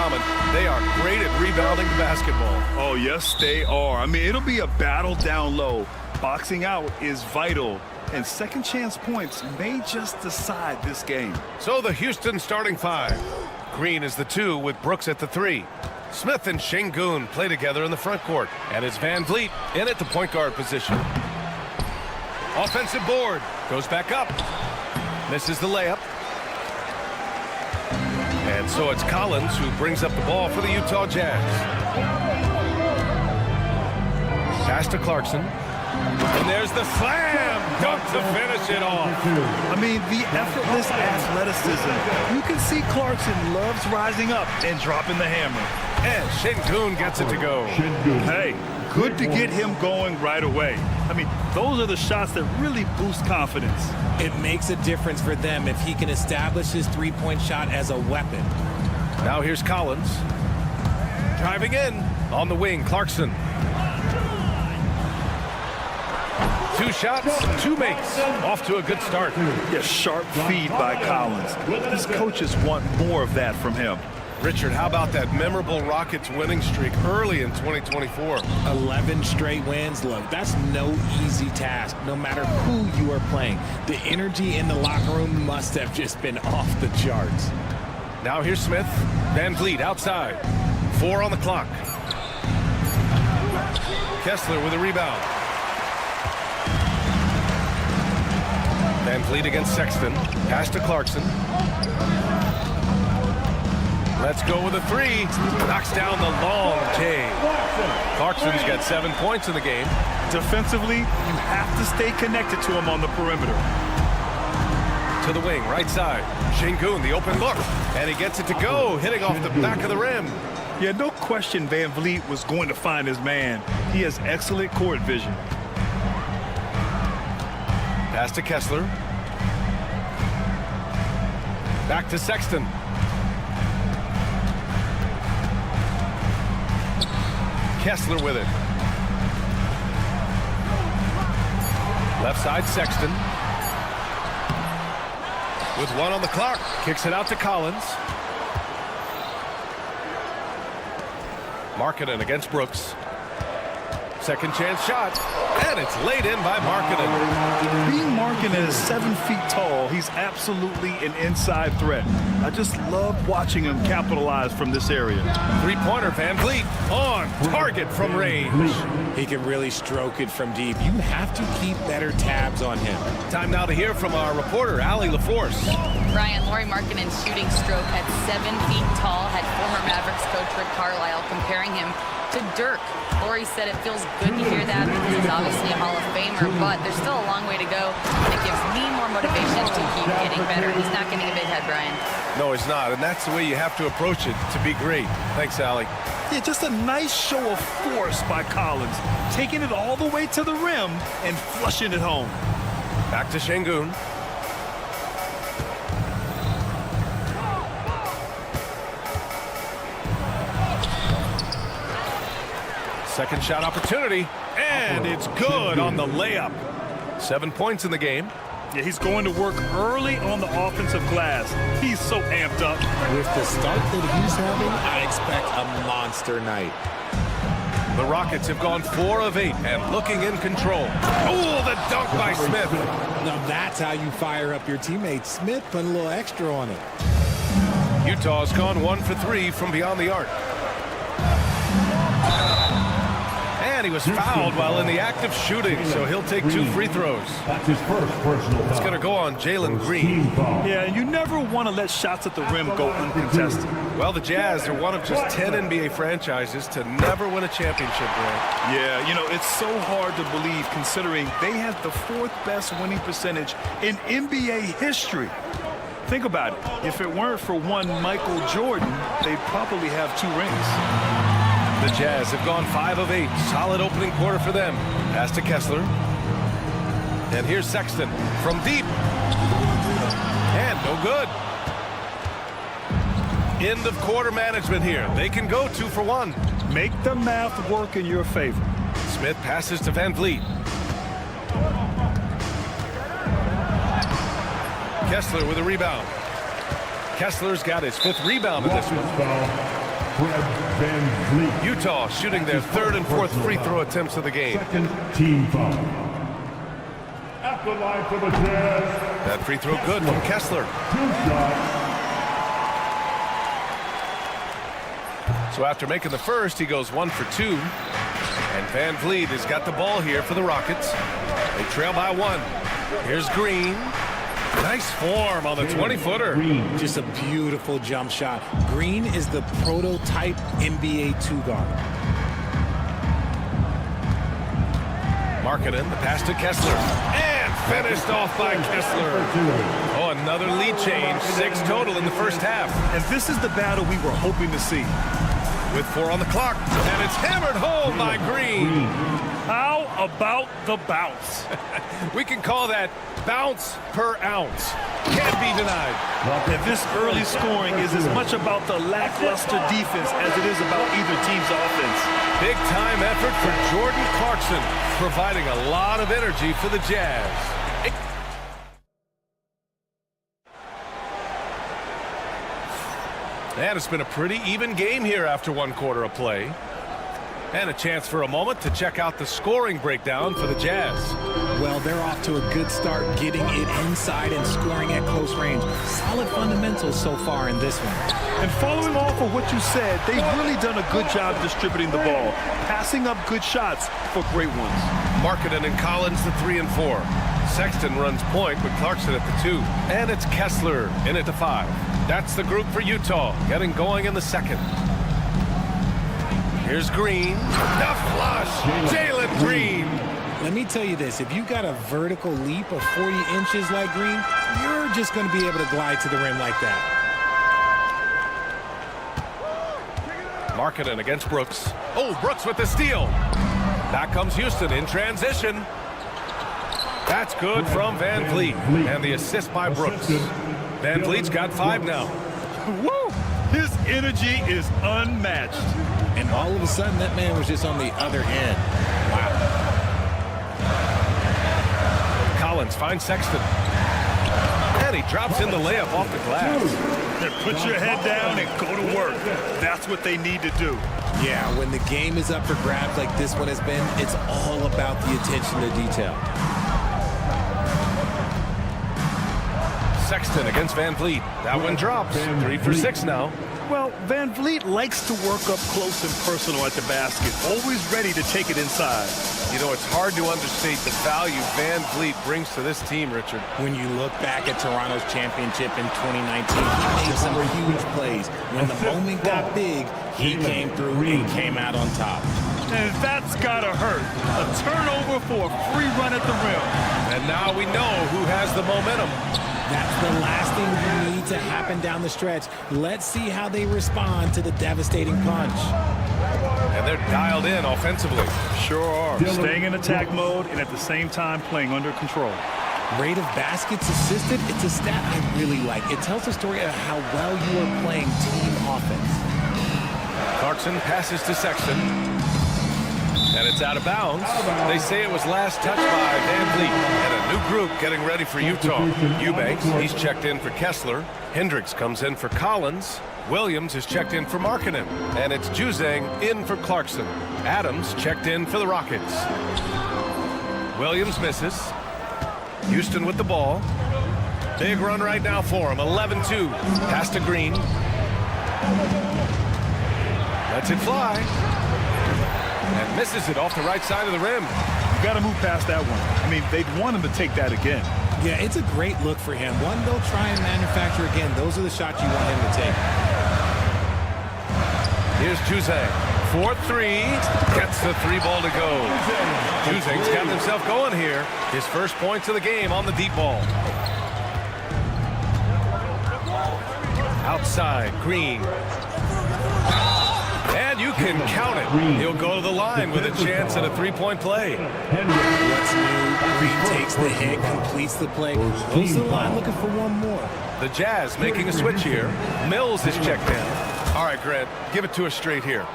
common. They are great at rebounding the basketball. Oh, yes, they are. I mean, it'll be a battle down low. Boxing out is vital, and second chance points may just decide this game. So the Houston starting five. Green is the 2 with Brooks at the 3. Smith and Şengün play together in the front court. And it's Van Vliet in at the point guard position. Offensive board. Goes back up. Misses the layup. And so it's Collins who brings up the ball for the Utah Jazz. Pass to Clarkson. And there's the slam dunk to finish it off. I mean, the effortless athleticism. You can see Clarkson loves rising up and dropping the hammer. And Şengün gets it to go. Hey, good to get him going right away. I mean, those are the shots that really boost confidence. It makes a difference for them if he can establish his three-point shot as a weapon. Now here's Collins. Driving in. On the wing, Clarkson. 2 shots, 2 makes. Off to a good start. Yeah, sharp feed by Collins. His coaches want more of that from him. Richard, how about that memorable Rockets winning streak early in 2024? 11 straight wins. Look, that's no easy task, no matter who you are playing. The energy in the locker room must have just been off the charts. Now here's Smith. Van Vliet outside. 4 on the clock. Kessler with a rebound. Van Vliet against Sexton. Pass to Clarkson. Let's go with a 3. Knocks down the long J. Clarkson's got 7 points in the game. Defensively, you have to stay connected to him on the perimeter. To the wing, right side. Şengün, the open look. And he gets it to go, hitting off the back of the rim. Yeah, no question Van Vliet was going to find his man. He has excellent court vision. Pass to Kessler. Back to Sexton. Kessler with it. Left side, Sexton. With 1 on the clock. Kicks it out to Collins. Markkanen against Brooks. Second chance shot. And it's laid in by Markkanen. Being Markkanen is 7 feet tall. He's absolutely an inside threat. I just love watching him capitalize from this area. 3-pointer, Van Vliet on target from range. He can really stroke it from deep. You have to keep better tabs on him. Time now to hear from our reporter, Allie LaForce. Ryan, Lauri Markkanen's shooting stroke at 7 feet tall had former Mavericks coach Rick Carlisle comparing him to Dirk. Lauri said it feels good to hear that because he's obviously a Hall of Famer, but there's still a long way to go, and it gives me more motivation to keep getting better. He's not getting a big head, Brian. No, he's not, and that's the way you have to approach it to be great. Thanks, Allie. Yeah, just a nice show of force by Collins, taking it all the way to the rim and flushing it home. Back to Şengün. Second shot opportunity, and it's good on the layup. 7 points in the game. Yeah, he's going to work early on the offensive glass. He's so amped up. With the start that he's having, I expect a monster night. The Rockets have gone 4 of 8 and looking in control. Oh, the dunk by Smith. Now that's how you fire up your teammate. Smith put a little extra on it. Utah's gone 1 for 3 from beyond the arc. And he was fouled while in the act of shooting, so he'll take 2 free throws. That's his first personal foul. It's going to go on Jalen Green. Yeah, and you never want to let shots at the rim go uncontested. Well, the Jazz are one of just 10 NBA franchises to never win a championship, Grant. Yeah, you know, it's so hard to believe considering they had the 4th best winning percentage in NBA history. Think about it. If it weren't for one Michael Jordan, they'd probably have 2 rings. The Jazz have gone 5 of 8. Solid opening quarter for them. Pass to Kessler. And here's Sexton from deep. And no good. End of quarter management here. They can go 2 for 1. Make the math work in your favor. Smith passes to Van Vliet. Kessler with a rebound. Kessler's got his 5th rebound in this one. Utah shooting their third and fourth free throw attempts of the game. Second team foul. At the line for the Jazz. That free throw good from Kessler. So after making the first, he goes 1 for 2. And Van Vliet has got the ball here for the Rockets. They trail by 1. Here's Green. Nice form on the 20-footer. Just a beautiful jump shot. Green is the prototype NBA 2-guard. Markkanen, the pass to Kessler. And finished off by Kessler. Oh, another lead change. 6 total in the first half. And this is the battle we were hoping to see. With 4 on the clock. And it's hammered home by Green. How about the bounce? We can call that bounce per ounce. Can't be denied. And this early scoring is as much about the lackluster defense as it is about either team's offense. Big time effort for Jordan Clarkson, providing a lot of energy for the Jazz. And it's been a pretty even game here after 1 quarter of play. And a chance for a moment to check out the scoring breakdown for the Jazz. Well, they're off to a good start getting it inside and scoring at close range. Solid fundamentals so far in this one. And following off of what you said, they've really done a good job distributing the ball, passing up good shots for great ones. Markkanen and Collins the 3 and 4. Sexton runs point with Clarkson at the 2. And it's Kessler in at the 5. That's the group for Utah, getting going in the second. Here's Green. The flush. Jalen Green. Let me tell you this. If you got a vertical leap of 40 inches like Green, you're just going to be able to glide to the rim like that. Markkanen against Brooks. Oh, Brooks with the steal. Back comes Houston in transition. That's good from Van Vliet. And the assist by Brooks. Van Vliet's got 5 now. Woo! His energy is unmatched. And all of a sudden, that man was just on the other end. Wow. Collins finds Sexton. And he drops in the layup off the glass. Put your head down and go to work. That's what they need to do. Yeah, when the game is up for grabs like this one has been, it's all about the attention to detail. Sexton against Van Vliet. That one drops. 3 for 6 now. Well, Van Vliet likes to work up close and personal at the basket, always ready to take it inside. You know, it's hard to understate the value Van Vliet brings to this team, Richard. When you look back at Toronto's championship in 2019, he made some huge plays. When the moment got big, he came through and came out on top. And that's gotta hurt. A turnover for a free run at the rim. And now we know who has the momentum. That's the last thing you need to happen down the stretch. Let's see how they respond to the devastating punch. And they're dialed in offensively. Sure are. Staying in attack mode and at the same time playing under control. Rate of baskets assisted, it's a stat I really like. It tells a story of how well you are playing team offense. Clarkson passes to Sexton. And it's out of bounds. They say it was last touched by Van Vliet. And a new group getting ready for Utah. Eubanks, he's checked in for Kessler. Hendricks comes in for Collins. Williams is checked in for Markkanen. And it's Juzang in for Clarkson. Adams checked in for the Rockets. Williams misses. Houston with the ball. Big run right now for him. 11-2. Pass to Green. Lets it fly. And misses it off the right side of the rim. You got to move past that one. I mean, they'd want him to take that again. Yeah, it's a great look for him. One they'll try and manufacture again. Those are the shots you want him to take. Here's Juzang. 4-3. Gets the 3 ball to go. Juzang's got himself going here. His first points of the game on the deep ball. Outside, Green. And you can count it. He'll go to the line with a chance at a 3-point play. What's new? Green takes the hit, completes the play, goes to the line looking for one more. The Jazz making a switch here. Mills is checked in. All right, Grant, give it to us straight here.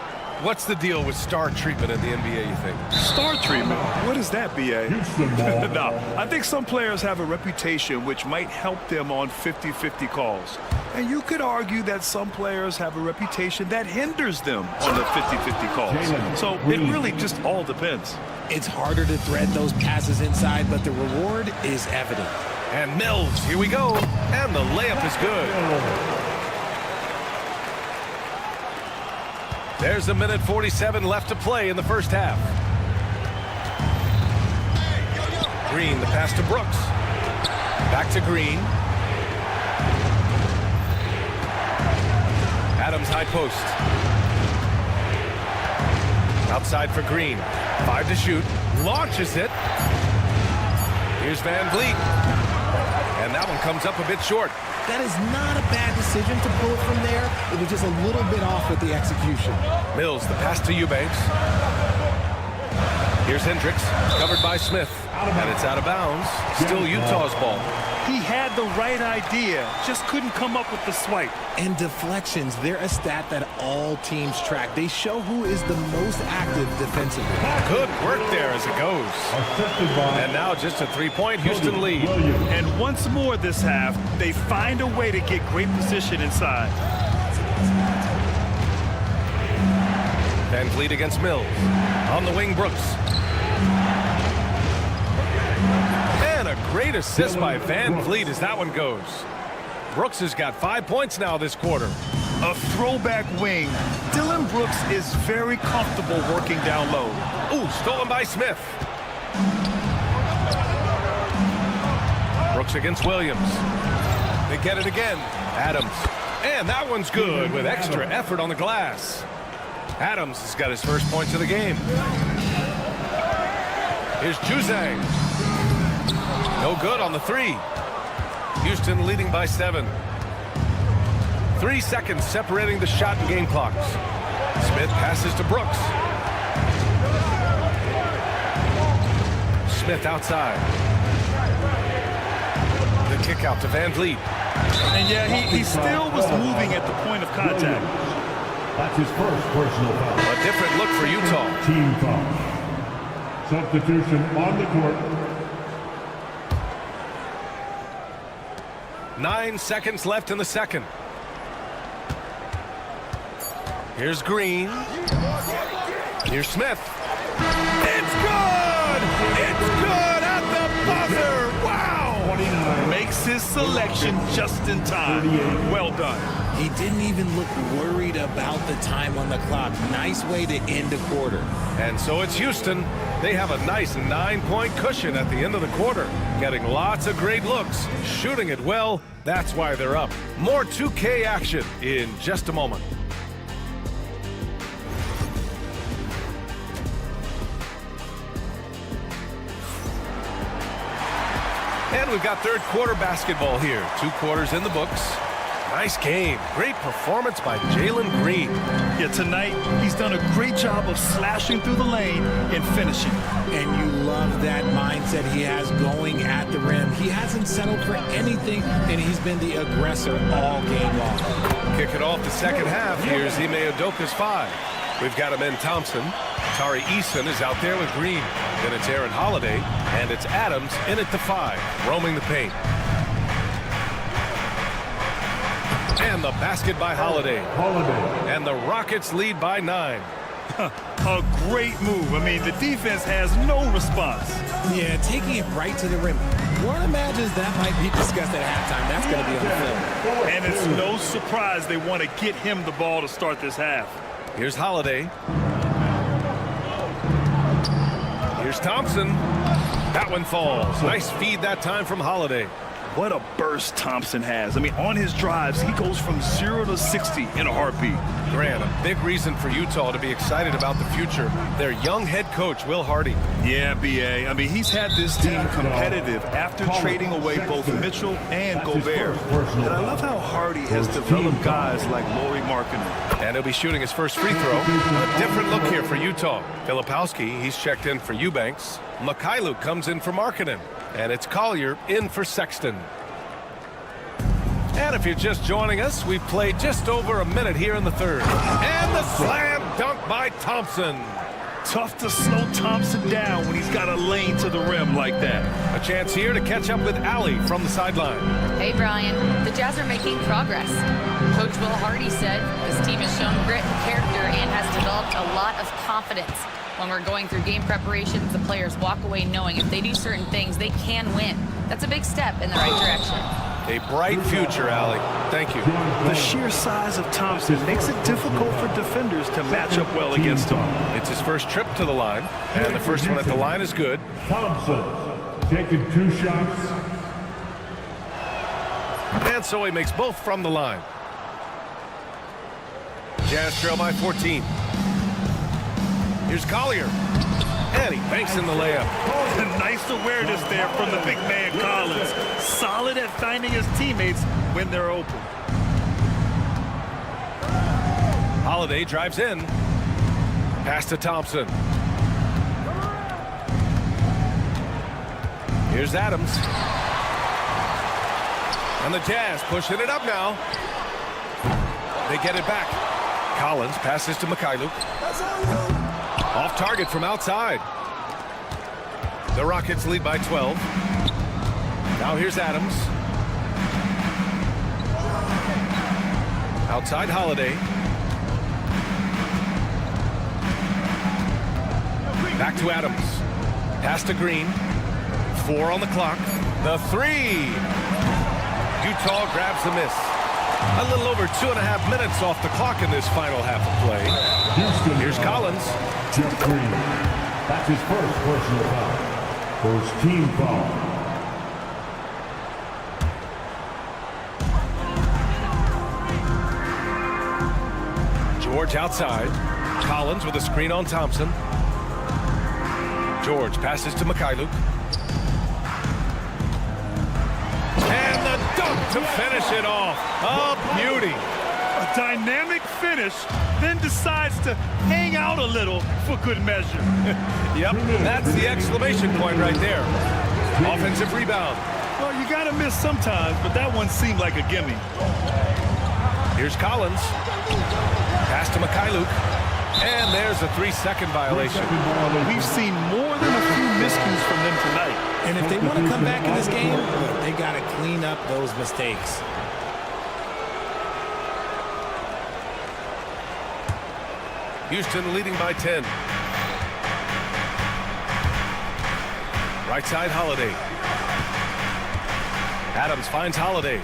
What's the deal with star treatment in the NBA, you think? Star treatment? What is that, B.A.? Houston ball. No, I think some players have a reputation which might help them on 50-50 calls. And you could argue that some players have a reputation that hinders them on the 50-50 calls. So it really just all depends. It's harder to thread those passes inside, but the reward is evident. And Mills, here we go. And the layup is good. There's a minute 47 left to play in the first half. Green, the pass to Brooks. Back to Green. Adams high post. Outside for Green. 5 to shoot. Launches it. Here's Van Vliet. And that one comes up a bit short. That is not a bad decision to pull it from there. It was just a little bit off with the execution. Mills, the pass to Eubanks. Here's Hendricks, covered by Smith. And it's out of bounds. Still Utah's ball. He had the right idea, just couldn't come up with the swipe. And deflections, they're a stat that all teams track. They show who is the most active defensively. Good work there as it goes. And now just a three-point Houston lead. And once more this half, they find a way to get great position inside. Van Vliet against Mills. On the wing, Brooks. And a great assist by Van Vliet as that one goes. Brooks has got 5 points now this quarter. A throwback wing. Dylan Brooks is very comfortable working down low. Ooh, stolen by Smith. Brooks against Williams. They get it again. Adams. And that one's good with extra effort on the glass. Adams has got his first points of the game. Here's Juzang. No good on the three. Houston leading by 7. 3 seconds separating the shot and game clocks. Smith passes to Brooks. Smith outside. The kick out to Van Vliet. And yeah, he still was moving at the point of contact. That's his first personal foul. A different look for Utah. Team foul. Substitution on the court. 9 seconds left in the second. Here's Green. Here's Smith. It's good! It's good at the buzzer! Wow! 29. Makes his selection just in time. Well done. He didn't even look worried about the time on the clock. Nice way to end a quarter. And so it's Houston. They have a nice 9-point cushion at the end of the quarter. Getting lots of great looks, shooting it well. That's why they're up. More 2K action in just a moment. And we've got third quarter basketball here. 2 quarters in the books. Nice game. Great performance by Jalen Green. Yeah, tonight he's done a great job of slashing through the lane and finishing. And you love that mindset he has going at the rim. He hasn't settled for anything, and he's been the aggressor all game long. Kick it off the second half. Here's Ime Udoka's 5. We've got him in Thompson. Tari Eason is out there with Green. Then it's Aaron Holiday, and it's Adams in at the 5, roaming the paint. And the basket by Holiday. And the Rockets lead by 9. A great move. I mean, the defense has no response. Yeah, taking it right to the rim. One imagines that might be discussed at halftime. That's going to be on the film. And it's no surprise they want to get him the ball to start this half. Here's Holiday. Here's Thompson. That one falls. Nice feed that time from Holiday. What a burst Thompson has. I mean, on his drives, he goes from 0 to 60 in a heartbeat. Grant, a big reason for Utah to be excited about the future. Their young head coach, Will Hardy. Yeah, B.A. I mean, he's had this team competitive after trading away both Mitchell and Gobert. And I love how Hardy has developed guys like Lauri Markkanen. And he'll be shooting his first free throw. A different look here for Utah. Filipowski, he's checked in for Eubanks. Mikhailuk comes in for Markkanen. And it's Collier in for Sexton. And if you're just joining us, we've played just over a minute here in the third. And the slam dunk by Thompson. Tough to slow Thompson down when he's got a lane to the rim like that. A chance here to catch up with Allie from the sideline. Hey, Brian. The Jazz are making progress. Coach Will Hardy said this team has shown grit and character and has developed a lot of confidence. When we're going through game preparations, the players walk away knowing if they do certain things, they can win. That's a big step in the right direction. A bright future, Allie. Thank you. The sheer size of Thompson makes it difficult for defenders to match up well against him. It's his first trip to the line, and the first one at the line is good. Thompson taking 2 shots. And so he makes both from the line. Jazz trail by 14. Here's Collier. And he banks in the layup. Nice awareness there from the big man Collins. Solid at finding his teammates when they're open. Holiday drives in. Pass to Thompson. Here's Adams. And the Jazz pushing it up now. They get it back. Collins passes to Mikhailuk. Off target from outside. The Rockets lead by 12. Now here's Adams. Outside Holiday. Back to Adams. Pass to Green. 4 on the clock. The 3. Utah grabs the miss. A little over 2.5 minutes off the clock in this final half of play. Here's Collins. Jeff Green. That's his first personal foul. First team foul. George outside. Collins with a screen on Thompson. George passes to Mikhailuk. And the dunk to finish it off. A beauty. A dynamic finish, then decides to hang out a little for good measure. Yep, that's the exclamation point right there. Offensive rebound. Well, you gotta miss sometimes, but that one seemed like a gimme. Here's Collins. Pass to Mikhailuk. And there's a 3-second violation. We've seen more than a few miscues from them tonight. And if they want to come back in this game, they got to clean up those mistakes. Houston leading by 10. Right side, Holiday. Adams finds Holiday.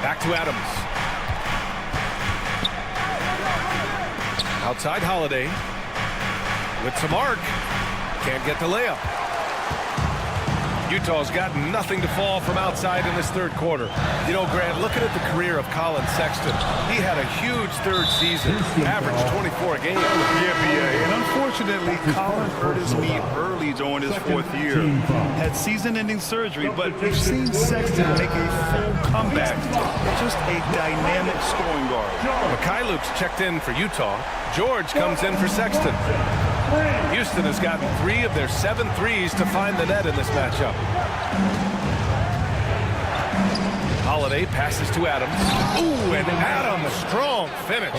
Back to Adams. Outside Holiday. With some arc. Can't get the layup. Utah's got nothing to fall from outside in this third quarter. You know, Grant, looking at the career of Colin Sexton, he had a huge third season, averaged 24 a game. Yeah, B.A. And unfortunately, Colin hurt his knee early during his 4th year. Had season-ending surgery, but we've seen Sexton make a full comeback. Just a dynamic scoring guard. Mikhailuk's checked in for Utah. George comes in for Sexton. Houston has gotten 3 of their 7 threes to find the net in this matchup. Holiday passes to Adams. Ooh, and Adams, strong finish.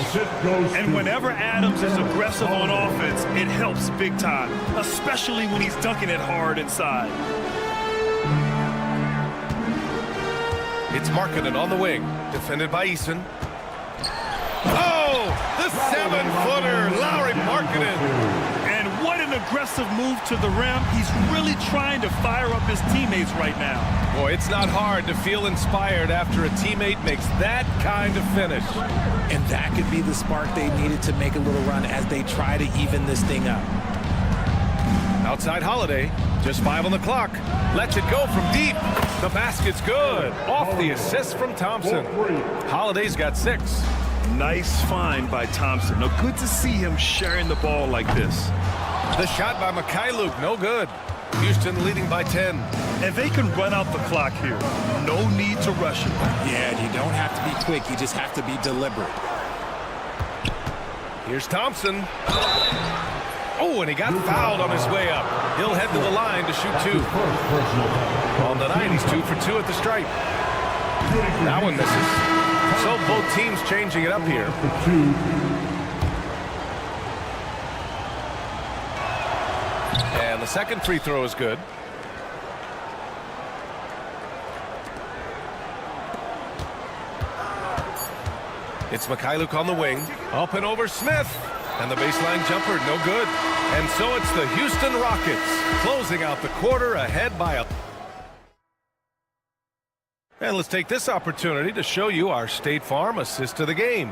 And whenever Adams is aggressive on offense, it helps big time, especially when he's dunking it hard inside. It's Markkanen on the wing, defended by Eason. Oh, the 7-footer, Lauri Markkanen. And what an aggressive move to the rim. He's really trying to fire up his teammates right now. Boy, it's not hard to feel inspired after a teammate makes that kind of finish. And that could be the spark they needed to make a little run as they try to even this thing up. Outside Holiday, just 5 on the clock. Lets it go from deep. The basket's good. Off the assist from Thompson. Holiday's got 6. Nice find by Thompson. Now, good to see him sharing the ball like this. The shot by Mikhailuk, no good. Houston leading by 10. And they can run out the clock here. No need to rush it. Yeah, you don't have to be quick. You just have to be deliberate. Here's Thompson. Oh, and he got fouled on his way up. He'll head to the line to shoot 2. On the night, he's 2 for 2 at the stripe. That one misses. So both teams changing it up here. And the second free throw is good. It's Mikhailuk on the wing. Up and over Smith. And the baseline jumper, no good. And so it's the Houston Rockets closing out the quarter ahead by a... And let's take this opportunity to show you our State Farm assist to the game.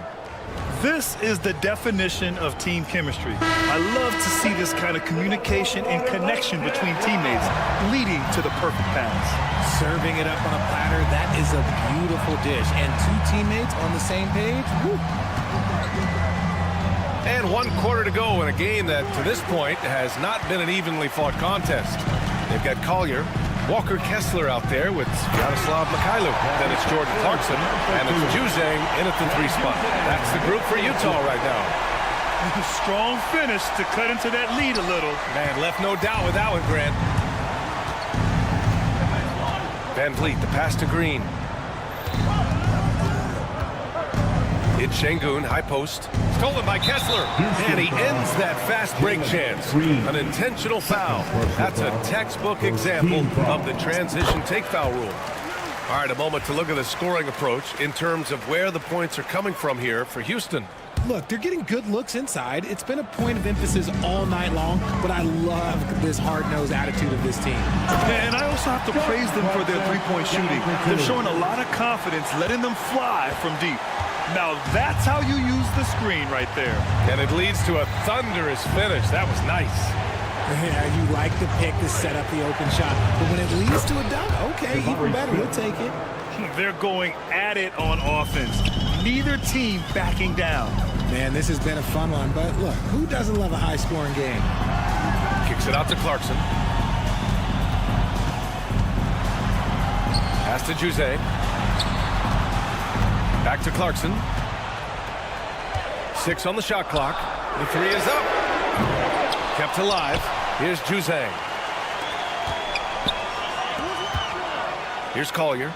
This is the definition of team chemistry. I love to see this kind of communication and connection between teammates leading to the perfect pass. Serving it up on a platter, that is a beautiful dish. And two teammates on the same page, woo. And 1 quarter to go in a game that, to this point, has not been an evenly fought contest. They've got Collier, Walker Kessler out there with Yaroslav Mikhailuk. Then it's Jordan Clarkson, and it's Juzang in at the 3 spot. That's the group for Utah right now. Strong finish to cut into that lead a little. Man, left no doubt with that one, Grant. Van Vliet, the pass to Green. It's Şengün, high post. Stolen by Kessler. And he ends that fast break chance. An intentional foul. That's a textbook example of the transition take foul rule. All right, a moment to look at the scoring approach in terms of where the points are coming from here for Houston. Look, they're getting good looks inside. It's been a point of emphasis all night long, but I love this hard-nosed attitude of this team. And I also have to praise them for their three-point shooting. They're showing a lot of confidence, letting them fly from deep. Now that's how you use the screen right there. And it leads to a thunderous finish. That was nice. Yeah, you like the pick to set up the open shot, but when it leads to a dunk, okay, even better, we'll take it. They're going at it on offense. Neither team backing down. Man, this has been a fun one, but look, who doesn't love a high-scoring game? Kicks it out to Clarkson. Pass to Juzang. Back to Clarkson. 6 on the shot clock. The 3 is up. Kept alive. Here's Juzang. Here's Collier.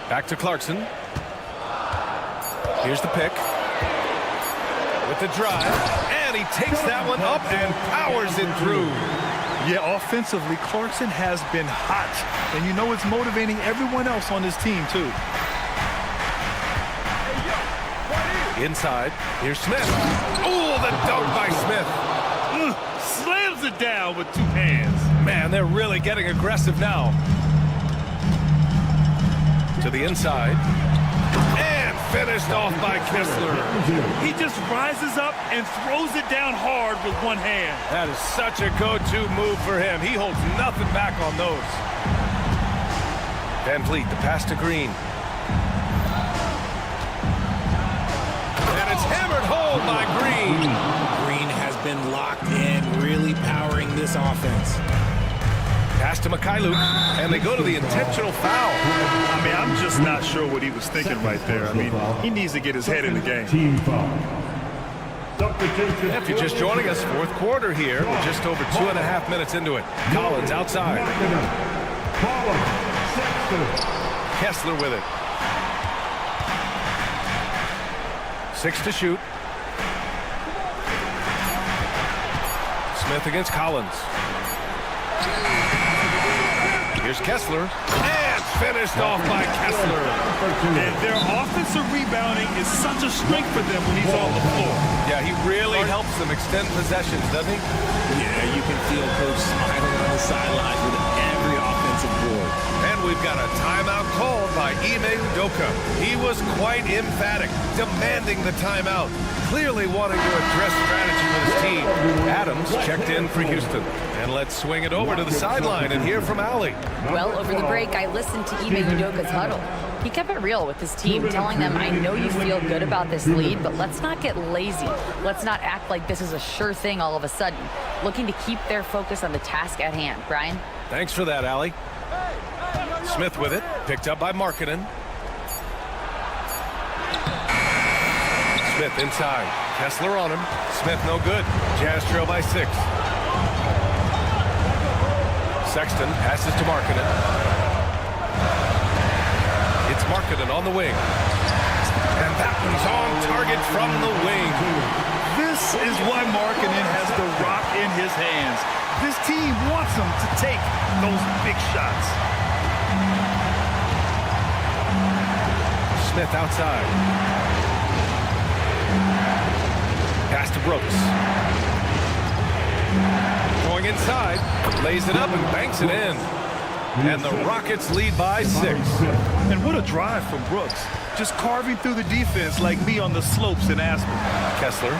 Back to Clarkson. Here's the pick. With the drive. And he takes that one up and powers it through. Yeah, offensively, Clarkson has been hot. And you know it's motivating everyone else on his team, too. Inside, here's Smith. Oh, the dunk by Smith. Slams it down with 2 hands. Man, they're really getting aggressive now. To the inside. And finished off by Kessler. He just rises up and throws it down hard with 1 hand. That is such a go-to move for him. He holds nothing back on those. Van Vliet, the pass to Green. It's hammered home by Green. Green has been locked in, really powering this offense. Pass to Mikhailuk, and they go to the intentional foul. I mean, I'm just not sure what he was thinking right there. I mean, he needs to get his head in the game. Team foul. If you're just joining us, 4th quarter here. We're just over 2.5 minutes into it. Collins outside. Kessler with it. 6 to shoot. Smith against Collins. Here's Kessler. And finished off by Kessler. And their offensive rebounding is such a strength for them when he's on the floor. Yeah, he really helps them extend possessions, doesn't he? Yeah, you can feel Coach smiling on the sidelines with every offensive board. And we've got a timeout called by Ime Udoka. He was quite emphatic, demanding the timeout, clearly wanting to address strategy with his team. Adams checked in for Houston. And let's swing it over to the sideline and hear from Allie. Well, over the break, I listened to Ime Udoka's huddle. He kept it real with his team, telling them, I know you feel good about this lead, but let's not get lazy. Let's not act like this is a sure thing all of a sudden. Looking to keep their focus on the task at hand. Brian? Thanks for that, Allie. Smith with it, picked up by Markkanen. Smith inside. Kessler on him. Smith no good. Jazz trail by 6. Sexton passes to Markkanen. It's Markkanen on the wing. And that one's on target from the wing. This is why Markkanen has the rock in his hands. This team wants him to take those big shots. Smith outside. Pass to Brooks. Going inside. Lays it up and banks it in. And the Rockets lead by 6. And what a drive from Brooks. Just carving through the defense like me on the slopes in Aspen. Kessler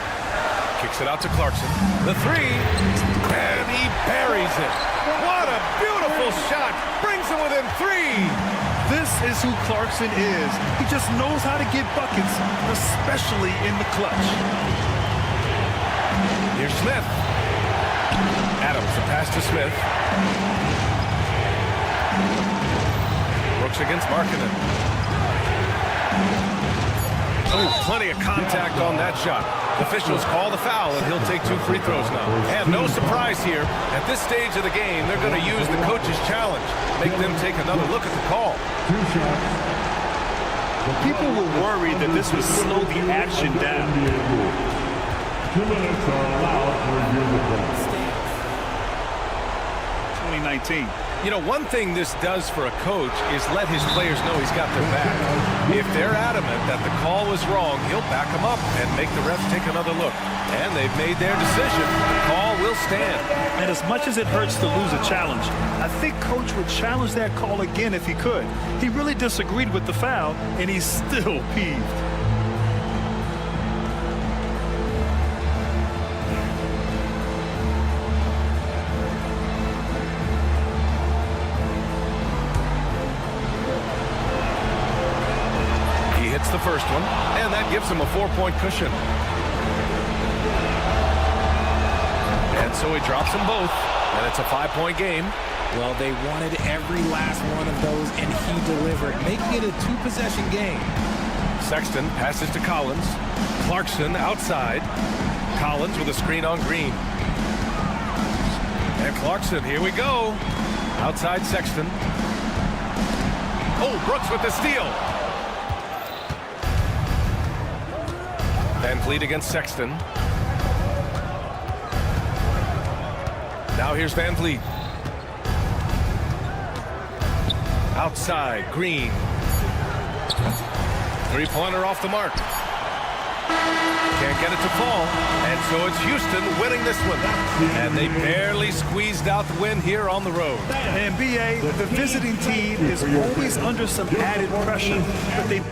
kicks it out to Clarkson. The 3. And he buries it. What a beautiful shot. Brings it within 3. This is who Clarkson is. He just knows how to get buckets, especially in the clutch. Here's Smith. Adams, the pass to Smith. Brooks against Markkanen. Oh, plenty of contact on that shot. Officials call the foul, and he'll take 2 free throws now. And no surprise here. At this stage of the game, they're going to use the coach's challenge. Make them take another look at the call. 2 shots. People were worried that this would slow the action down. 2 minutes are allowed to review the call. 2019. You know, one thing this does for a coach is let his players know he's got their back. If they're adamant that the call was wrong, he'll back them up and make the refs take another look. And they've made their decision. The call will stand. And as much as it hurts to lose a challenge, I think Coach would challenge that call again if he could. He really disagreed with the foul, and he's still peeved. The first one, and that gives him a 4-point cushion. And so he drops them both, and it's a 5-point game. Well, they wanted every last one of those, and he delivered, making it a 2-possession game. Sexton passes to Collins. Clarkson outside. Collins with a screen on Green. And Clarkson, here we go. Outside Sexton. Oh, Brooks with the steal. Van Vliet against Sexton. Now here's Van Vliet. Outside, Green. 3-pointer off the mark. Can't get it to fall. And so it's Houston winning this one. And they barely squeezed out the win here on the road. And B.A., the visiting team is always under some added pressure, but they...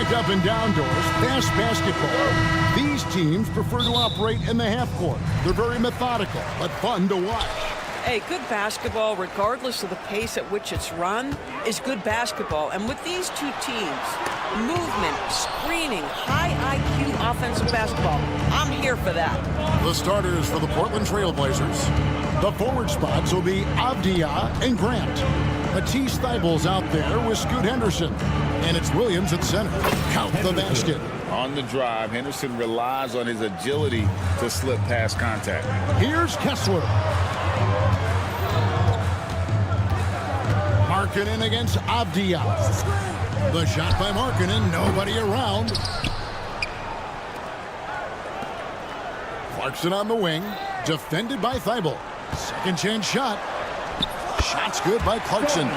back up and down, Doris. Fast basketball. These teams prefer to operate in the half court. They're very methodical, but fun to watch. Hey, good basketball, regardless of the pace at which it's run, is good basketball. And with these two teams, movement, screening, high IQ offensive basketball, I'm here for that. The starters for the Portland Trail Blazers. The forward spots will be Avdia and Grant. Matisse Thybulle's out there with Scoot Henderson. And it's Williams at center. Count the basket. On the drive, Henderson relies on his agility to slip past contact. Here's Kessler. Markkanen against Avdia. The shot by Markkanen, nobody around. Clarkson on the wing, defended by Thybulle. Second chance shot. Shot's good by Clarkson.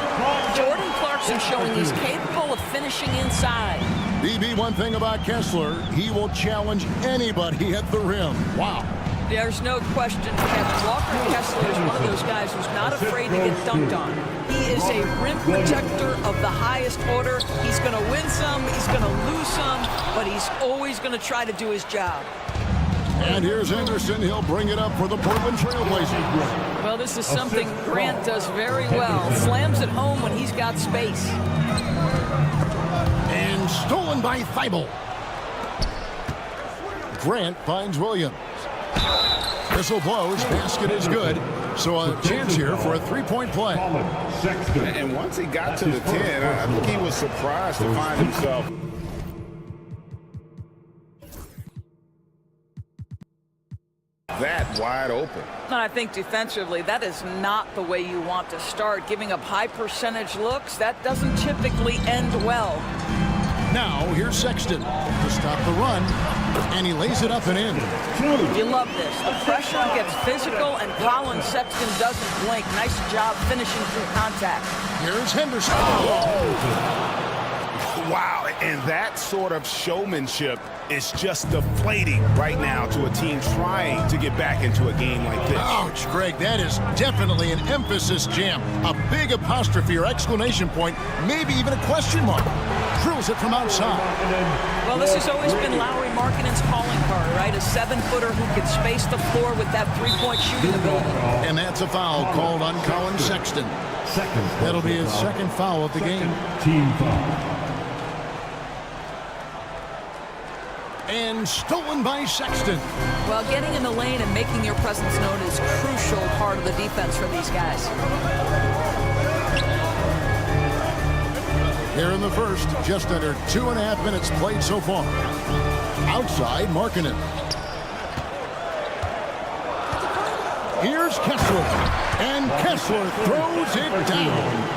Jordan Clarkson showing he's capable of finishing inside. BB, one thing about Kessler, he will challenge anybody at the rim. Wow. There's no question, Kevin. Walker Kessler is one of those guys who's not afraid to get dunked on. He is a rim protector of the highest order. He's going to win some, he's going to lose some, but he's always going to try to do his job. And here's Henderson. He'll bring it up for the Portland Trail Blazers. Well, this is something Grant does very well. Slams it home when he's got space. And stolen by Thybulle. Grant finds Williams. Whistle blows. Basket is good. So a chance here for a three-point play. And once he got to the 10, I think he was surprised to find himself that wide open. And I think defensively, that is not the way you want to start. Giving up high percentage looks, that doesn't typically end well. Now, here's Sexton to stop the run, and he lays it up and in. You love this. The pressure gets physical, and Colin Sexton doesn't blink. Nice job finishing through contact. Here's Henderson. Wow, and that sort of showmanship is just deflating right now to a team trying to get back into a game like this. Ouch, Greg, that is definitely an emphasis jam. A big apostrophe or exclamation point, maybe even a question mark. Drills it from outside. Well, this has always been Lauri Markkanen's calling card, right? A 7-footer who can space the floor with that three-point shooting ability. And that's a foul called on Colin Sexton. That'll be his second foul of the game. Team foul. And stolen by Sexton. Well, getting in the lane and making your presence known is a crucial part of the defense for these guys. Here in the first, just under 2.5 minutes played so far. Outside, Markkanen. Here's Kessler. And Kessler throws it down.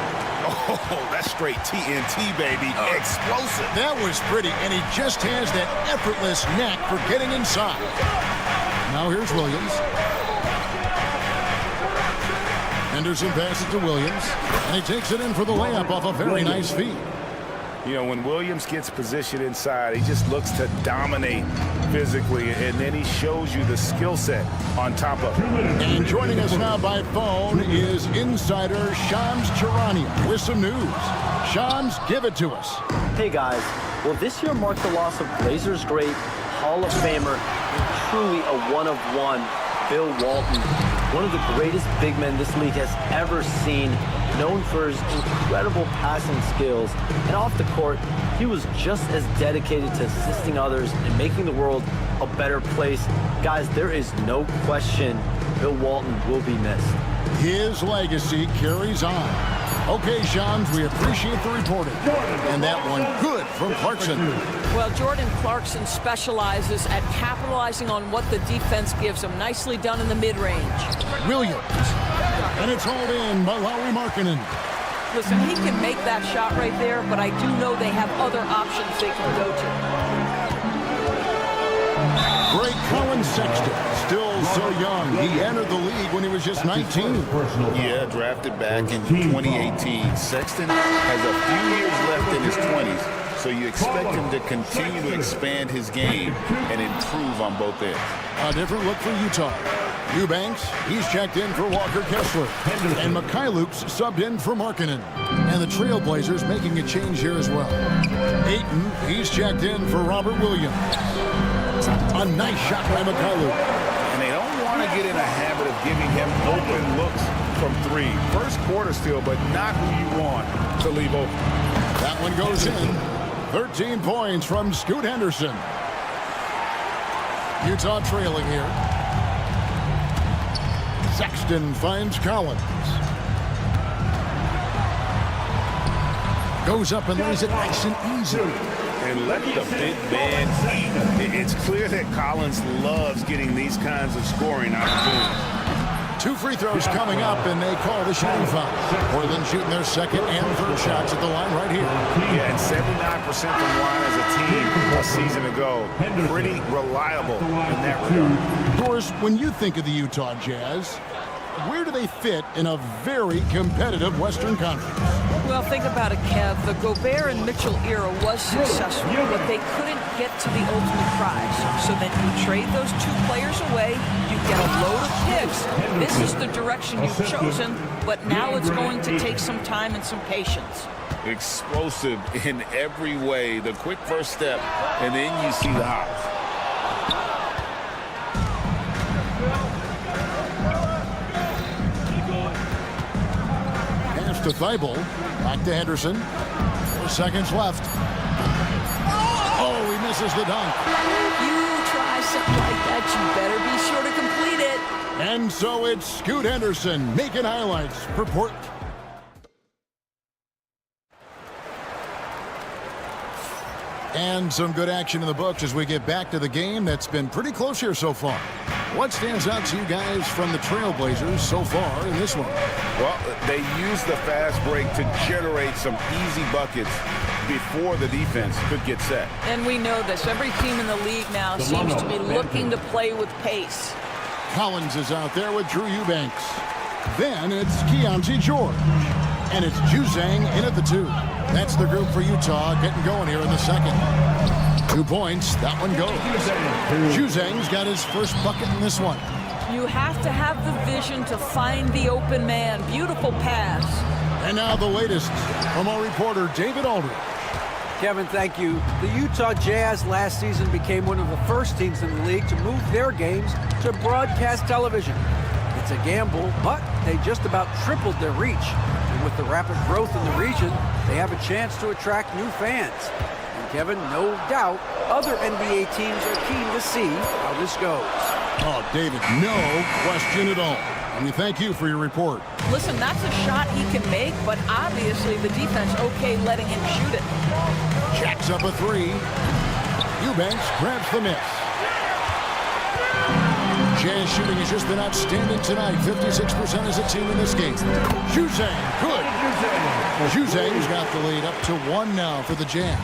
Oh, that's straight TNT, baby. Explosive. That was pretty, and he just has that effortless knack for getting inside. Now here's Williams. Henderson passes to Williams, and he takes it in for the layup off a very nice feed. You know, when Williams gets positioned inside, he just looks to dominate physically, and then he shows you the skill set on top of it. And joining us now by phone is insider Shams Charania with some news. Shams, give it to us. Hey guys, well this year marked the loss of Blazers great, Hall of Famer, and truly a one-of-one, Bill Walton. One of the greatest big men this league has ever seen, known for his incredible passing skills. And off the court, he was just as dedicated to assisting others and making the world a better place. Guys, there is no question Bill Walton will be missed. His legacy carries on. Okay, Shams, we appreciate the reporting. And that one good from Clarkson. Well, Jordan Clarkson specializes at capitalizing on what the defense gives him. Nicely done in the mid-range. Williams. And it's hauled in by Lauri Markkanen. Listen, he can make that shot right there, but I do know they have other options they can go to. Great Colin Sexton, still so young. He entered the league when he was just 19. Yeah, drafted back in 2018. Sexton has a few years left in his 20s, So you expect him to continue to expand his game and improve on both ends. A different look for Utah. Eubanks, he's checked in for Walker Kessler. And Mikhailuk's subbed in for Markkanen. And the Trailblazers making a change here as well. Ayton, he's checked in for Robert Williams. A nice shot by Mikhailuk. And they don't want to get in a habit of giving him open looks from three. First quarter still, but not who you want to leave open. That one goes in. 13 points from Scoot Henderson. Utah trailing here. Sexton finds Collins. Goes up and lays it nice and easy. And let the big man eat. It's clear that Collins loves getting these kinds of scoring opportunities. 2 free throws coming up, and they call the shooting foul. Portland shooting their second and third shots at the line right here. Yeah, and 79% from the line as a team a season ago. Pretty reliable in that regard. Of course, when you think of the Utah Jazz, where do they fit in a very competitive Western Conference? Well, think about it, Kev. The Gobert and Mitchell era was successful, but they couldn't get to the ultimate prize. So then you trade those 2 players away, you get a load of picks. This is the direction you've chosen, but now it's going to take some time and some patience. Explosive in every way. The quick first step, and then you see the hops. To Thibault, back to Henderson. 4 seconds left. Oh, he misses the dunk. If you try something like that, you better be sure to complete it. And so it's Scoot Henderson making highlights for Portland. And some good action in the books as we get back to the game that's been pretty close here so far. What stands out to you guys from the Trailblazers so far in this one? Well, they used the fast break to generate some easy buckets before the defense could get set. And we know this. Every team in the league now seems to be looking to play with pace. Collins is out there with Drew Eubanks. Then it's Keontae George. And it's Juzang in at the 2. That's the group for Utah getting going here in the second. 2 points. That one goes. Juzang's got his first bucket in this one. You have to have the vision to find the open man. Beautiful pass. And now the latest from our reporter, David Aldridge. Kevin, thank you. The Utah Jazz last season became one of the first teams in the league to move their games to broadcast television. It's a gamble, but they just about tripled their reach. And with the rapid growth in the region, they have a chance to attract new fans. And Kevin, no doubt, other NBA teams are keen to see how this goes. Oh, David, no question at all. And we thank you for your report. Listen, that's a shot he can make, but obviously the defense okay letting him shoot it. Jacks up a 3. Eubanks grabs the miss. Jazz shooting has just been outstanding tonight. 56% as a team in this game. Juzang, good. Juzang's got the lead up to 1 now for the Jazz.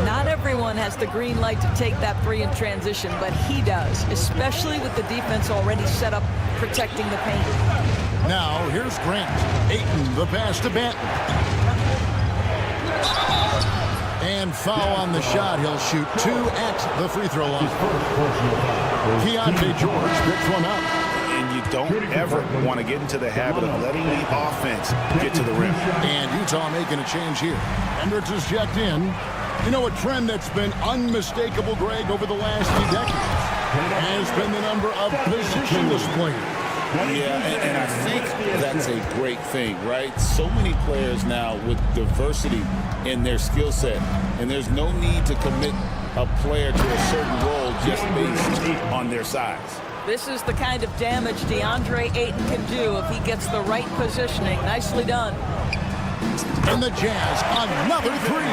Not everyone has the green light to take that 3 in transition, but he does, especially with the defense already set up protecting the paint. Now, here's Grant. Ayton, the pass to Banton. And foul on the shot. He'll shoot 2 at the free throw line. Keontae George picks one up. And you don't ever want to get into the habit of letting the offense get to the rim. And Utah making a change here. Hendricks is checked in. You know, a trend that's been unmistakable, Greg, over the last few decades has been the number of positionless players. Yeah, and I think that's a great thing, right? So many players now with diversity in their skill set, and there's no need to commit a player to a certain role just based on their size. This is the kind of damage DeAndre Ayton can do if he gets the right positioning. Nicely done. And the Jazz, another 3.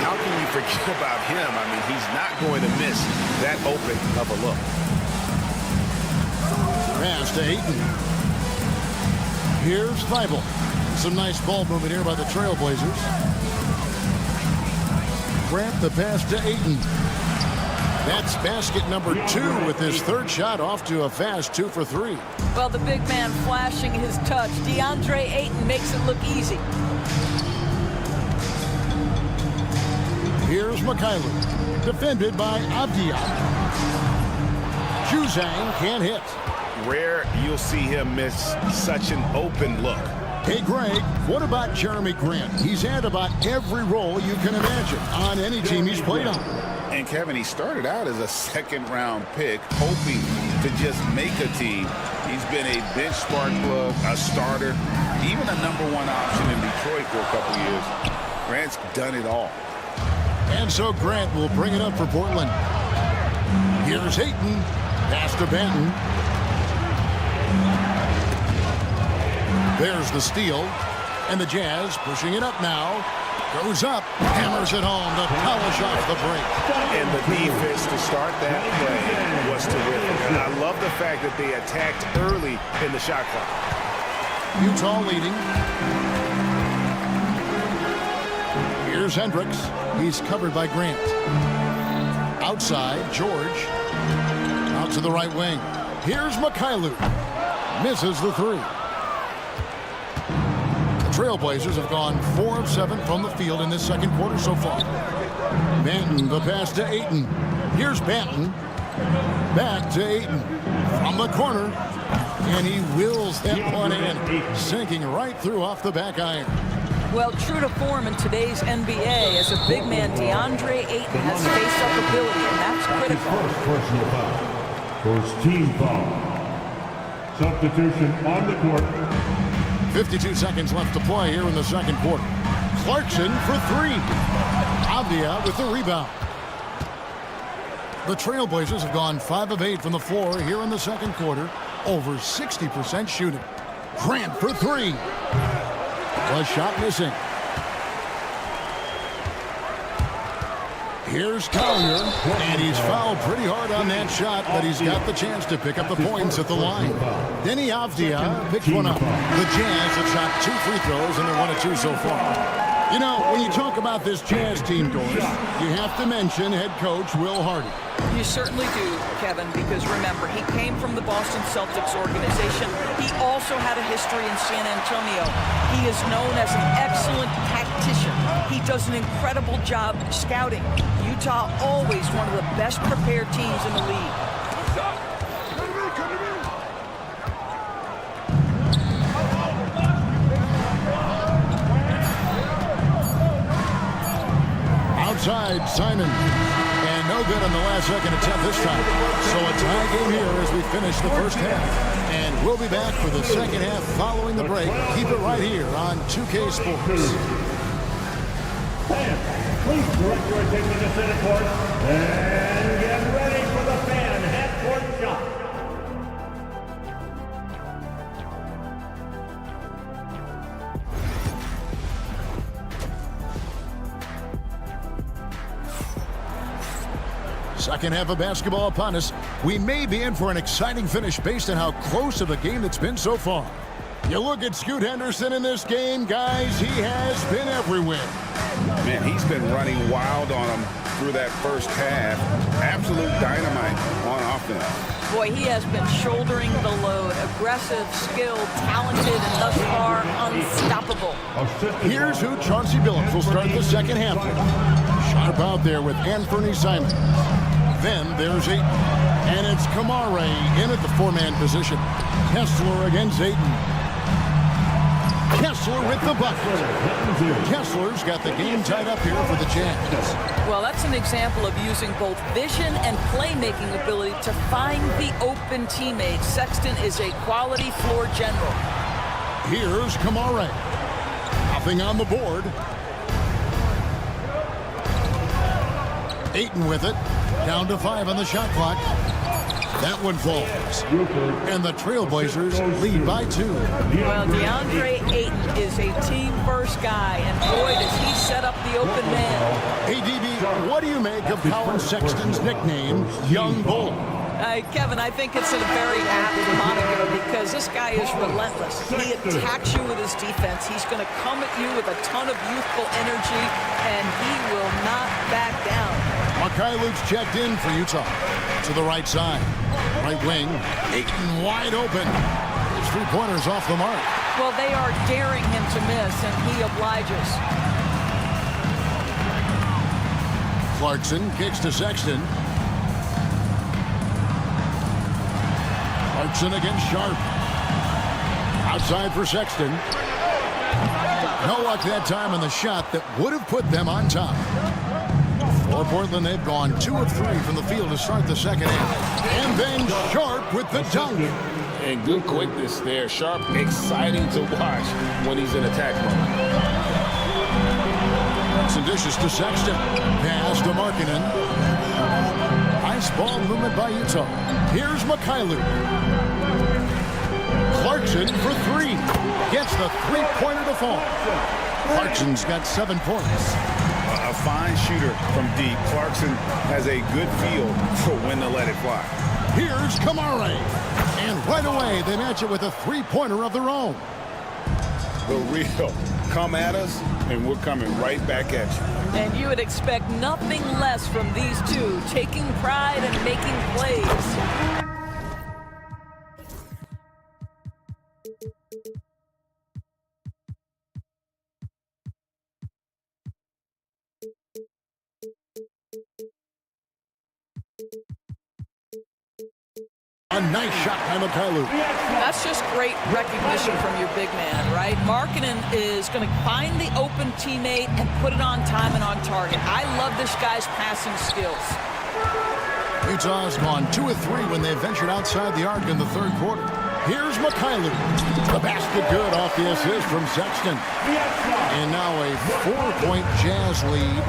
How can you forget about him? I mean, he's not going to miss that open of a look. Pass to Ayton. Here's Thibault. Some nice ball movement here by the Trailblazers. Grant the pass to Ayton. That's basket number 2 with his 3rd shot off to a fast 2 for 3. Well, the big man flashing his touch. DeAndre Ayton makes it look easy. Here's Mikhailu, defended by Avdia. Juzang can't hit. Rare you'll see him miss such an open look. Hey, Greg, what about Jeremy Grant? He's had about every role you can imagine on any team he's played on. And Kevin, he started out as a second-round pick, hoping to just make a team. He's been a bench spark plug, a starter, even a #1 option in Detroit for a couple years. Grant's done it all. And so Grant will bring it up for Portland. Here's Hayton. Pass to Benton. There's the steal. And the Jazz pushing it up now. Goes up. Hammers it home to polish off the break. And the defense to start that play was terrific. And I love the fact that they attacked early in the shot clock. Utah leading. Here's Hendricks. He's covered by Grant. Outside, George. Out to the right wing. Here's Mikhailu. Misses the three. The Trailblazers have gone 4 of 7 from the field in this second quarter so far. Banton, the pass to Ayton. Here's Banton. Back to Ayton. From the corner. And he wills that one in. Sinking right through off the back iron. Well, true to form in today's NBA, as a big man, DeAndre Ayton has face-up ability, and that's critical. First personal foul. First team foul. Substitution on the court. 52 seconds left to play here in the second quarter. Clarkson for three. Avdia with the rebound. The Trailblazers have gone 5 of 8 from the floor here in the second quarter. Over 60% shooting. Grant for three. A shot missing. Here's Collier, and he's fouled pretty hard on that shot, but he's got the chance to pick up the points at the line. Denny Avdia picked one up. The Jazz have shot 2 free throws, and they're 1 of 2 so far. You know, when you talk about this Jazz team, Doris, you have to mention head coach Will Hardy. You certainly do, Kevin, because remember, he came from the Boston Celtics organization. He also had a history in San Antonio. He is known as an excellent tactician. He does an incredible job scouting. Utah always one of the best prepared teams in the league. Outside, Simon. And no good on the last second attempt this time. So a tie game here as we finish the first half. And we'll be back for the second half following the break. Keep it right here on 2K Sports. Fans, please direct your attention to center court and get ready for the fan half-court shot. Second half of basketball upon us. We may be in for an exciting finish based on how close of a game it's been so far. You look at Scoot Henderson in this game, guys, he has been everywhere. Man, he's been running wild on him through that first half. Absolute dynamite on offense. Boy, he has been shouldering the load. Aggressive, skilled, talented, and thus far unstoppable. Here's who Chauncey Billups will start the second half with. Sharp out there with Anthony Simons. Then there's Ayton. And it's Kamare in at the 4-man position. Kessler against Ayton. Kessler with the bucket. Kessler's got the game tied up here for the Jazz. Well, that's an example of using both vision and playmaking ability to find the open teammate. Sexton is a quality floor general. Here's Kamare. Nothing on the board. Ayton with it. Down to 5 on the shot clock. That one falls. And the Trailblazers lead by 2. Well, DeAndre Ayton is a team-first guy, and boy, does he set up the open man. Hey, DB, what do you make of Colin Sexton's nickname, Young Bull? Kevin, I think it's a very apt moniker because this guy is relentless. He attacks you with his defense. He's going to come at you with a ton of youthful energy, and he will not back down. Mikhailu's checked in for Utah. To the right side. Right wing. Ayton wide open. His 3-pointers off the mark. Well, they are daring him to miss, and he obliges. Clarkson kicks to Sexton. Clarkson against Sharp. Outside for Sexton. No luck that time on the shot that would have put them on top. For Portland, they've gone 2 of 3 from the field to start the second half. And then Sharp with the dunk. And good quickness there. Sharp, exciting to watch when he's in attack mode. Some dishes to Sexton. Pass to Markkanen. Nice ball movement by Utah. Here's Mikhailu. Clarkson for 3. Gets the three-pointer to fall. Clarkson's got 7 points. A fine shooter from deep. Clarkson has a good feel for when to let it fly. Here's Kamare. And right away, they match it with a three-pointer of their own. The real. Come at us, and we're coming right back at you. And you would expect nothing less from these two, taking pride and making plays. A nice shot by Mikhailu. That's just great recognition from your big man, right? Markkanen is going to find the open teammate and put it on time and on target. I love this guy's passing skills. Utah's gone 2 of 3 when they ventured outside the arc in the third quarter. Here's Mikhailu. The basket good off the assist from Sexton. And now a 4-point Jazz lead.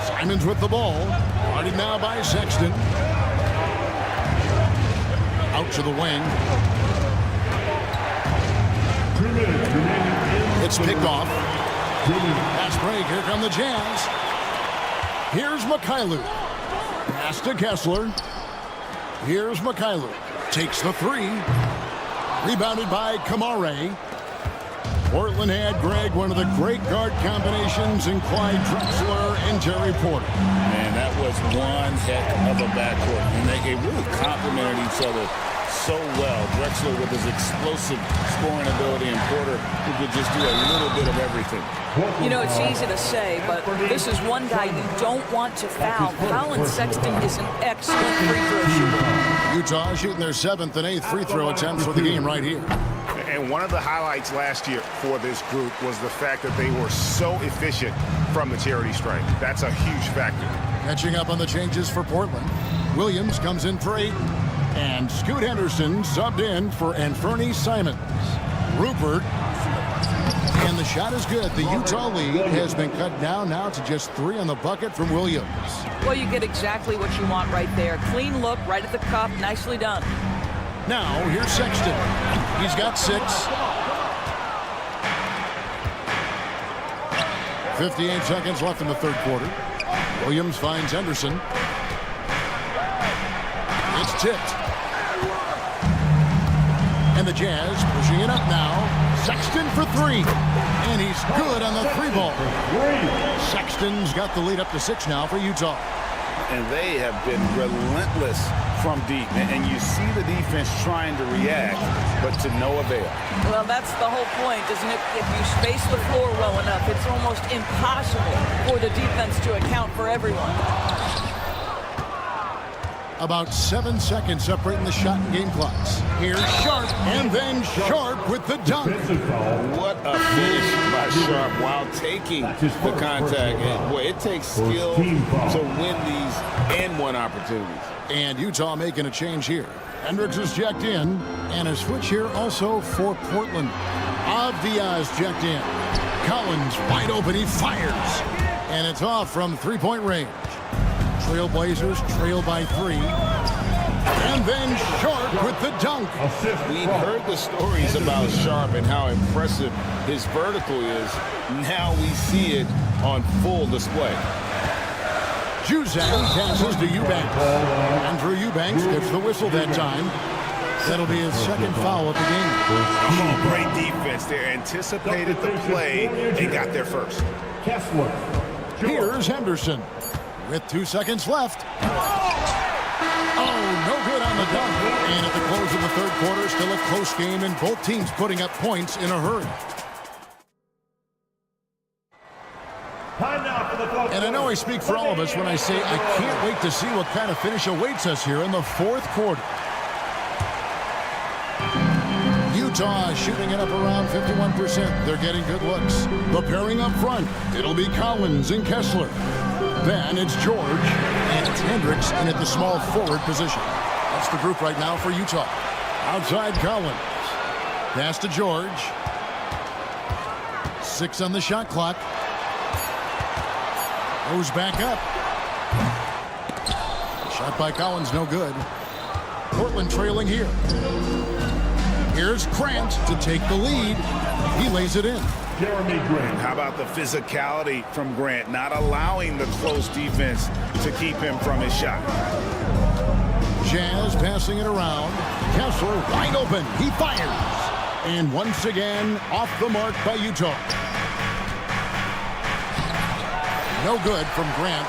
Simons with the ball. Guarded now by Sexton. Out to the wing. It's picked off. Pass break. Here come the Jazz. Here's Mikhailu. Pass to Kessler. Here's Mikhailu. Takes the 3. Rebounded by Kamare. Portland had, Greg, one of the great guard combinations in Clyde Drexler and Terry Porter. Man, that was one heck of a backcourt. And they really complemented each other so well. Drexler with his explosive scoring ability and Porter who could just do a little bit of everything. You know, it's easy to say, but this is one guy you don't want to foul. Colin Sexton is an excellent free throw shooter. Utah shooting their 7th and 8th free throw attempts for the game right here. And one of the highlights last year for this group was the fact that they were so efficient from the charity stripe. That's a huge factor. Catching up on the changes for Portland. Williams comes in for 8. And Scoot Henderson subbed in for Anfernee Simons. Rupert. And the shot is good. The Utah lead has been cut down now to just 3 on the bucket from Williams. Well, you get exactly what you want right there. Clean look, right at the cup. Nicely done. Now, here's Sexton. He's got 6. 58 seconds left in the third quarter. Williams finds Henderson. It's tipped. And the Jazz pushing it up now. Sexton for 3. And he's good on the 3-ball. Sexton's got the lead up to 6 now for Utah. And they have been relentless from deep. And you see the defense trying to react, but to no avail. Well, that's the whole point, isn't it? If you space the floor well enough, it's almost impossible for the defense to account for everyone. About 7 seconds separating the shot and game clocks. Here's Sharp, and then Sharp with the dunk. What a finish by Sharp while taking the contact. And boy, it takes skill to win these and-one opportunities. And Utah making a change here. Hendricks is checked in, and a switch here also for Portland. Avdia's checked in. Collins wide open, he fires. And it's off from 3-point range. Trailblazers trail by 3. And then Sharp with the dunk. We've heard the stories about Sharp and how impressive his vertical is. Now we see it on full display. Juzang passes to Eubanks. Andrew Eubanks gets the whistle that time. That'll be his second foul of the game. Oh, great defense there. Anticipated the play and got there first. Kessler. Here's Henderson. With 2 seconds left. Oh, no good on the dunk. And at the close of the third quarter, still a close game, and both teams putting up points in a hurry. Time now for the fourth. And I know I speak for all of us when I say I can't wait to see what kind of finish awaits us here in the fourth quarter. Utah shooting it up around 51%. They're getting good looks. The pairing up front, it'll be Collins and Kessler. Then it's George, and it's Hendricks in at the small forward position. That's the group right now for Utah. Outside Collins. Pass to George. 6 on the shot clock. Goes back up. Shot by Collins, no good. Portland trailing here. Here's Grant to take the lead. He lays it in. Jeremy Grant. How about the physicality from Grant, not allowing the close defense to keep him from his shot. Jazz passing it around. Kessler wide open. He fires. And once again, off the mark by Utah. No good from Grant.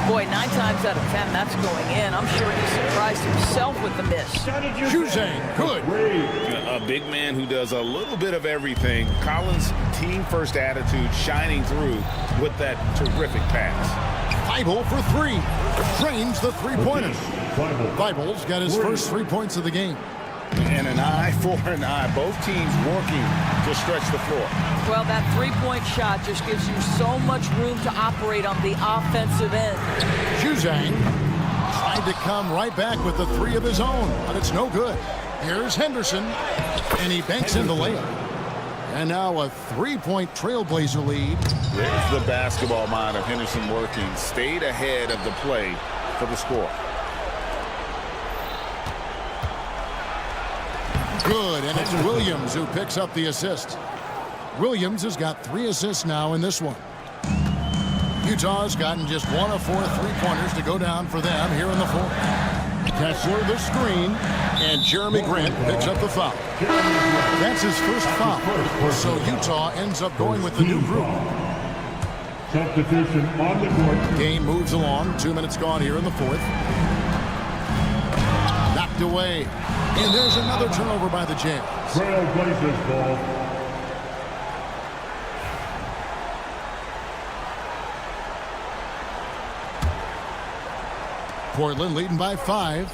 Boy, 9 times out of 10, that's going in. I'm sure he surprised himself with the miss. Juzang, good. A big man who does a little bit of everything. Collins' team-first attitude shining through with that terrific pass. Thibault for 3. Drains the three-pointer. Thibault's got his first 3 points of the game. And an eye for an eye. Both teams working to stretch the floor. Well, that three-point shot just gives you so much room to operate on the offensive end. Juzang tried to come right back with the 3 of his own, but it's no good. Here's Henderson, and he banks in the layup. And now a 3-point Trailblazer lead. There's the basketball mind of Henderson working. Stayed ahead of the play for the score. Good, and it's Williams who picks up the assist. Williams has got 3 assists now in this one. Utah's gotten just 1 of 4 3-pointers to go down for them here in the fourth. Kessler the screen, and Jeremy Grant picks up the foul. That's his first foul, so Utah ends up going with the new group. Substitution on the court. Game moves along. 2 minutes gone here in the fourth. Knocked away. And there's another turnover by the Jazz. Trailblazers ball. Portland leading by 5.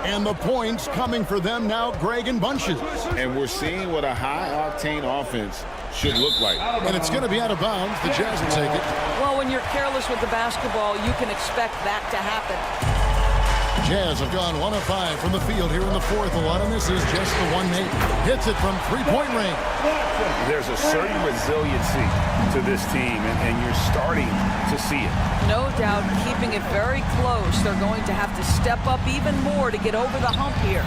And the points coming for them now, Greg and bunches. And we're seeing what a high-octane offense should look like. And it's going to be out of bounds. The Jazz will take it. Well, when you're careless with the basketball, you can expect that to happen. Jazz have gone 1 of 5 from the field here in the fourth. A lot of this is just the one mate. Hits it from 3-point range. There's a certain resiliency to this team, and you're starting to see it. No doubt, keeping it very close. They're going to have to step up even more to get over the hump here.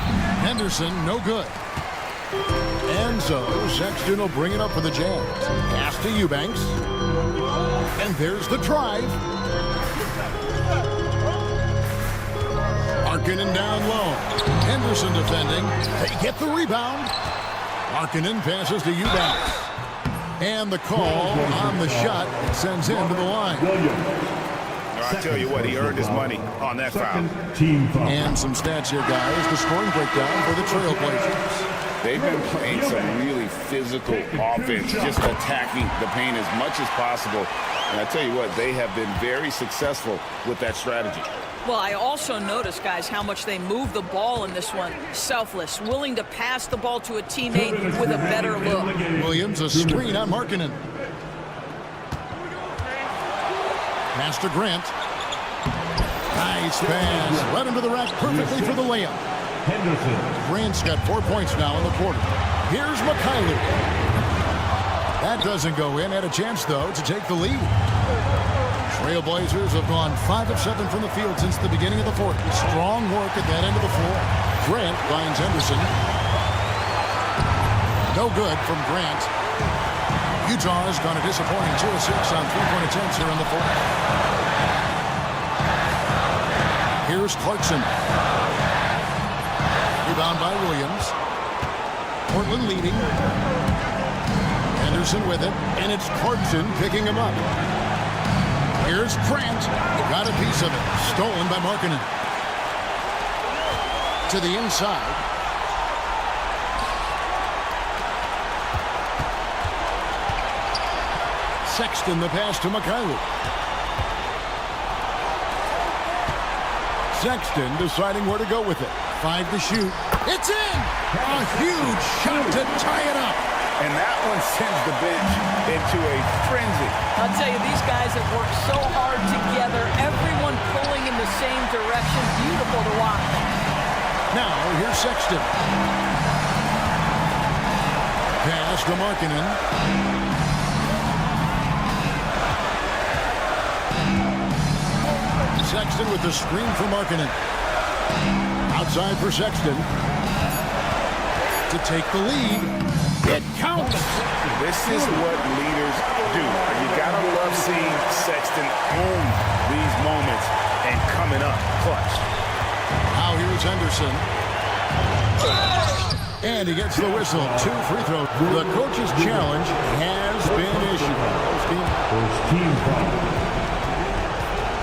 Henderson, no good. And so Sexton will bring it up for the Jazz. Pass to Eubanks. And there's the drive. Markkanen down low. Henderson defending. They get the rebound. Markkanen passes to Eubanks. And the call on the shot sends him to the line. I tell you what, he earned his money on that foul. And some stats here, guys. The scoring breakdown for the Trailblazers. They've been playing some really physical offense, just attacking the paint as much as possible. And I tell you what, they have been very successful with that strategy. Well, I also noticed, guys, how much they move the ball in this one. Selfless, willing to pass the ball to a teammate with a better look. Williams, a screen on Markkanen. Pass to Grant. Nice pass. Right into the rack perfectly for the layup. Henderson. Grant's got 4 points now in the quarter. Here's McKinley. That doesn't go in. Had a chance, though, to take the lead. Trailblazers have gone 5 of 7 from the field since the beginning of the fourth. Strong work at that end of the floor. Grant finds Henderson. No good from Grant. Utah has gone a disappointing 2 of 6 on 3-point attempts here in the fourth. Here's Clarkson. Rebound by Williams. Portland leading. Henderson with it, and it's Clarkson picking him up. Here's Grant. Got a piece of it. Stolen by Markkanen. To the inside. Sexton the pass to McKinley. Sexton deciding where to go with it. 5 to shoot. It's in! A huge shot to tie it up. And that one sends the bench into a frenzy. I'll tell you, these guys have worked so hard together, everyone pulling in the same direction. Beautiful to watch. Now, here's Sexton. Pass to Markkanen. Sexton with the screen for Markkanen. Outside for Sexton. To take the lead. It counts. This is what leaders do. You gotta love seeing Sexton own these moments and coming up clutch. Now here's Henderson. And he gets the whistle. 2 free throws. The coach's challenge has been issued. First team foul.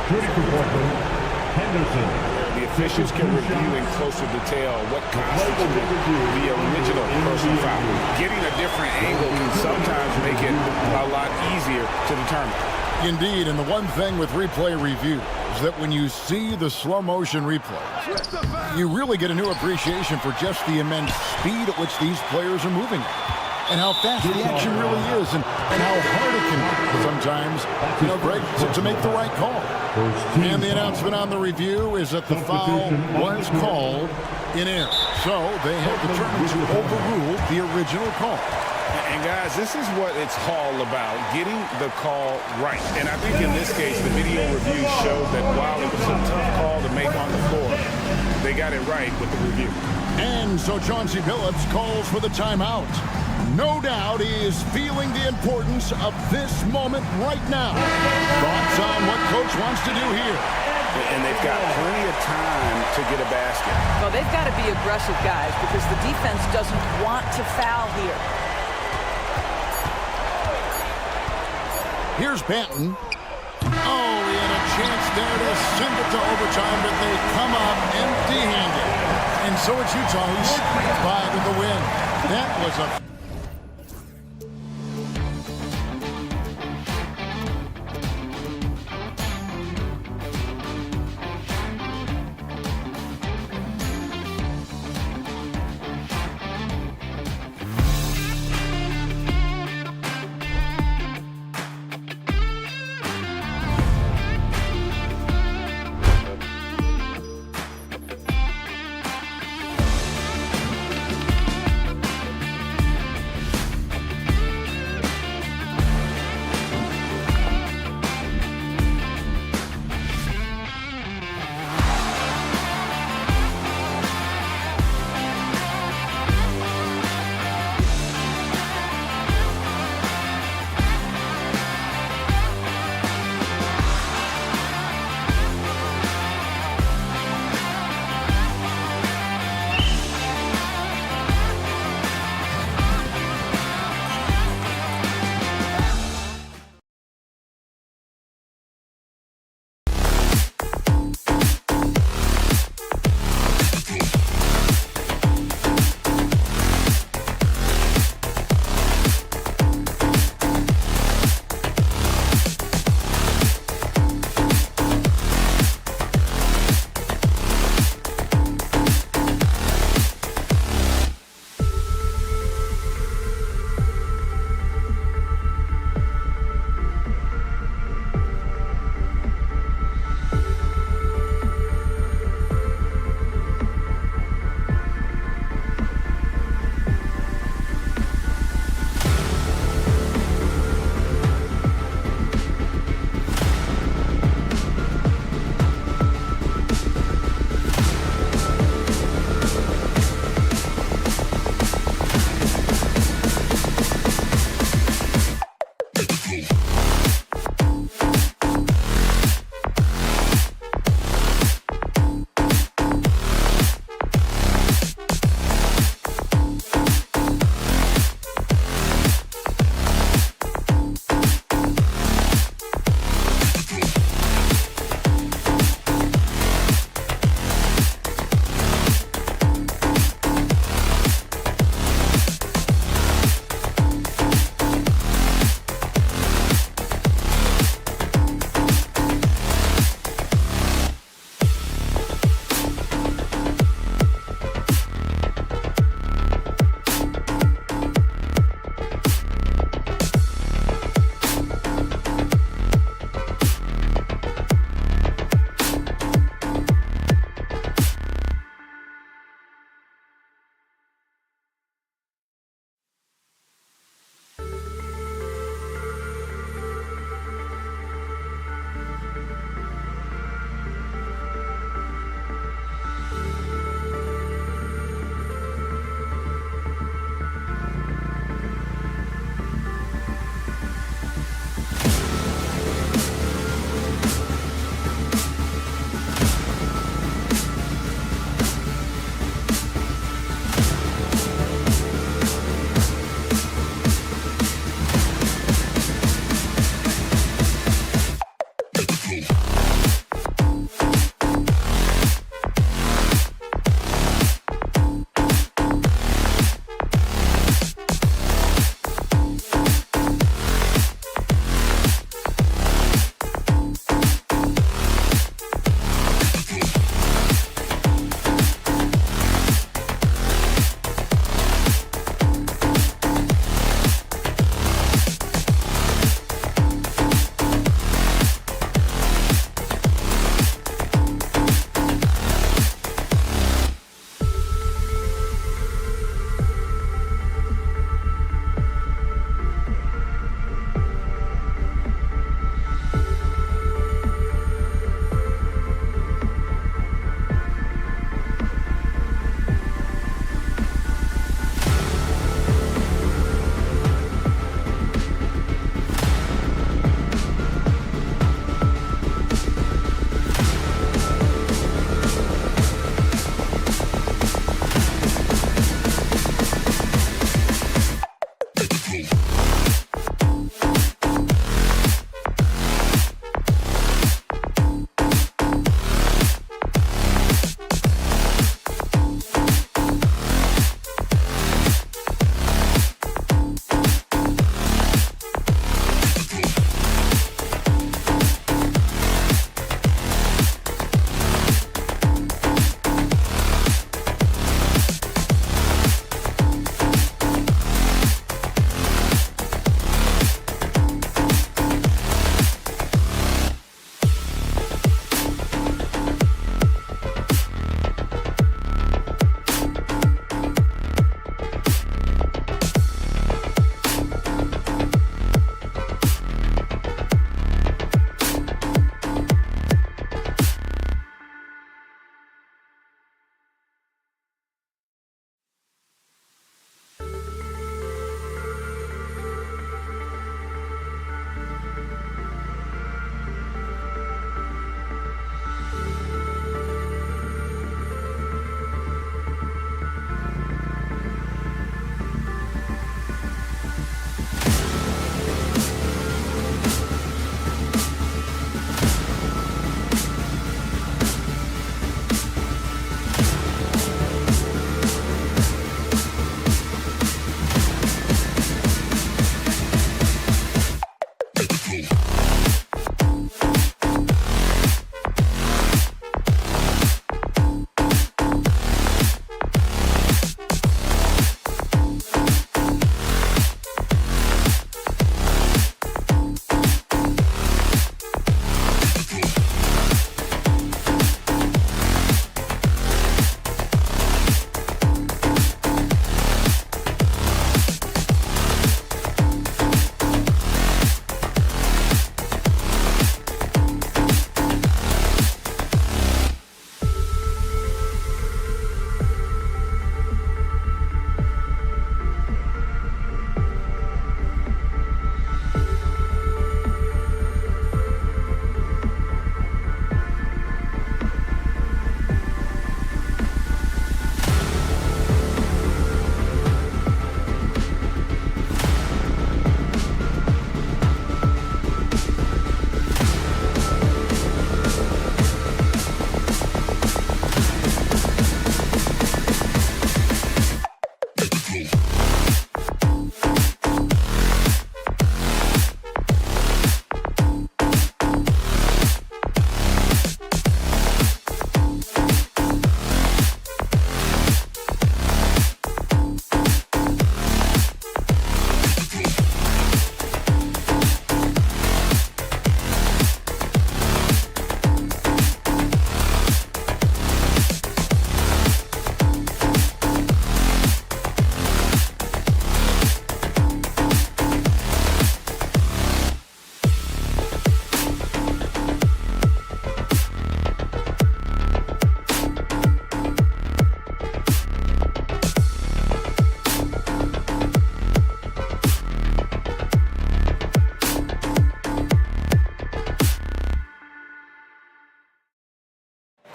Shooting for Portland, Henderson. The officials can review in closer detail what constitutes the original personal foul. Getting a different angle can sometimes make it a lot easier to determine. Indeed, and the one thing with replay review is that when you see the slow motion replays, you really get a new appreciation for just the immense speed at which these players are moving and how fast the action really is and how hard it can be sometimes, Greg, to make the right call. And the announcement on the review is that the foul was called in error. So they have determined to overrule the original call. And guys, this is what it's all about, getting the call right. And I think in this case, the video review showed that while it was a tough call to make on the floor, they got it right with the review. And so Chauncey Billups calls for the timeout. No doubt he is feeling the importance of this moment right now. Thoughts on what Coach wants to do here? And they've got plenty of time to get a basket. Well, they've got to be aggressive, guys, because the defense doesn't want to foul here. Here's Banton. Oh, he had a chance there to send it to overtime, but they come up empty-handed. And so it's Utah who squeaks by with the win. That was a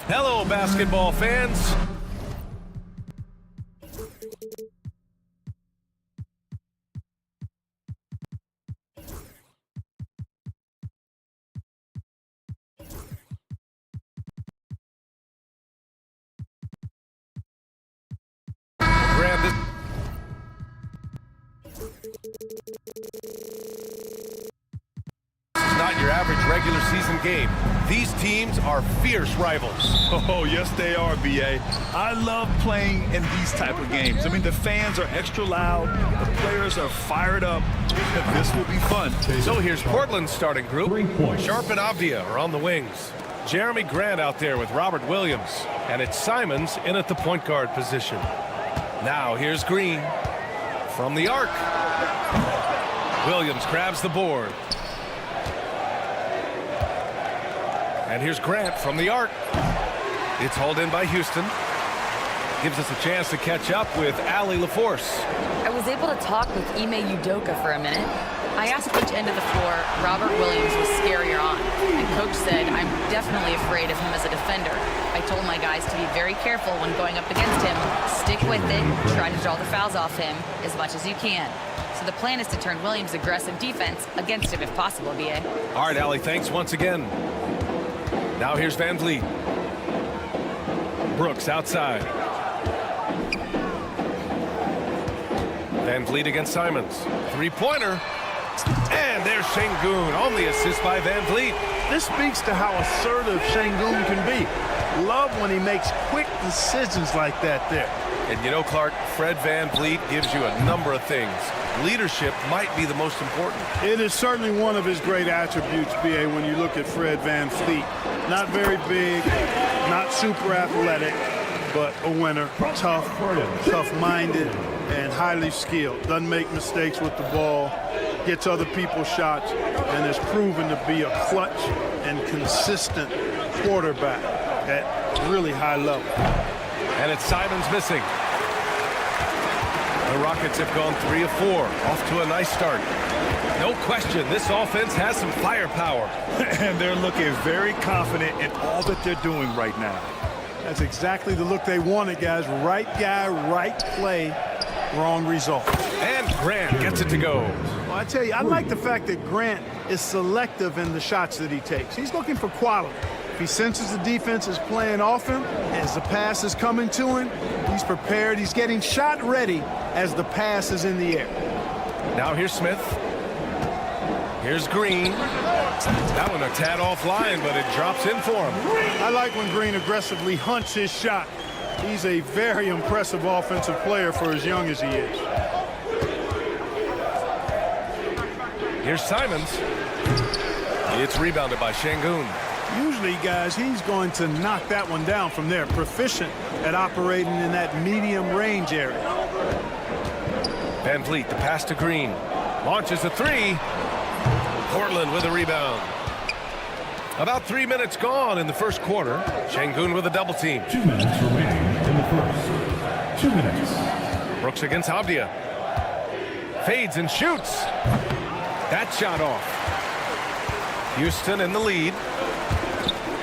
Hello, basketball fans. Grant this. Not your average regular season game. These teams are fierce rivals. Oh, yes, they are, B.A. I love playing in these type of games. I mean, the fans are extra loud. The players are fired up. This will be fun. So here's Portland's starting group. Sharp and Avdia are on the wings. Jeremy Grant out there with Robert Williams. And it's Simons in at the point guard position. Now here's Green from the arc. Williams grabs the board. And here's Grant from the arc. It's hauled in by Houston. Gives us a chance to catch up with Allie LaForce. I was able to talk with Ime Udoka for a minute. I asked which end of the floor Robert Williams was scarier on, and Coach said, I'm definitely afraid of him as a defender. I told my guys to be very careful when going up against him. Stick with it, try to draw the fouls off him as much as you can. So the plan is to turn Williams' aggressive defense against him if possible, B.A. All right, Allie, thanks once again. Now here's Van Vliet. Brooks outside. Van Vliet against Simons. Three-pointer. And there's Şengün on the assist by Van Vliet. This speaks to how assertive Şengün can be. Love when he makes quick decisions like that there. And you know, Clark, Fred Van Vliet gives you a number of things. Leadership might be the most important. It is certainly one of his great attributes, B.A., when you look at Fred Van Vliet. Not very big, not super athletic, but a winner. Tough-minded, and highly skilled. Doesn't make mistakes with the ball, gets other people's shots, and is proven to be a clutch and consistent quarterback at really high level. And it's Simons missing. The Rockets have gone 3 of 4, off to a nice start. No question, this offense has some firepower. And they're looking very confident in all that they're doing right now. That's exactly the look they wanted, guys. Right guy, right play, wrong result. And Grant gets it to go. Well, I tell you, I like the fact that Grant is selective in the shots that he takes. He's looking for quality. If he senses the defense is playing off him, as the pass is coming to him, he's prepared. He's getting shot ready as the pass is in the air. Now here's Smith. Here's Green. That one a tad offline, but it drops in for him. I like when Green aggressively hunts his shot. He's a very impressive offensive player for as young as he is. Here's Simons. It's rebounded by Şengün. Usually, guys, he's going to knock that one down from there. Proficient at operating in that medium range area. Van Vliet, the pass to Green. Launches a three. Portland with a rebound. About 3 minutes gone in the first quarter. Şengün with a double team. 2 minutes remaining in the first. 2 minutes. Brooks against Avdia. Fades and shoots. That shot off. Houston in the lead.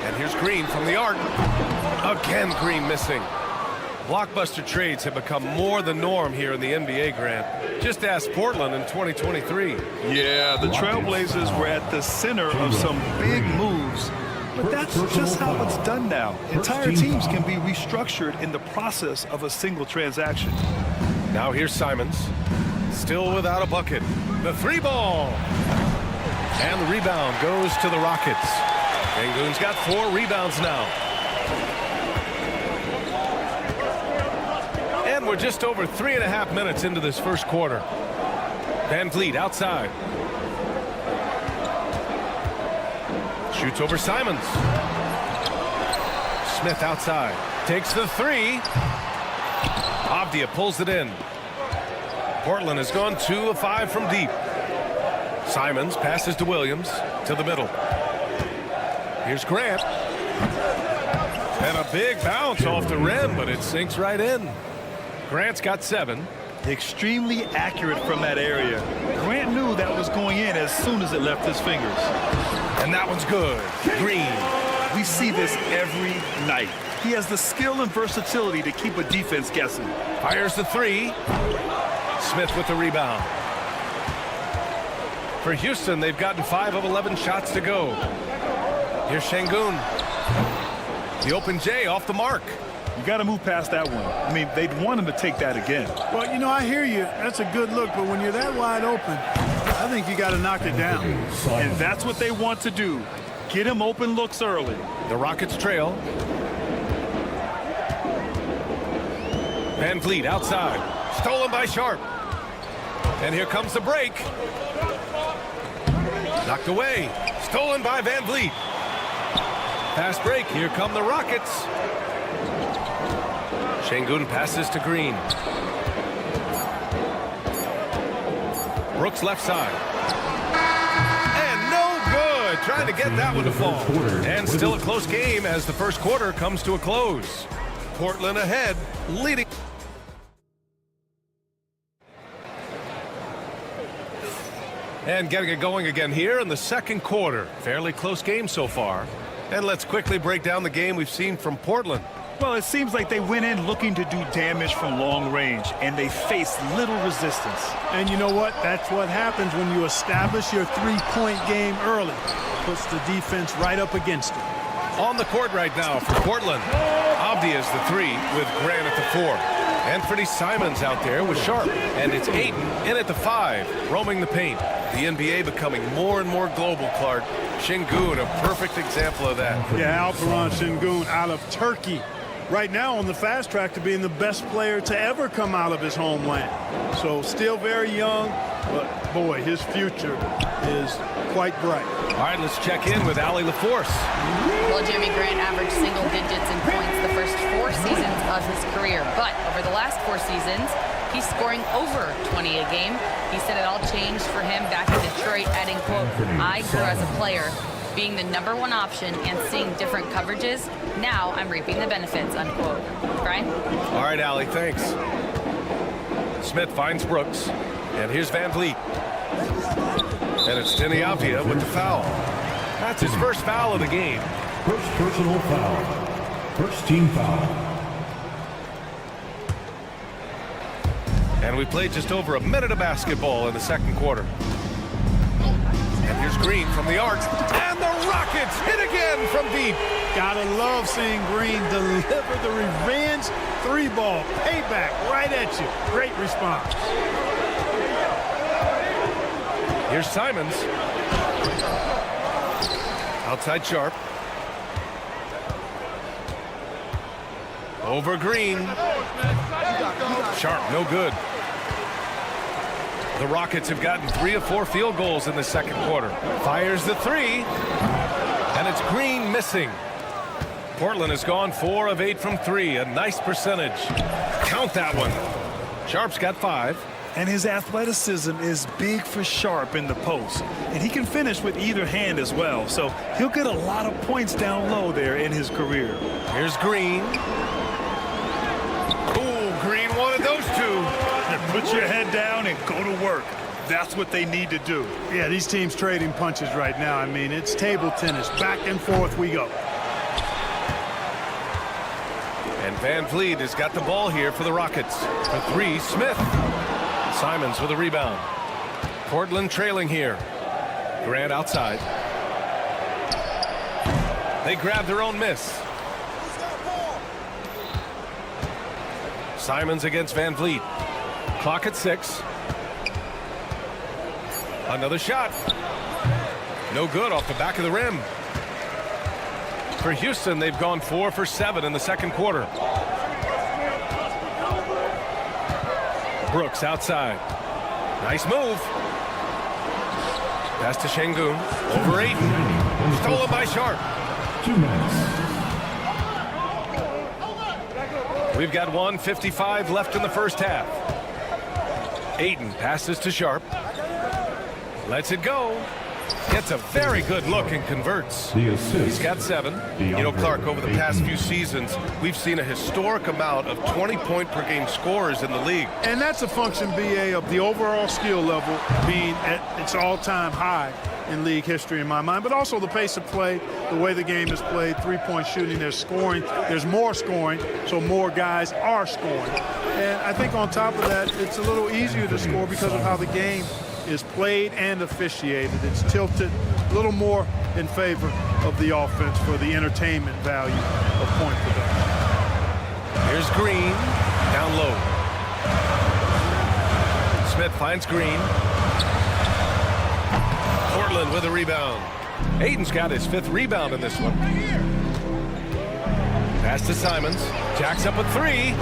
And here's Green from the arc. Again, Green missing. Blockbuster trades have become more the norm here in the NBA, Grant. Just ask Portland in 2023. Yeah, the Trailblazers were at the center of some big moves. But that's just how it's done now. Entire teams can be restructured in the process of a single transaction. Now here's Simons. Still without a bucket. The three ball. And the rebound goes to the Rockets. Şengün's got 4 rebounds now. And we're just over 3.5 minutes into this first quarter. Van Vliet outside. Shoots over Simons. Smith outside. Takes the three. Avdia pulls it in. Portland has gone 2 of 5 from deep. Simons passes to Williams to the middle. Here's Grant. And a big bounce off the rim, but it sinks right in. Grant's got 7. Extremely accurate from that area. Grant knew that was going in as soon as it left his fingers. And that one's good. Green We see this every night. He has the skill and versatility to keep a defense guessing. Fires the three. Smith with the rebound. For Houston, they've gotten 5 of 11 shots to go. Here's Şengün. The open J off the mark. You got to move past that one. I mean, they'd want him to take that again. Well, you know, I hear you. That's a good look, but when you're that wide open, I think you got to knock it down. And that's what they want to do. Get him open looks early. The Rockets trail. Van Vliet outside. Stolen by Sharp. And here comes the break. Knocked away. Stolen by Van Vliet. Fast break. Here come the Rockets. Şengün passes to Green. Brooks left side. And no good. Trying to get that one to fall. And still a close game as the first quarter comes to a close. Portland ahead, leading. And getting it going again here in the second quarter. Fairly close game so far. And let's quickly break down the game we've seen from Portland. Well, it seems like they went in looking to do damage from long range, and they faced little resistance. And you know what? That's what happens when you establish your three-point game early. Puts the defense right up against it. On the court right now for Portland. Avdija is the 3 with Grant at the 4. Anthony Simons out there with Sharp. And it's Ayton in at the 5, roaming the paint. The NBA becoming more and more global, Clark. Şengün, a perfect example of that. Yeah, Alperen Şengün out of Turkey. Right now on the fast track to being the best player to ever come out of his homeland. So still very young, but boy, his future is quite bright. All right, let's check in with Allie LaForce. Well, Jeremy Grant averaged single digits in points the first 4 seasons of his career. But over the last 4 seasons, he's scoring over 20 a game. He said it all changed for him back in Detroit, adding, quote, "I grew as a player, being the #1 option and seeing different coverages. Now I'm reaping the benefits," unquote. Brian? All right, Allie, thanks. Smith finds Brooks. And here's Van Vliet. And it's Deni Avdija with the foul. That's his first foul of the game. First personal foul. First team foul. And we played just over a minute of basketball in the second quarter. And here's Green from the arc. And the Rockets hit again from deep. Gotta love seeing Green deliver the revenge 3-ball. Payback right at you. Great response. Here's Simons. Outside Sharp. Over Green. Sharp, no good. The Rockets have gotten 3 of 4 field goals in the second quarter. Fires the 3. And it's Green missing. Portland has gone 4 of 8 from 3. A nice percentage. Count that one. Sharp's got 5. And his athleticism is big for Sharp in the post. And he can finish with either hand as well. So he'll get a lot of points down low there in his career. Here's Green. Ooh, Green wanted those 2. Put your head down and go to work. That's what they need to do. Yeah, these teams trading punches right now. I mean, it's table tennis. Back and forth we go. And Van Vliet has got the ball here for the Rockets. For 3, Smith. Simons with a rebound. Portland trailing here. Grant outside. They grab their own miss. Simons against Van Vliet. Clock at 6. Another shot. No good off the back of the rim. For Houston, they've gone 4 for 7 in the second quarter. Brooks outside. Nice move. Pass to Şengün. Over Ayton. Stolen by Sharp. 2 minutes. We've got 1:55 left in the first half. Ayton passes to Sharp. Lets it go. Gets a very good look and converts. He's got 7. You know, Clark, over the past few seasons, we've seen a historic amount of 20-point-per-game scorers in the league. And that's a function, BA, of the overall skill level being at its all-time high in league history in my mind, but also the pace of play, the way the game is played, three-point shooting, there's scoring, there's more scoring, so more guys are scoring. And I think on top of that, it's a little easier to score because of how the game is played and officiated. It's tilted a little more in favor of the offense for the entertainment value of point production. Here's Green, down low. Smith finds Green. Portland with a rebound. Aiden's got his 5th rebound in this one. Pass to Simons. Jacks up a 3.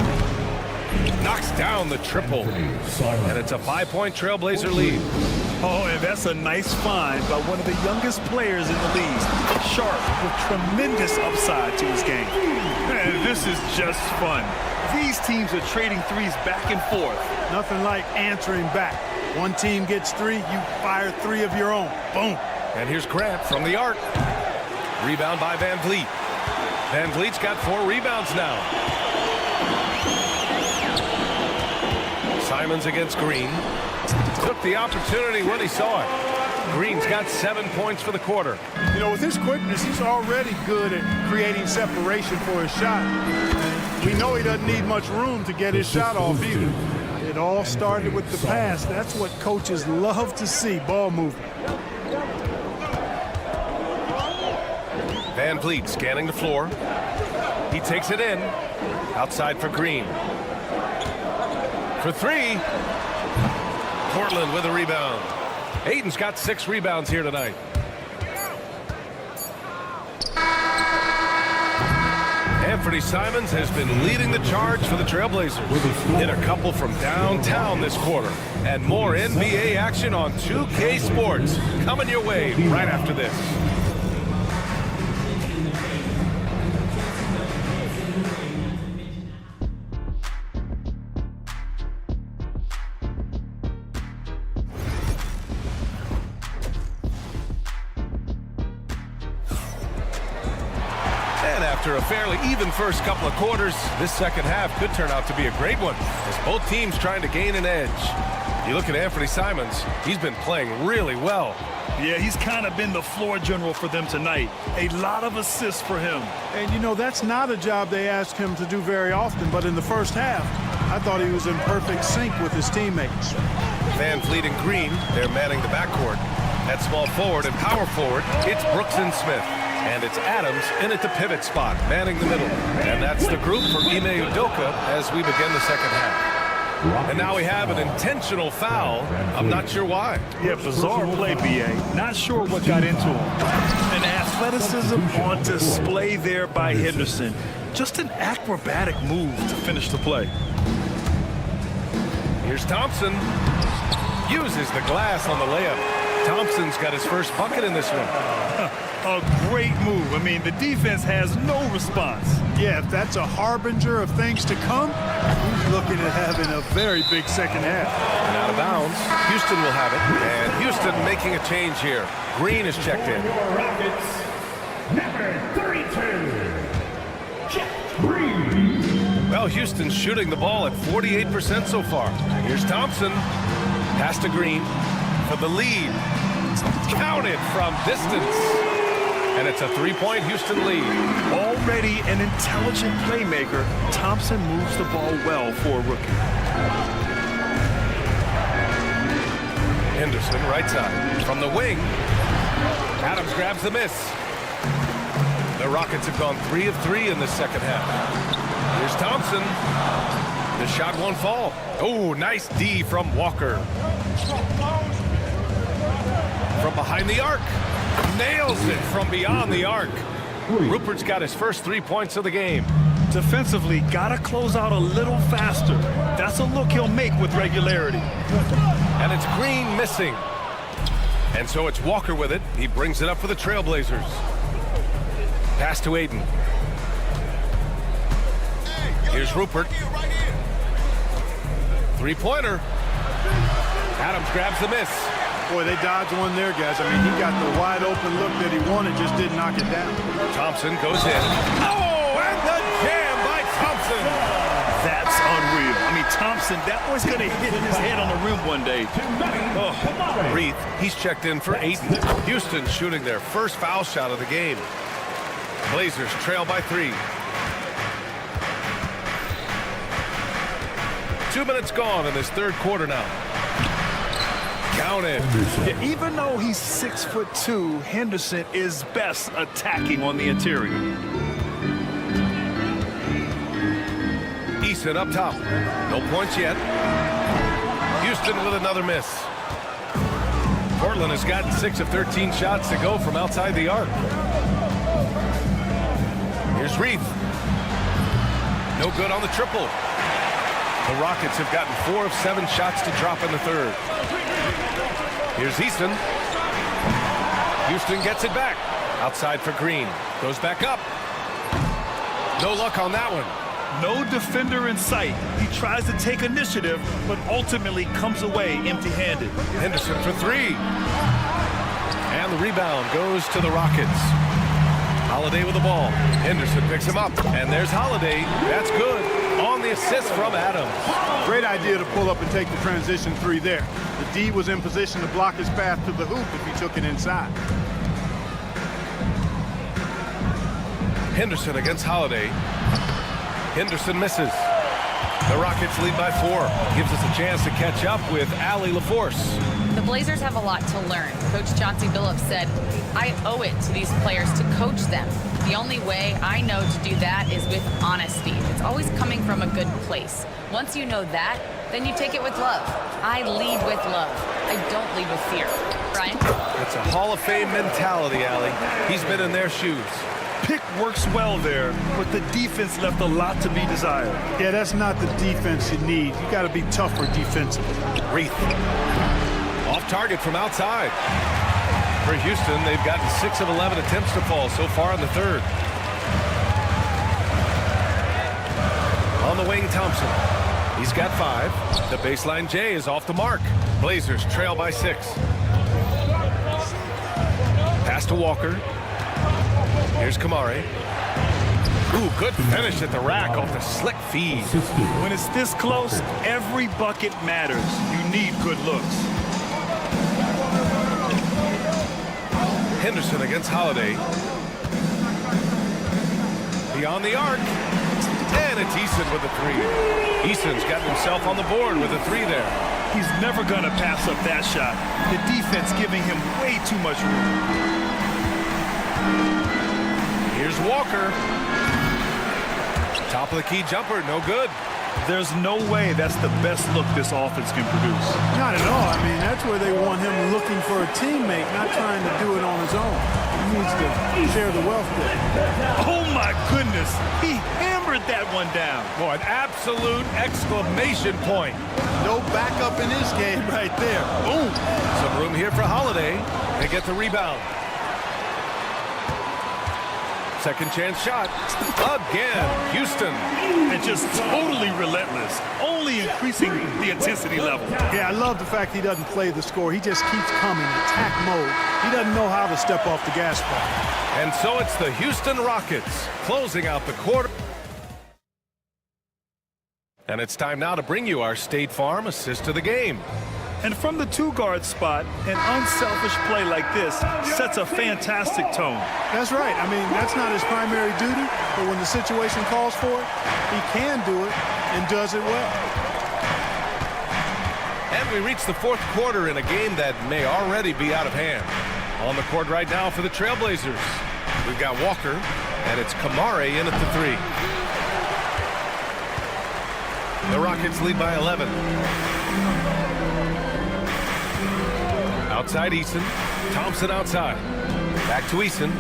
Knocks down the triple. And it's a 5-point Trailblazer lead. Oh, and that's a nice find by one of the youngest players in the league. Sharp with tremendous upside to his game. Man, this is just fun. These teams are trading threes back and forth. Nothing like answering back. One team gets 3, you fire 3 of your own. Boom. And here's Grant from the arc. Rebound by Van Vliet. Van Vliet's got 4 rebounds now. Simons against Green. Took the opportunity when he saw it. Green's got 7 points for the quarter. You know, with his quickness, he's already good at creating separation for his shot. And we know he doesn't need much room to get his shot off either. It all started with the pass. That's what coaches love to see, ball movement. Van Vliet scanning the floor. He takes it in. Outside for Green. For 3. Portland with a rebound. Aiden's got 6 rebounds here tonight. Anthony Simons has been leading the charge for the Trailblazers. Hit a couple from downtown this quarter. And more NBA action on 2K Sports coming your way right after this. After a fairly even first couple of quarters, this second half could turn out to be a great one as both teams trying to gain an edge. You look at Anthony Simons, he's been playing really well. Yeah, he's kind of been the floor general for them tonight. A lot of assists for him. And, you know, that's not a job they ask him to do very often, but in the first half, I thought he was in perfect sync with his teammates. Van Vliet and Green, they're manning the backcourt. At small forward and power forward, it's Brooks and Smith. And it's Adams in at the pivot spot, manning the middle. And that's the group for Ime Udoka as we begin the second half. And now we have an intentional foul. I'm not sure why. Yeah, bizarre play, BA. Not sure what got into him. An athleticism on display there by Henderson. Just an acrobatic move to finish the play. Here's Thompson. Uses the glass on the layup. Thompson's got his first bucket in this one. A great move. I mean, the defense has no response. Yeah, if that's a harbinger of things to come, he's looking at having a very big second half. And out of bounds, Houston will have it. And Houston making a change here. Green is checked in. Rockets, number 32, Jeff Green. Well, Houston's shooting the ball at 48% so far. Here's Thompson. Pass to Green for the lead. Counted from distance. And it's a 3-point Houston lead. Already an intelligent playmaker, Thompson moves the ball well for a rookie. Henderson, right side. From the wing. Adams grabs the miss. The Rockets have gone 3 of 3 in the second half. Here's Thompson. The shot won't fall. Oh, nice D from Walker. From behind the arc. Nails it from beyond the arc. Rupert's got his first 3 points of the game. Defensively, got to close out a little faster. That's a look he'll make with regularity. And it's Green missing. And so it's Walker with it. He brings it up for the Trailblazers. Pass to Aiden. Here's Rupert. Three-pointer. Adams grabs the miss. Boy, they dodged one there, guys. I mean, he got the wide open look that he wanted, just didn't knock it down. Thompson goes in. Oh, and the jam by Thompson. That's unreal. I mean, Thompson, that was going to hit his head on the rim one day. Oh, Reith, he's checked in for 8. Houston shooting their first foul shot of the game. Blazers trail by 3. 2 minutes gone in this third quarter now. Counted. Yeah, even though he's 6'2", Henderson is best attacking on the interior. Eason up top. No points yet. Houston with another miss. Portland has gotten 6 of 13 shots to go from outside the arc. Here's Reith. No good on the triple. The Rockets have gotten 4 of 7 shots to drop in the third. Here's Eason. Houston gets it back. Outside for Green. Goes back up. No luck on that one. No defender in sight. He tries to take initiative, but ultimately comes away empty-handed. Henderson for 3. And the rebound goes to the Rockets. Holiday with the ball. Henderson picks him up. And there's Holiday. That's good. On the assist from Adams. Great idea to pull up and take the transition 3 there. The D was in position to block his path to the hoop if he took it inside. Henderson against Holiday. Henderson misses. The Rockets lead by 4. Gives us a chance to catch up with Allie LaForce. The Blazers have a lot to learn. Coach Chauncey Billups said, I owe it to these players to coach them. The only way I know to do that is with honesty. It's always coming from a good place. Once you know that, then you take it with love. I lead with love. I don't lead with fear. Brian? It's a Hall of Fame mentality, Allie. He's been in their shoes. Pick works well there, but the defense left a lot to be desired. Yeah, that's not the defense you need. You got to be tougher defensively. Reith. Off target from outside. For Houston, they've gotten 6 of 11 attempts to fall so far in the third. On the wing, Thompson. He's got 5. The baseline J is off the mark. Blazers trail by 6. Pass to Walker. Here's Kamari. Ooh, good finish at the rack off the slick feed. When it's this close, every bucket matters. You need good looks. Henderson against Holiday. Beyond the arc. And it's Eason with a 3. Eason's got himself on the board with a 3 there. He's never going to pass up that shot. The defense giving him way too much room. Here's Walker. Top of the key jumper, no good. There's no way that's the best look this offense can produce. Not at all. I mean, that's where they want him looking for a teammate, not trying to do it on his own. He needs to share the wealth there. Oh, my goodness. He hammered that one down. Boy, an absolute exclamation point. No backup in his game right there. Boom. Some room here for Holiday. They get the rebound. Second chance shot. Again, Houston. And just totally relentless. Only increasing the intensity level. Yeah, I love the fact he doesn't play the score. He just keeps coming, attack mode. He doesn't know how to step off the gas pedal. And so it's the Houston Rockets closing out the quarter. And it's time now to bring you our State Farm assist of the game. And from the 2-guard spot, an unselfish play like this sets a fantastic tone. That's right. I mean, that's not his primary duty, but when the situation calls for it, he can do it and does it well. And we reach the fourth quarter in a game that may already be out of hand. On the court right now for the Trailblazers, we've got Walker, and it's Kamari in at the 3. The Rockets lead by 11. Outside Eason. Thompson outside. Back to Eason.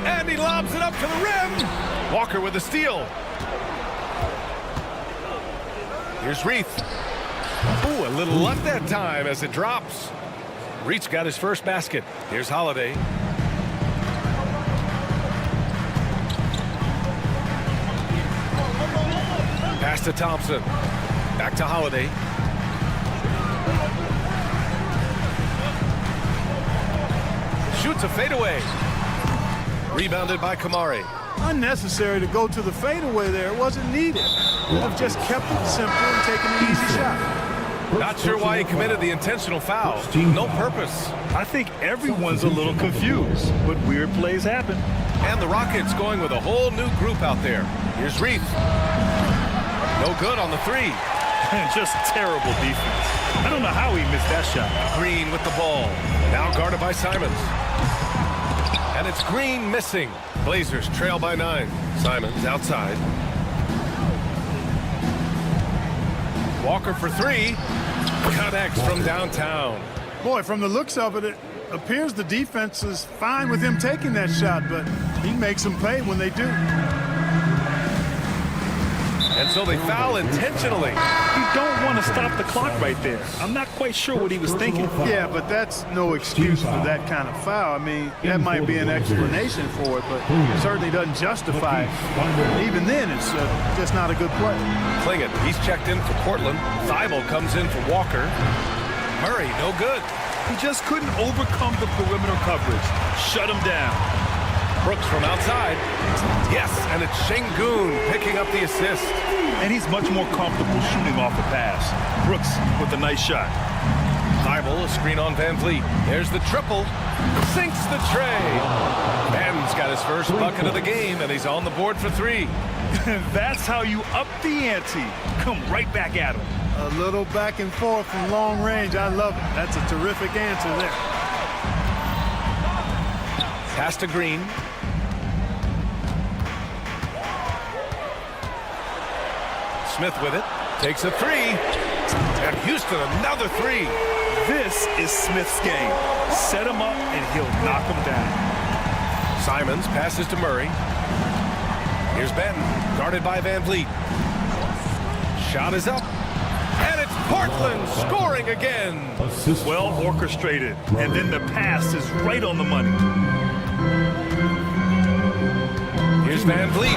And he lobs it up to the rim. Walker with the steal. Here's Reith. Ooh, a little luck that time as it drops. Reith's got his first basket. Here's Holiday. Pass to Thompson. Back to Holiday. Shoots a fadeaway. Rebounded by Kamari. Unnecessary to go to the fadeaway there. It wasn't needed. Would have just kept it simple and taken an easy shot. Not sure why he committed the intentional foul. No purpose. I think everyone's a little confused, but weird plays happen. And the Rockets going with a whole new group out there. Here's Reef. No good on the three. Just terrible defense. I don't know how he missed that shot. Green with the ball. Now guarded by Simons. And it's Green missing. Blazers trail by 9. Simons outside. Walker for 3. Connects from downtown. Boy, from the looks of it, it appears the defense is fine with him taking that shot, but he makes them pay when they do. And so they foul intentionally. You don't want to stop the clock right there. I'm not quite sure what he was thinking. Yeah, but that's no excuse for that kind of foul. I mean, that might be an explanation for it, but it certainly doesn't justify it. Even then, it's just not a good play. Klingett, he's checked in for Portland. Thibault comes in for Walker. Murray, no good. He just couldn't overcome the perimeter coverage. Shut him down. Brooks from outside. Yes, and it's Şengün picking up the assist. And he's much more comfortable shooting off the pass. Brooks with a nice shot. Thibault, a screen on Van Vliet. There's the triple. Sinks the tray. Madden's got his first bucket of the game, and he's on the board for 3. That's how you up the ante. Come right back at him. A little back and forth from long range. I love it. That's a terrific answer there. Pass to Green. Smith with it. Takes a 3. And Houston another 3. This is Smith's game. Set him up and he'll knock him down. Simons passes to Murray. Here's Benton, guarded by Van Vliet. Shot is up. And it's Portland scoring again. Well orchestrated. And then the pass is right on the money. Here's Van Vliet.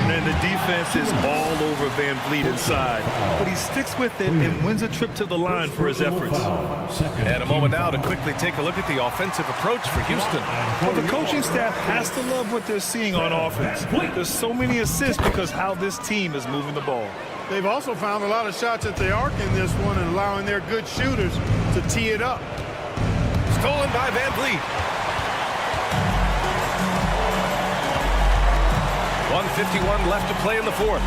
And the defense is all over Van Vliet inside. But he sticks with it and wins a trip to the line for his efforts. And a moment now to quickly take a look at the offensive approach for Houston. Well, the coaching staff has to love what they're seeing on offense. There's so many assists because how this team is moving the ball. They've also found a lot of shots at the arc in this one and allowing their good shooters to tee it up. Stolen by Van Vliet. 1:51 left to play in the 4th.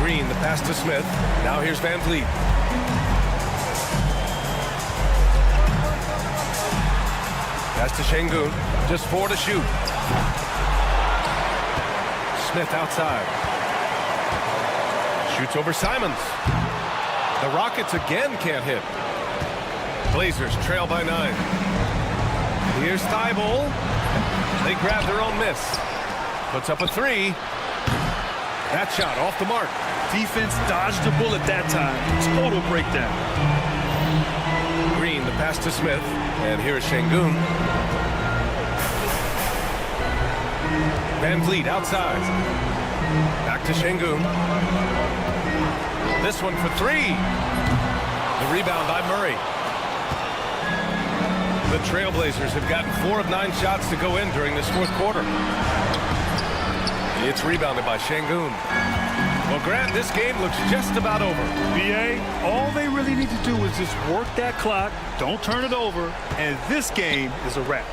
Green, the pass to Smith. Now here's Van Vliet. Pass to Şengün. Just 4 to shoot. Smith outside. Shoots over Simons. The Rockets again can't hit. Blazers trail by 9. Here's Thibault. They grab their own miss. Puts up a 3. That shot off the mark. Defense dodged a bullet that time. Total breakdown. Green, the pass to Smith. And here's Şengün. Van Vliet outside. Back to Şengün. This one for 3. The rebound by Murray. The Trailblazers have gotten 4 of 9 shots to go in during this 4th quarter. It's rebounded by Şengün. Well, Grant, this game looks just about over. BA, all they really need to do is just work that clock, don't turn it over, and this game is a wrap.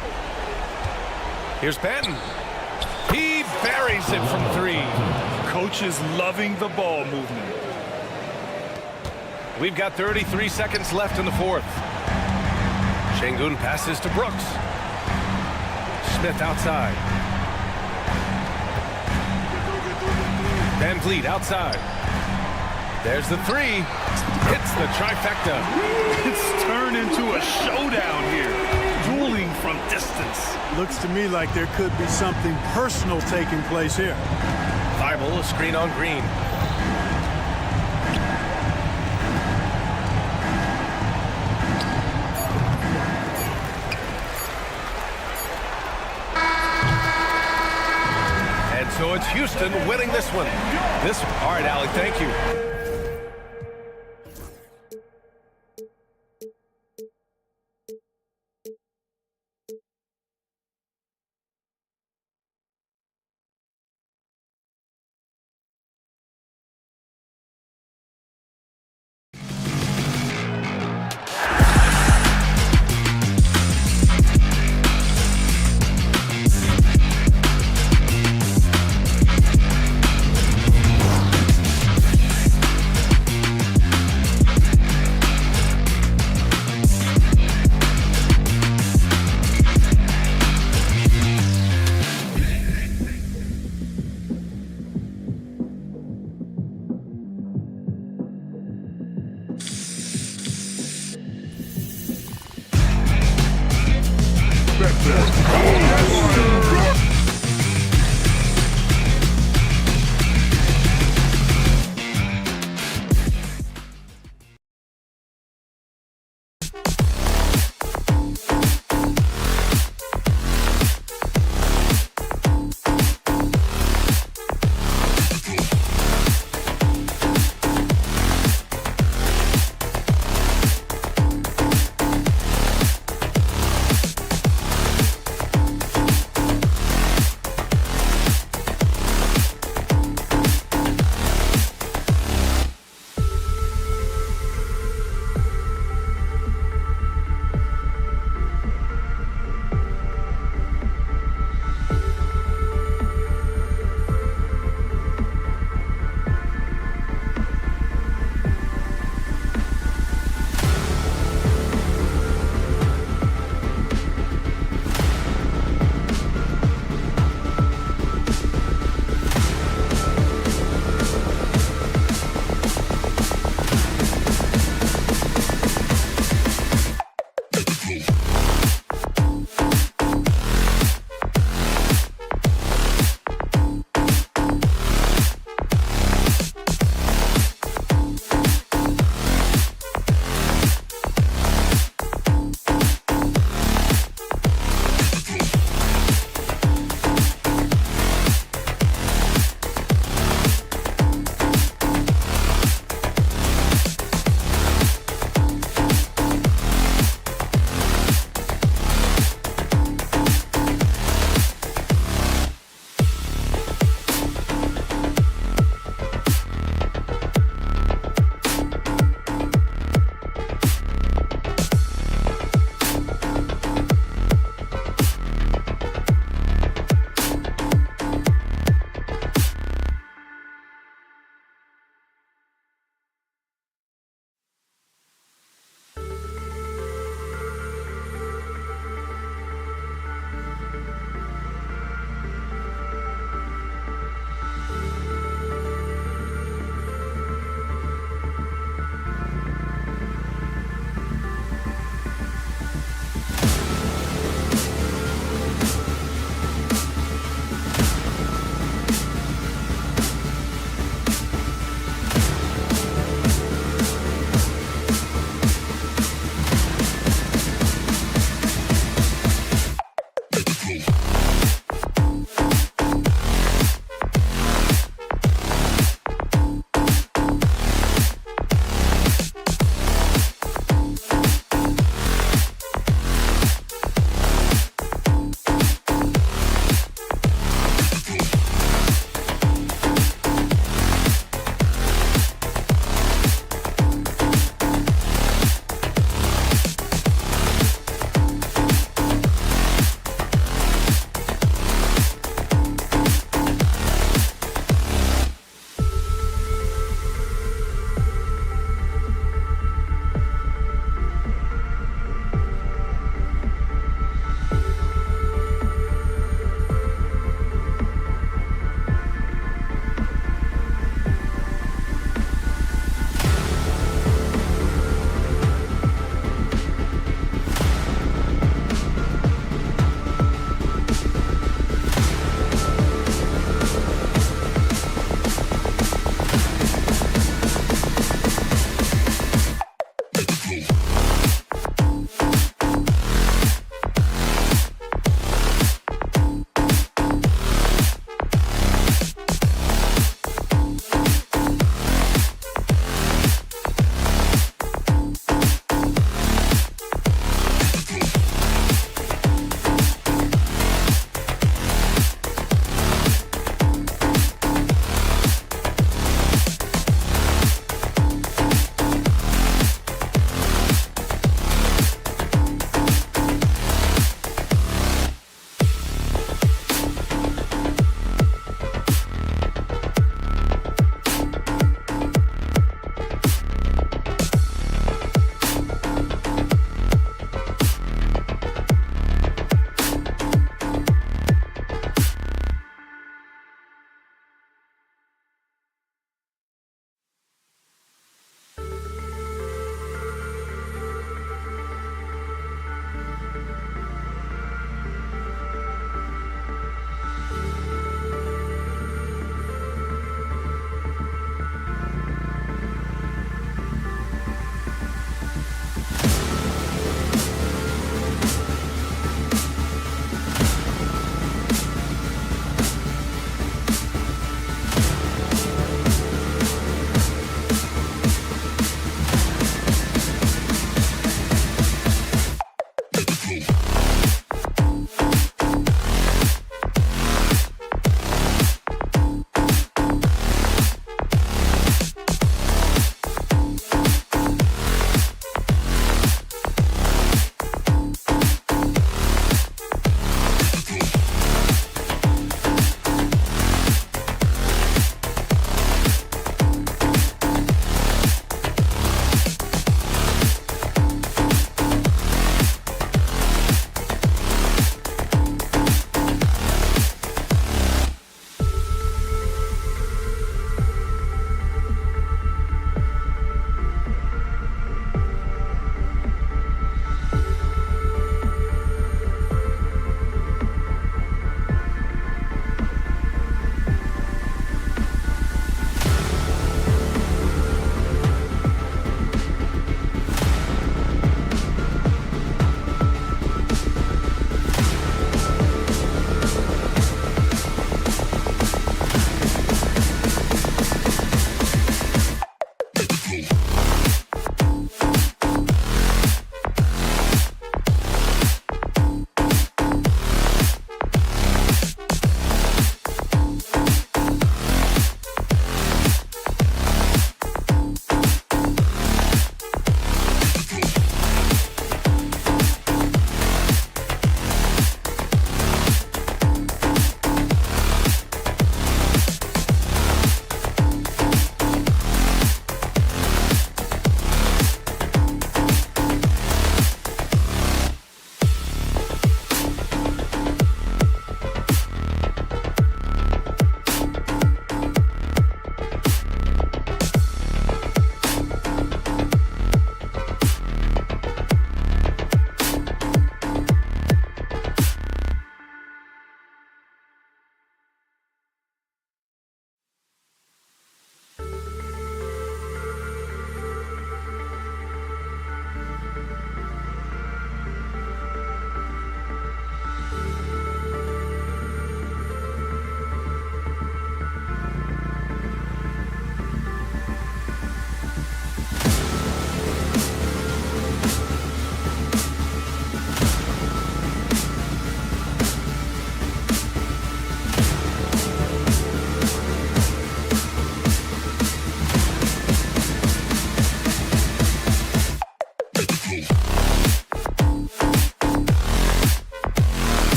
Here's Benton. He buries it from 3. Coach is loving the ball movement. We've got 33 seconds left in the 4th. Şengün passes to Brooks. Smith outside. Van Vliet outside. There's the 3. Hits the trifecta. It's turned into a showdown here. Dueling from distance. Looks to me like there could be something personal taking place here. Thibault, a screen on Green. So it's Houston Houston winning this one. All right, Allie, thank you.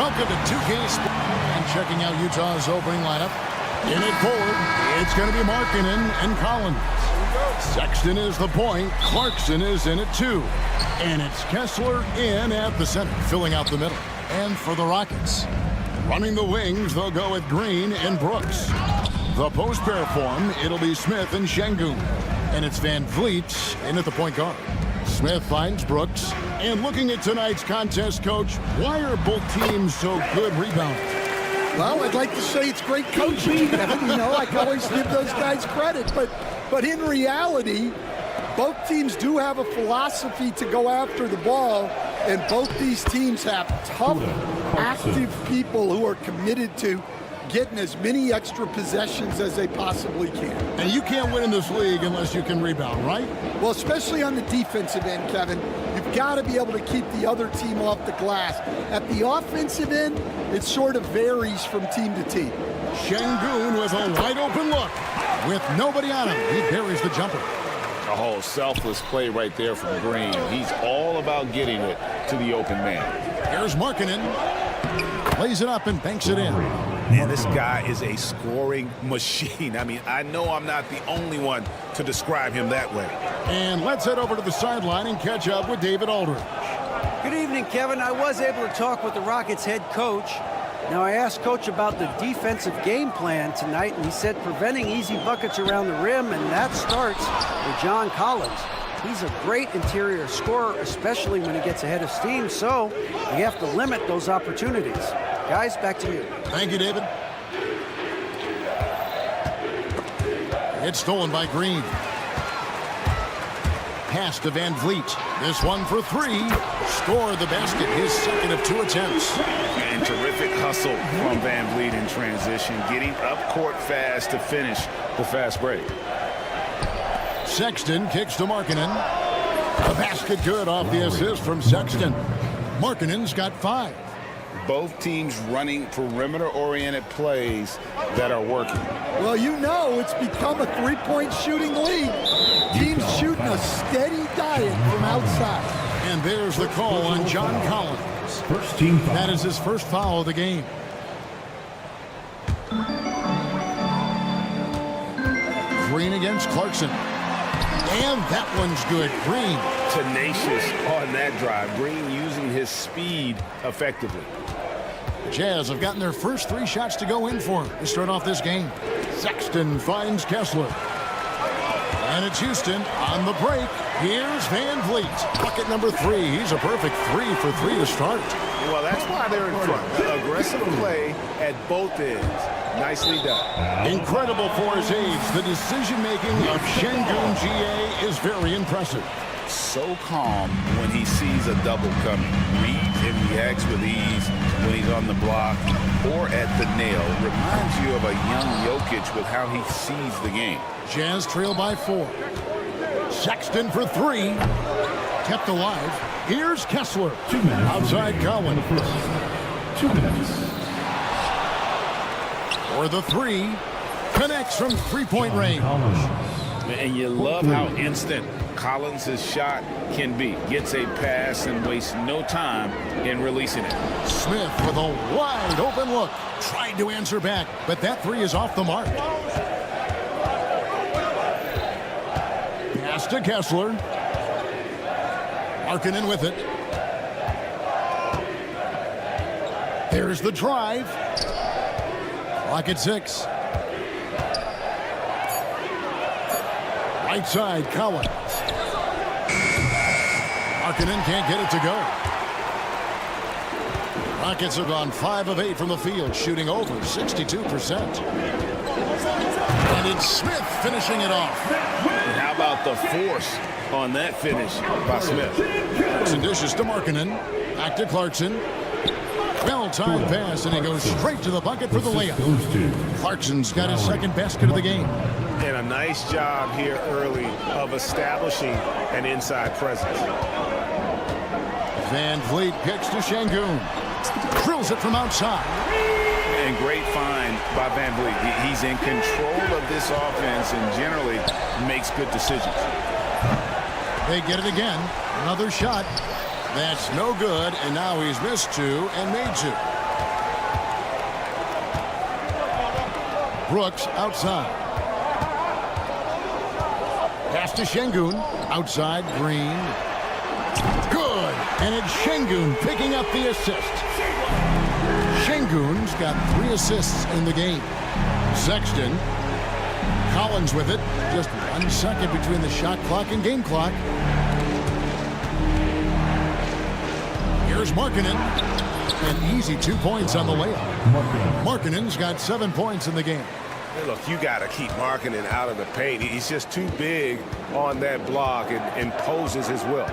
Welcome to 2K Sports. And checking out Utah's opening lineup. In it forward, it's going to be Markkanen and Collins. Sexton is the point. Clarkson is in at 2. And it's Kessler in at the center, filling out the middle. And for the Rockets, running the wings, they'll go with Green and Brooks. The post pair form, it'll be Smith and Şengün. And it's Van Vliet in at the point guard. Smith finds Brooks. And looking at tonight's contest, Coach, why are both teams so good rebounding? Well, I'd like to say it's great coaching, Kevin. You know, I can always give those guys credit. But in reality, both teams do have a philosophy to go after the ball, and both these teams have tough, active people who are committed to getting as many extra possessions as they possibly can. And you can't win in this league unless you can rebound, right? Well, especially on the defensive end, Kevin. You've got to be able to keep the other team off the glass. At the offensive end, it sort of varies from team to team. Şengün with a wide open look. With nobody on him, he buries the jumper. Oh, selfless play right there from Green. He's all about getting it to the open man. Here's Markkanen. Plays it up and banks it in. Man, this guy is a scoring machine. I mean, I know I'm not the only one to describe him that way. And let's head over to the sideline and catch up with David Aldridge. Good evening, Kevin. I was able to talk with the Rockets head coach. Now, I asked Coach about the defensive game plan tonight, and he said preventing easy buckets around the rim, and that starts with John Collins. He's a great interior scorer, especially when he gets ahead of steam, so you have to limit those opportunities. Guys, back to you. Thank you, David. It's stolen by Green. Pass to Van Vliet. This one for 3. Score the basket, his second of 2 attempts. And terrific hustle from Van Vliet in transition, getting up court fast to finish the fast break. Sexton kicks to Markkanen. The basket good off the assist from Sexton. Markkanen's got 5. Both teams running perimeter-oriented plays that are working. Well, you know it's become a three-point shooting league. Teams shooting a steady diet from outside. And there's the call on John Collins. First team foul. That is his first foul of the game. Green against Clarkson. And that one's good. Green. Tenacious on that drive. Green using his speed effectively. Jazz have gotten their first 3 shots to go in for to start off this game. Sexton finds Kessler. And it's Houston on the break. Here's Van Vliet. Bucket number 3. He's a perfect 3 for 3 to start. Well, that's why they're in front. Aggressive play at both ends. Nicely done. Incredible for his age. The decision-making of Şengün GA is very impressive. So calm when he sees a double coming. Reads and reacts with ease when he's on the block or at the nail. Reminds you of a young Jokic with how he sees the game. Jazz trail by 4. Sexton for 3. Kept alive. Here's Kessler. 2 minutes. Outside Collins. 2 minutes. For the 3. Connects from 3-point range. And you love how instant Collins' shot can be. Gets a pass and wastes no time in releasing it. Smith with a wide open look. Tried to answer back, but that 3 is off the mark. Pass to Kessler. Markkanen with it. There's the drive. Clock at 6. Right side, Collins. Markkanen can't get it to go. Rockets have gone 5 of 8 from the field, shooting over 62%. And it's Smith finishing it off. And how about the force on that finish by Smith? Clarkson dishes to Markkanen. Back to Clarkson. Well-timed pass, and he goes straight to the bucket for the layup. Clarkson's got his second basket of the game. And a nice job here early of establishing an inside presence. Van Vliet kicks to Şengün. Drills it from outside. And great find by Van Vliet. He's in control of this offense and generally makes good decisions. They get it again. Another shot. That's no good, and now he's missed 2 and made 2. Brooks outside. Pass to Şengün. Outside, Green. Good. And it's Şengün picking up the assist. Şengün's got 3 assists in the game. Sexton. Collins with it. Just 1 second between the shot clock and game clock. Here's Markkanen. An easy 2 points on the layup. Markkanen's got 7 points in the game. Hey, look, you got to keep Markkanen out of the paint. He's just too big on that block and imposes his will.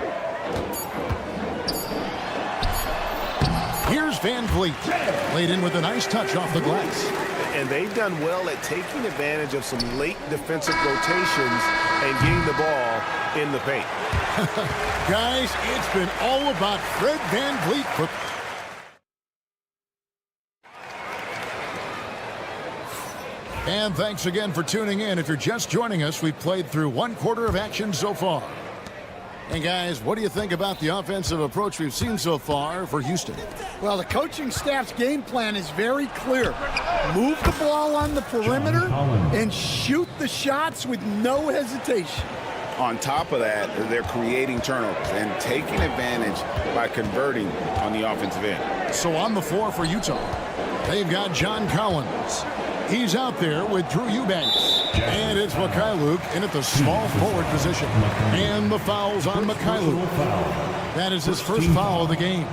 Here's Van Vliet. Laid in with a nice touch off the glass. And they've done well at taking advantage of some late defensive rotations and getting the ball in the paint. Guys, it's been all about Fred Van Vliet. And thanks again for tuning in. If you're just joining us, we've played through 1 quarter of action so far. And guys, what do you think about the offensive approach we've seen so far for Houston? Well, the coaching staff's game plan is very clear. Move the ball on the perimeter and shoot the shots with no hesitation. On top of that, they're creating turnovers and taking advantage by converting on the offensive end. So on the floor for Utah, they've got John Collins. He's out there with Drew Eubanks. And it's Mikhailuk in at the small forward position. And the foul's on Mikhailuk. That is his first foul of the game.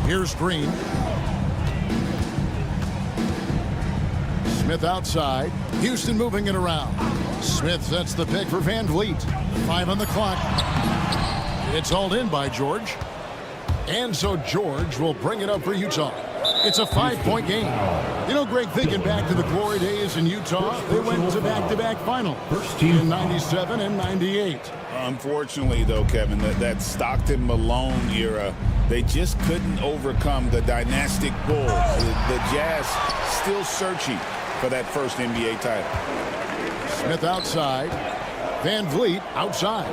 Here's Green. Smith outside. Houston moving it around. Smith sets the pick for Van Vliet. 5 on the clock. It's hauled in by George. And so George will bring it up for Utah. It's a 5-point game. You know, Greg, thinking back to the glory days in Utah, they went to back-to-back finals in 97 and 98. Unfortunately, though, Kevin, that Stockton-Malone era, they just couldn't overcome the dynastic Bulls. The Jazz still searching for that first NBA title. Smith outside. Van Vliet outside.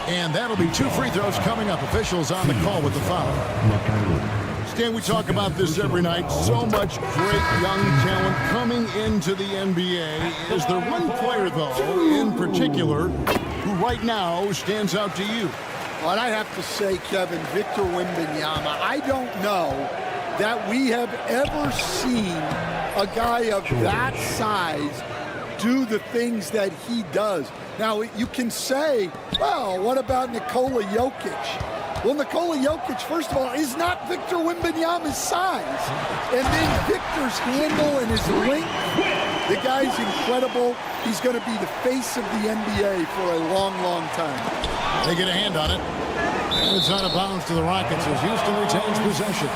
And that'll be 2 free throws coming up. Officials on the call with the foul. Stan, we talk about this every night. So much great young talent coming into the NBA. Is there one player, though, in particular, who right now stands out to you? Well, I have to say, Kevin, Victor Wembanyama. I don't know that we have ever seen a guy of that size do the things that he does. Now, you can say, well, what about Nikola Jokic? Well, Nikola Jokic, first of all, is not Victor Wembanyama's size. And then Victor's handle and his length, the guy's incredible. He's going to be the face of the NBA for a long, long time. They get a hand on it. And it's out of bounds to the Rockets as Houston retains possession.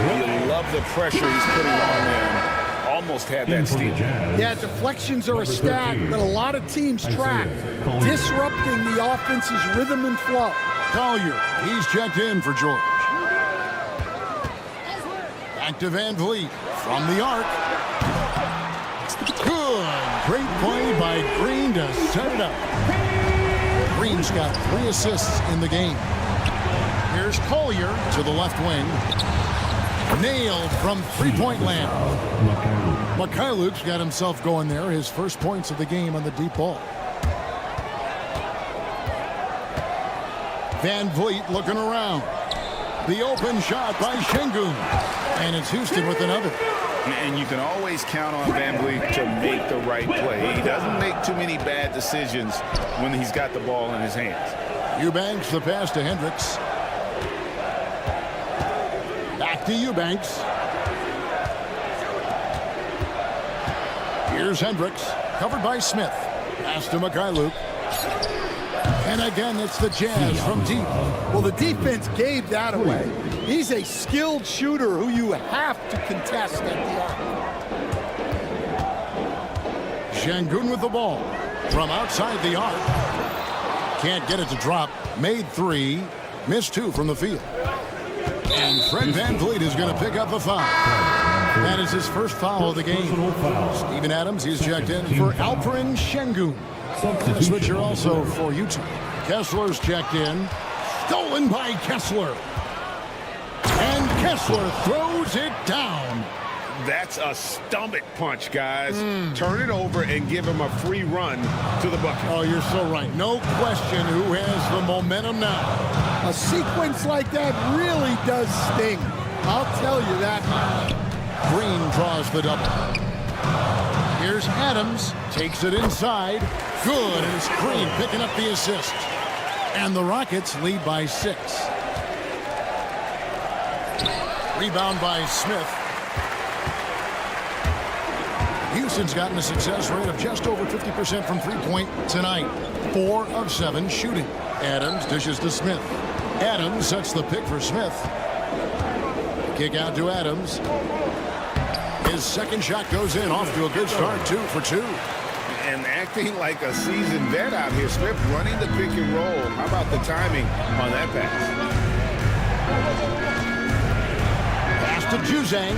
You love the pressure he's putting on them. Almost had that steal. Yeah, deflections are a stat that a lot of teams track, disrupting the offense's rhythm and flow. Collier, he's checked in for George. Back to Van Vliet from the arc. Good. Great play by Green to set it up. Green's got 3 assists in the game. Here's Collier to the left wing. Nailed from 3-point land. Mikhailuk's got himself going there. His first points of the game on the deep ball. Van Vliet looking around. The open shot by Şengün. And it's Houston with another. And you can always count on Van Vliet to make the right play. He doesn't make too many bad decisions when he's got the ball in his hands. Eubanks the pass to Hendricks. Back to Eubanks. Here's Hendricks, covered by Smith. Pass to Mikhailuk. And again, it's the Jazz from deep. Well, the defense gave that away. He's a skilled shooter who you have to contest at the arc. Şengün with the ball from outside the arc. Can't get it to drop. Made 3, missed 2 from the field. And Fred Van Vliet is going to pick up the foul. That is his first foul of the game. Steven Adams, he's checked in for Alperen Şengün. The switcher also for Utah. Kessler's checked in. Stolen by Kessler. And Kessler throws it down. That's a stomach punch, guys. Turn it over and give him a free run to the bucket. Oh, you're so right. No question who has the momentum now. A sequence like that really does sting. I'll tell you that much. Green draws the double. Here's Adams. Takes it inside. Good. And it's Green picking up the assist. And the Rockets lead by 6. Rebound by Smith. Houston's gotten a success rate of just over 50% from three-point tonight. 4 of 7 shooting. Adams dishes to Smith. Adams sets the pick for Smith. Kick out to Adams. His second shot goes in, off to a good start, 2 for 2. And acting like a seasoned vet out here, Smith running the pick and roll. How about the timing on that pass? Pass to Juzang.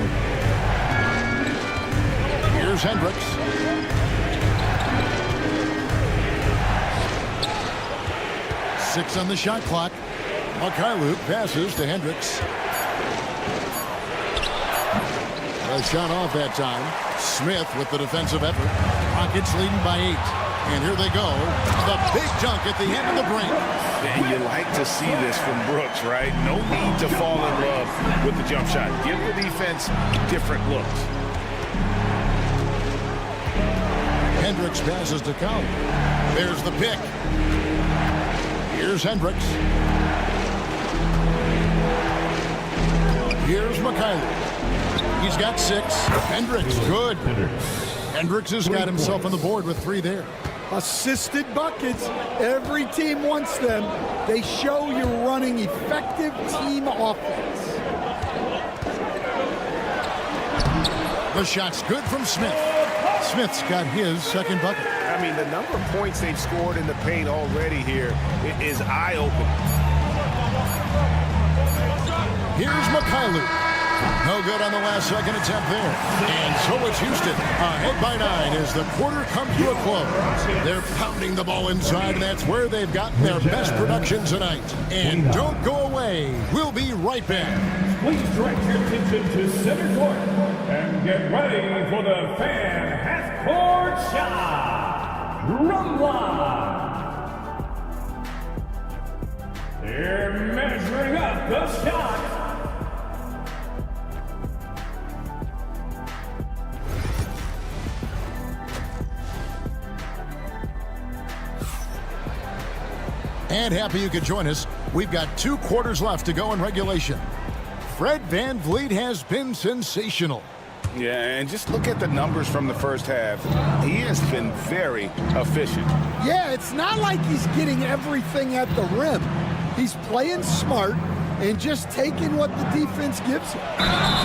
Here's Hendricks. Six on the shot clock. Mikhailuk passes to Hendricks. A shot off that time. Smith with the defensive effort. Rockets leading by 8. And here they go. The big dunk at the end of the break. And you like to see this from Brooks, right? No need to fall in love with the jump shot. Give the defense different looks. Hendricks passes to Count. There's the pick. Here's Hendricks. Here's Mikhailuk. He's got 6. Hendricks, good. Hendricks has got himself on the board with 3 there. Assisted buckets. Every team wants them. They show you're running effective team offense. The shot's good from Smith. Smith's got his second bucket. I mean, the number of points they've scored in the paint already here is eye-opening. Here's Mikhailuk. No good on the last second attempt there. And so it's Houston. Ahead by 9 as the quarter comes to a close. They're pounding the ball inside, and that's where they've gotten their best production tonight. And don't go away. We'll be right back. Please direct your attention to center court and get ready for the fan half-court shot. Drumline. They're measuring up the shot. And happy you could join us. We've got 2 quarters left to go in regulation. Fred VanVleet has been sensational. Yeah, and just look at the numbers from the first half. He has been very efficient. Yeah, it's not like he's getting everything at the rim. He's playing smart and just taking what the defense gives him.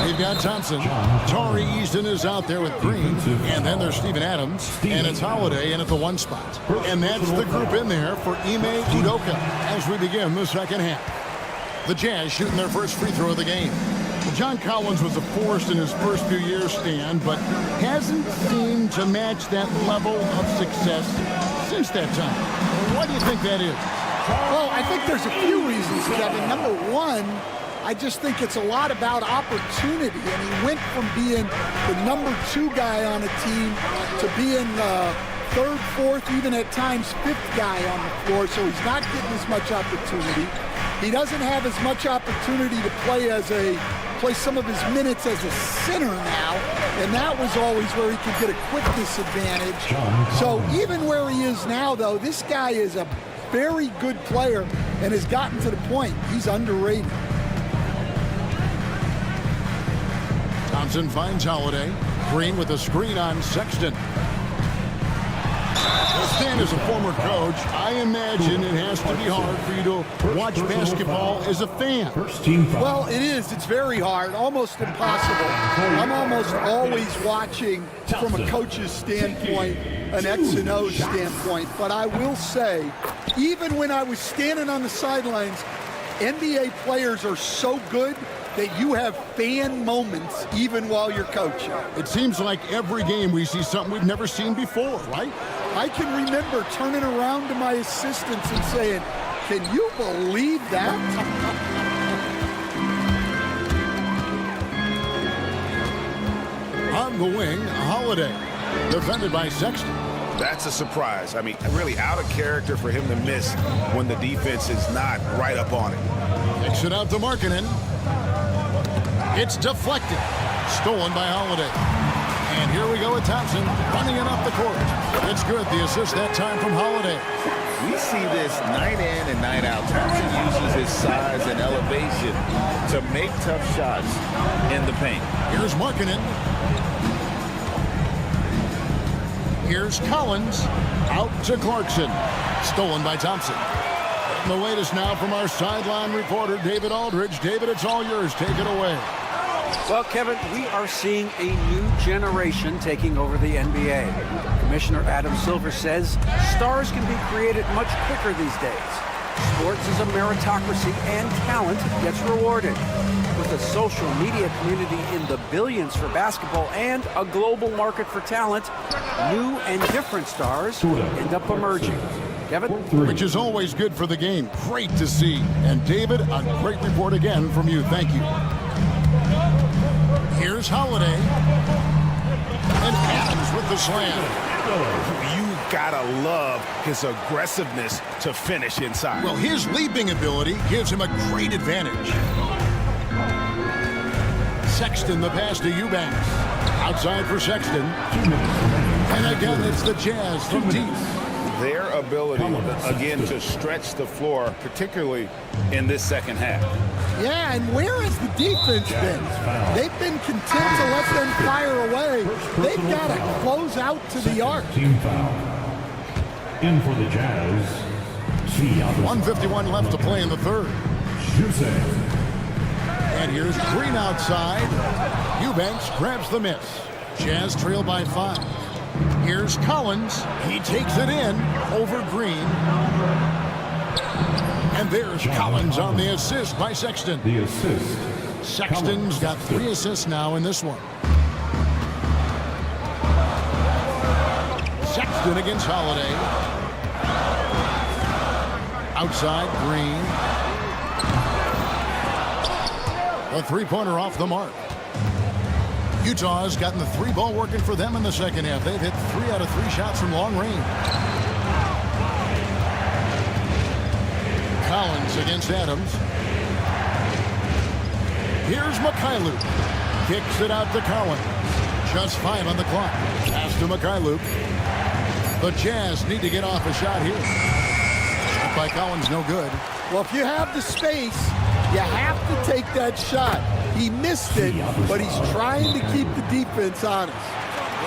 They've got Thompson. Tari Easton is out there with Green. And then there's Steven Adams. And it's Holiday in at the 1 spot. And that's the group in there for Ime Udoka as we begin the second half. The Jazz shooting their first free throw of the game. John Collins was a force in his first few years, Stan, but hasn't seemed to match that level of success since that time. Why do you think that is? Well, I think there's a few reasons, Kevin. Number 1, I just think it's a lot about opportunity. And he went from being the number 2 guy on a team to being the 3rd, 4th, even at times 5th guy on the floor. So he's not getting as much opportunity. He doesn't have as much opportunity to play some of his minutes as a center now, and that was always where he could get a quickness advantage. So even where he is now, though, this guy is a very good player and has gotten to the point he's underrated. Thompson finds Holiday. Green with a screen on Sexton. Stan is a former coach. I imagine it has to be hard for you to watch basketball as a fan. Well, it is. It's very hard, almost impossible. I'm almost always watching from a coach's standpoint, an X and O standpoint. But I will say, even when I was standing on the sidelines, NBA players are so good that you have fan moments even while you're coaching. It seems like every game we see something we've never seen before, right? I can remember turning around to my assistants and saying, "Can you believe that?" On the wing, Holiday. Defended by Sexton. That's a surprise. I mean, really out of character for him to miss when the defense is not right up on it. Kicks it out to Markkanen. It's deflected. Stolen by Holiday. And here we go with Thompson running it up the court. It's good. The assist that time from Holiday. We see this night in and night out. Thompson uses his size and elevation to make tough shots in the paint. Here's Markkanen. Here's Collins. Out to Clarkson. Stolen by Thompson. And the latest now from our sideline reporter, David Aldridge. David, it's all yours. Take it away. Well, Kevin, we are seeing a new generation taking over the NBA. Commissioner Adam Silver says stars can be created much quicker these days. Sports is a meritocracy and talent gets rewarded. With a social media community in the billions for basketball and a global market for talent, new and different stars end up emerging. Kevin? Which is always good for the game. Great to see. And David, a great report again from you. Thank you. Here's Holiday. And Adams with the slam. You gotta love his aggressiveness to finish inside. Well, his leaping ability gives him a great advantage. Sexton the pass to Eubanks. Outside for Sexton. And again, it's the Jazz from deep. Their ability, again, to stretch the floor, particularly in this second half. Yeah, and where has the defense been? They've been content to let them fire away. They've got to close out to the arc. Team foul. In for the Jazz. 1:51 left to play in the third. And here's Green outside. Eubanks grabs the miss. Jazz trail by 5. Here's Collins. He takes it in over Green. And there's Collins on the assist by Sexton. The assist. Sexton's got 3 assists now in this one. Sexton against Holiday. Outside, Green. A three-pointer off the mark. Utah's gotten the 3-ball working for them in the second half. They've hit 3 out of 3 shots from long range. Collins against Adams. Here's Mikhailuk. Kicks it out to Collins. Just 5 on the clock. Pass to Mikhailuk. The Jazz need to get off a shot here. Shot by Collins, no good. Well, if you have the space, you have to take that shot. He missed it, but he's trying to keep the defense honest.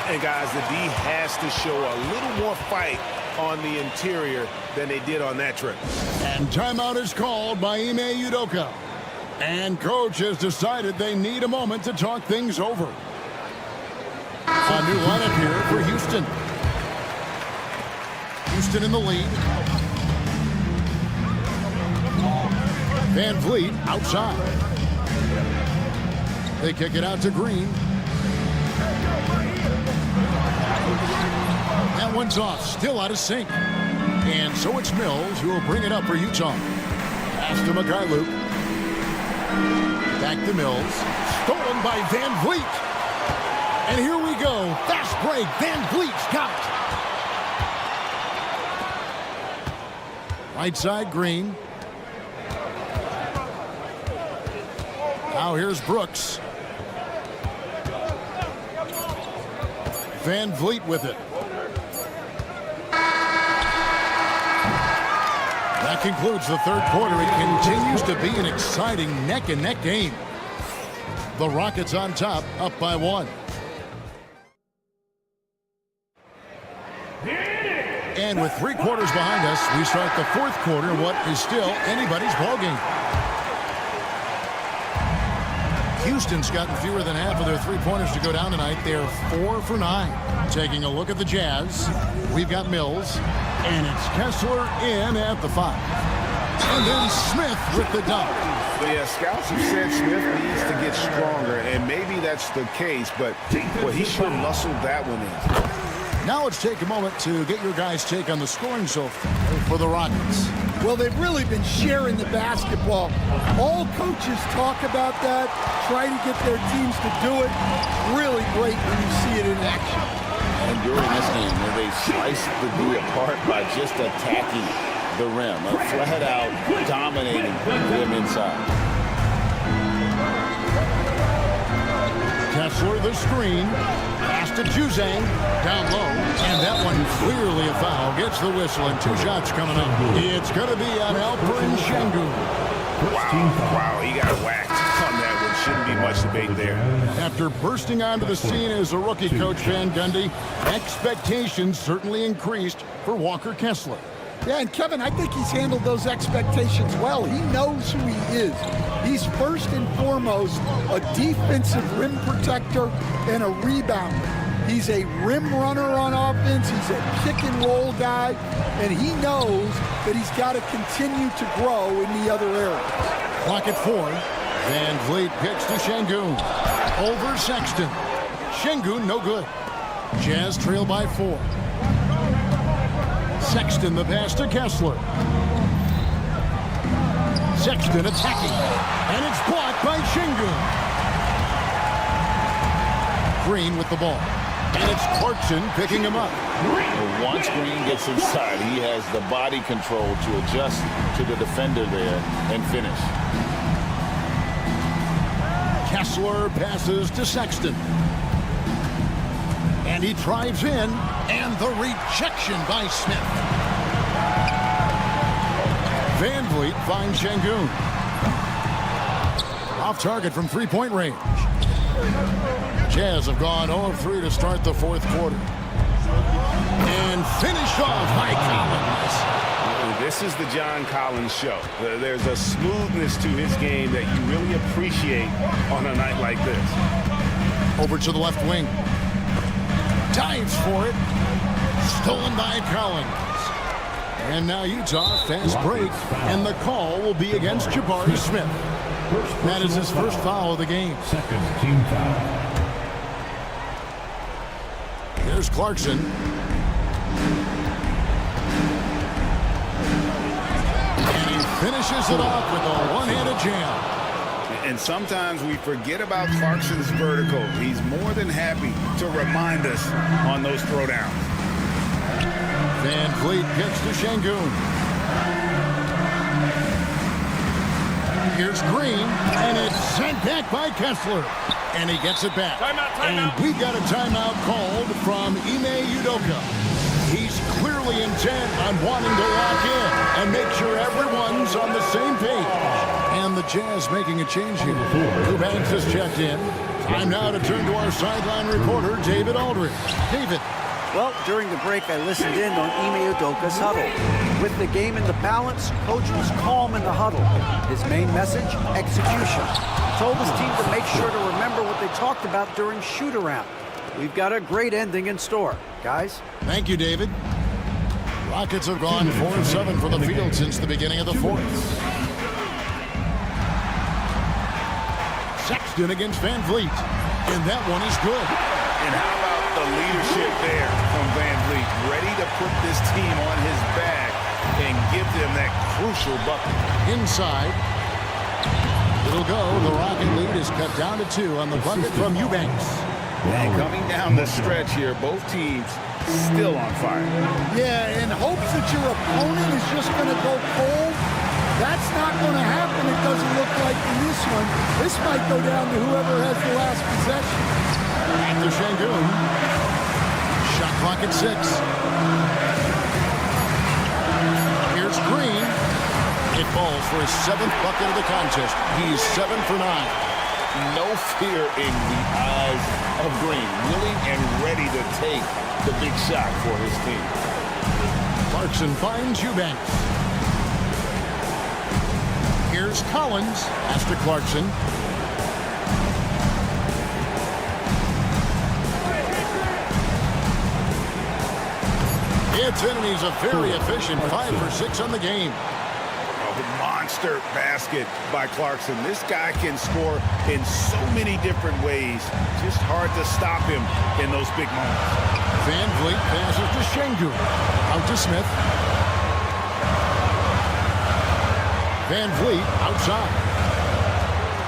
And guys, the D has to show a little more fight on the interior than they did on that trip. And timeout is called by Ime Udoka. And coach has decided they need a moment to talk things over. A new lineup here for Houston. Houston in the lead. Van Vliet outside. They kick it out to Green. That one's off, still out of sync. And so it's Mills who will bring it up for Utah. Pass to Mikhailuk. Back to Mills. Stolen by Van Vliet. And here we go. Fast break. Van Vliet's got it. Right side, Green. Now here's Brooks. Van Vliet with it. That concludes the third quarter. It continues to be an exciting neck-and-neck game. The Rockets on top, up by 1. And with 3 quarters behind us, we start the fourth quarter in what is still anybody's ballgame. Houston's gotten fewer than half of their 3-pointers to go down tonight. They're 4 for 9. Taking a look at the Jazz, we've got Mills, and it's Kessler in at the 5. And then Smith with the dunk. Yeah, scouts have said Smith needs to get stronger, and maybe that's the case, but well, he sure muscled that one in. Now let's take a moment to get your guys' take on the scoring so far for the Rockets. Well, they've really been sharing the basketball. All coaches talk about that, try to get their teams to do it. Really great when you see it in action. And during this game, where they sliced the D apart by just attacking the rim, flat out dominating them inside. Kessler the screen. Pass to Juzang. Down low. And that one clearly a foul. Gets the whistle and 2 shots coming up. It's going to be on Alperen Şengün. Wow, he got whacked on that one. Shouldn't be much debate there. After bursting onto the scene as a rookie, Coach Van Gundy, expectations certainly increased for Walker Kessler. Yeah, and Kevin, I think he's handled those expectations well. He knows who he is. He's first and foremost a defensive rim protector and a rebounder. He's a rim runner on offense. He's a pick and roll guy, and he knows that he's got to continue to grow in the other areas. Clock at 4. Van Vliet kicks to Şengün. Over Sexton. Şengün no good. Jazz trail by 4. Sexton the pass to Kessler. Sexton attacking. And it's blocked by Şengün. Green with the ball. And it's Clarkson picking him up. Well, once Green gets inside, he has the body control to adjust to the defender there and finish. Kessler passes to Sexton. And he drives in. And the rejection by Smith. Van Vliet finds Şengün. Off target from three-point range. Jazz have gone 0 of 3 to start the fourth quarter. And finished off by Collins. This is the John Collins show. There's a smoothness to his game that you really appreciate on a night like this. Over to the left wing. Dives for it. Stolen by Collins. And now Utah, fast break. And the call will be against Jabari Smith. That is his first foul of the game. Second team foul. Here's Clarkson. And he finishes it off with a one-handed jam. And sometimes we forget about Clarkson's vertical. He's more than happy to remind us on those throwdowns. Van Vliet gets to Şengün. Here's Green, and it's sent back by Kessler. And he gets it back. Timeout. And we got a timeout called from Ime Udoka. He's clearly intent on wanting to lock in and make sure everyone's on the same page. And the Jazz making a change here. Eubanks has checked in. Time now to turn to our sideline reporter, David Aldridge. David. Well, during the break, I listened in on Ime Udoka's huddle. With the game in the balance, Coach was calm in the huddle. His main message, execution. He told his team to make sure to remember what they talked about during shoot-around. We've got a great ending in store, guys. Thank you, David. Rockets have gone 4 of 7 for the field since the beginning of the fourth. Sexton against Van Vliet. And that one is good. And how about the leadership there from Van Vliet? Ready to put this team on his back and give them that crucial bucket. Inside. It'll go. The Rocket lead is cut down to 2 on the bucket from Eubanks. And coming down the stretch here, both teams still on fire. Yeah, in hopes that your opponent is just going to go cold. That's not going to happen, it doesn't look like in this one. This might go down to whoever has the last possession. Back to Şengün. Shot clock at 6. Here's Green. It falls for his 7th bucket of the contest. He's 7 for 9. No fear in the eyes of Green. Willing and ready to take the big shot for his team. Clarkson finds Eubanks. Here's Collins. Pass to Clarkson. It's in, and he's a very efficient 5 for 6 on the game. Monster basket by Clarkson. This guy can score in so many different ways. Just hard to stop him in those big moments. Van Vliet passes to Şengün. Out to Smith. Van Vliet outside.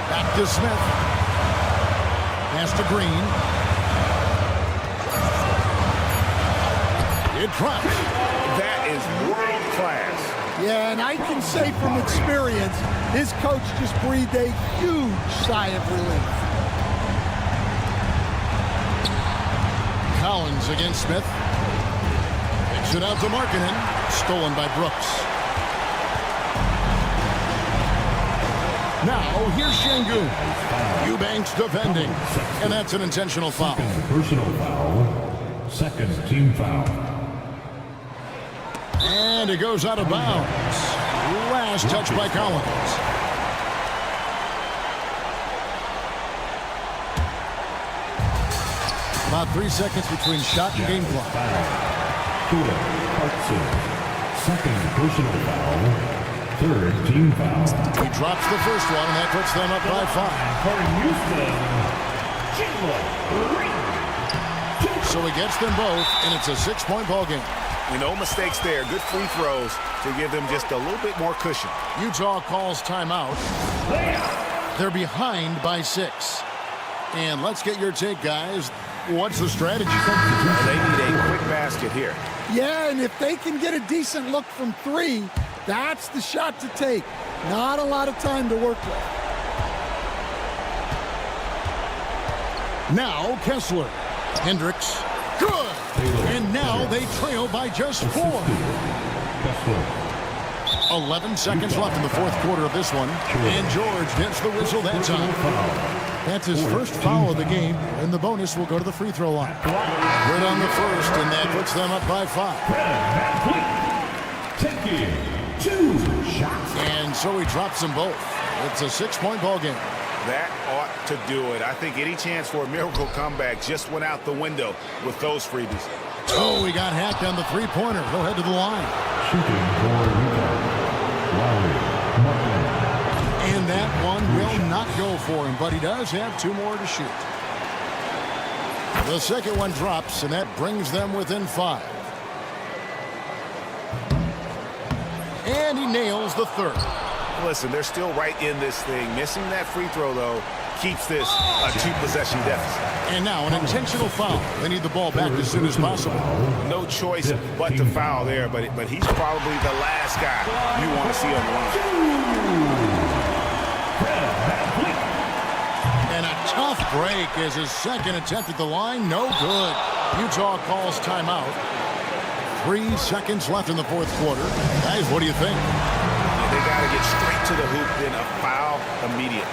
Back to Smith. Pass to Green. It drops. That is world class. Yeah, and I can say from experience, his coach just breathed a huge sigh of relief. Collins against Smith. Picks it out to Markkanen. Stolen by Brooks. Now, here's Şengün. Eubanks defending. And that's an intentional foul. Second personal foul. Second team foul. And it goes out of bounds. Last touch by Collins. About 3 seconds between shot and game clock. Second personal foul. Third team foul. He drops the first one, and that puts them up by 5. So he gets them both, and it's a 6-point ball game. No mistakes there. Good free throws to give them just a little bit more cushion. Utah calls timeout. They're behind by 6. And let's get your take, guys. What's the strategy? They need a quick basket here. Yeah, and if they can get a decent look from 3, that's the shot to take. Not a lot of time to work with. Now Kessler. Hendricks. Good. And now they trail by just 4. 11 seconds left in the fourth quarter of this one. And George gets the whistle that time. That's his first foul of the game, and the bonus will go to the free throw line. Good on the first, and that puts them up by 5. Taking 2 shots. And so he drops them both. It's a 6-point ball game. That ought to do it. I think any chance for a miracle comeback just went out the window with those freebies. Oh, he got hacked on the three-pointer. He'll head to the line. Shooting for Utah. And that one will not go for him, but he does have 2 more to shoot. The second one drops, and that brings them within 5. And he nails the third. Listen, they're still right in this thing. Missing that free throw, though, keeps this a 2-possession deficit. And now an intentional foul. They need the ball back as soon as possible. No choice but to foul there, but he's probably the last guy you want to see on the line. And a tough break as his second attempt at the line. No good. Utah calls timeout. 3 seconds left in the fourth quarter. Guys, what do you think? They got to get straight to the hoop, then a foul immediately.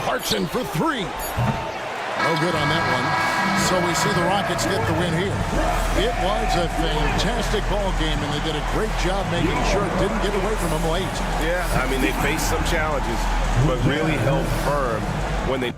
Clarkson for 3. No good on that one. So we see the Rockets get the win here. It was a fantastic ball game, and they did a great job making sure it didn't get away from them late. Yeah, I mean, they faced some challenges, but really held firm when they...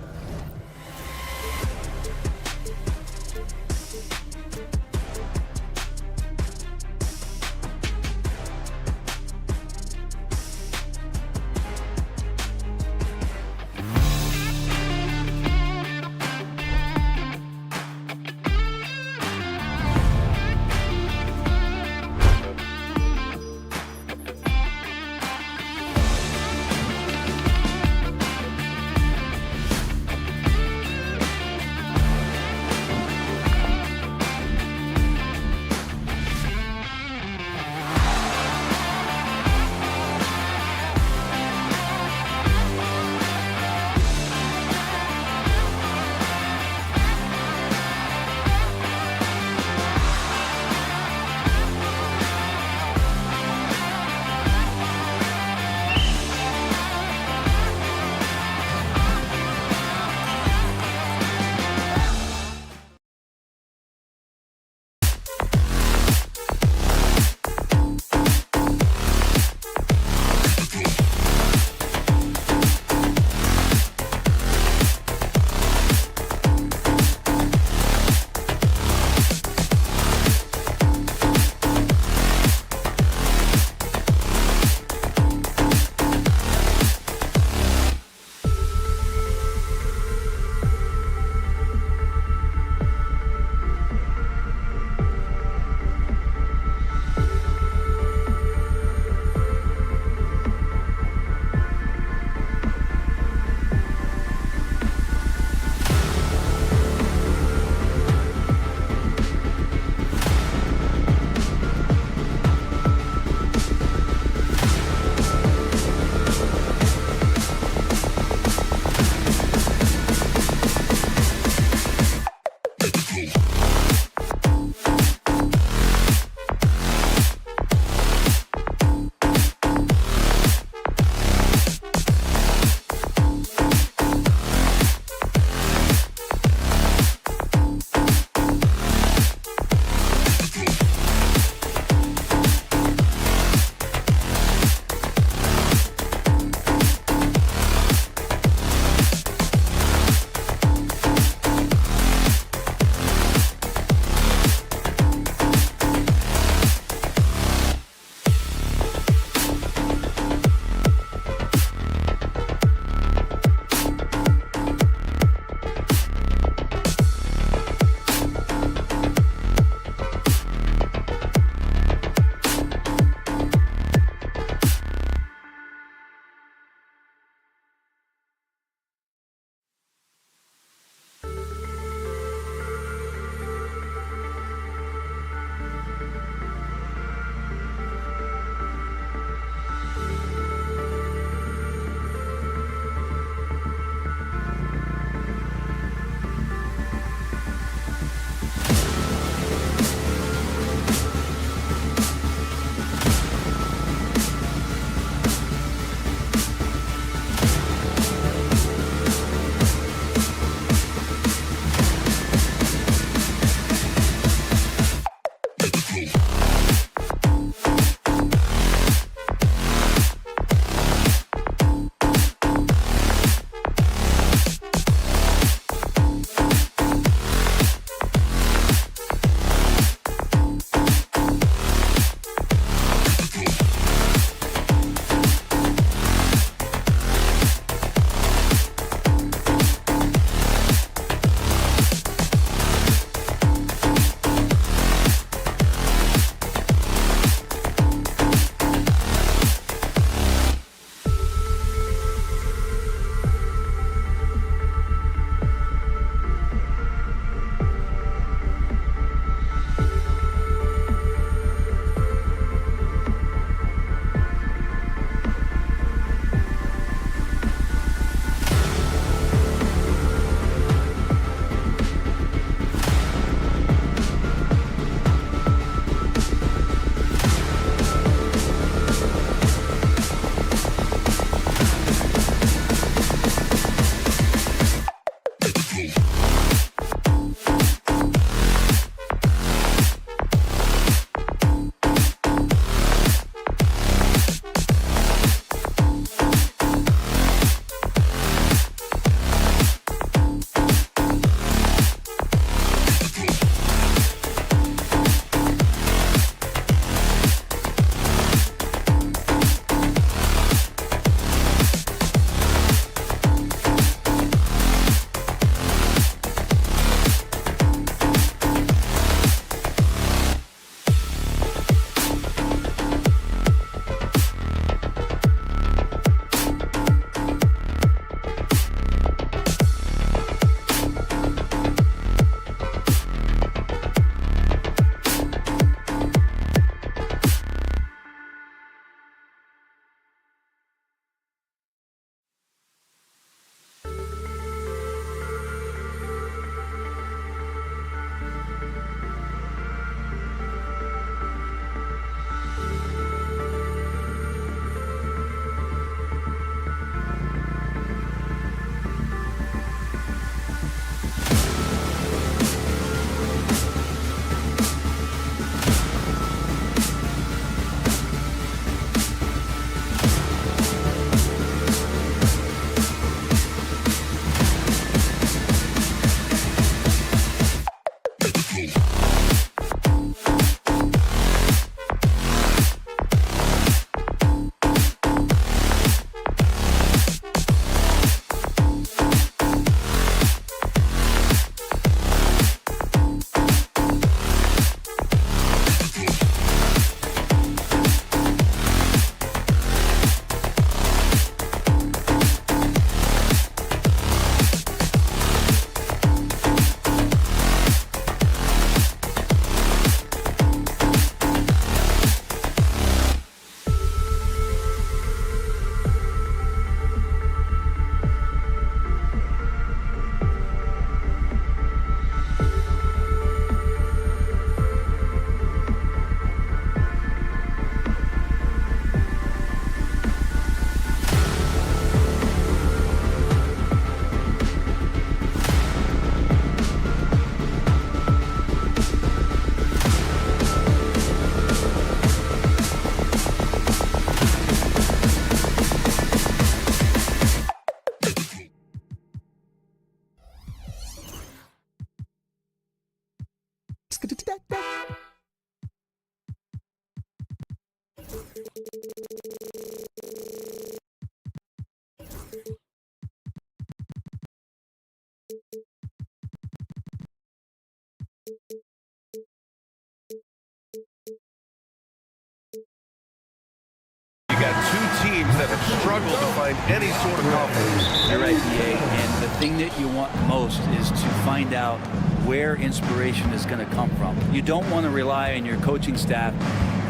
struggled to find any sort of confidence. You're right, DA. And the thing that you want most is to find out where inspiration is going to come from. You don't want to rely on your coaching staff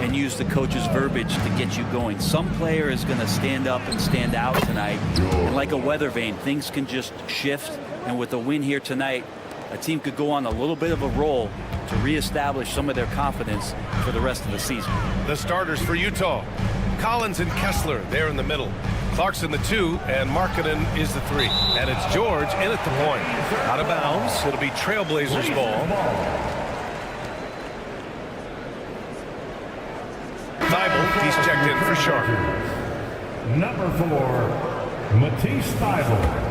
and use the coach's verbiage to get you going. Some player is going to stand up and stand out tonight. And like a weather vane, things can just shift. And with a win here tonight, a team could go on a little bit of a roll to reestablish some of their confidence for the rest of the season. The starters for Utah: Collins and Kessler there in the middle. Clarkson the 2, and Markkanen is the 3. And it's George in at the point. Out of bounds. It'll be Trailblazers ball. Thibault, he's checked in for Sharp. Number 4, Matisse Thibault.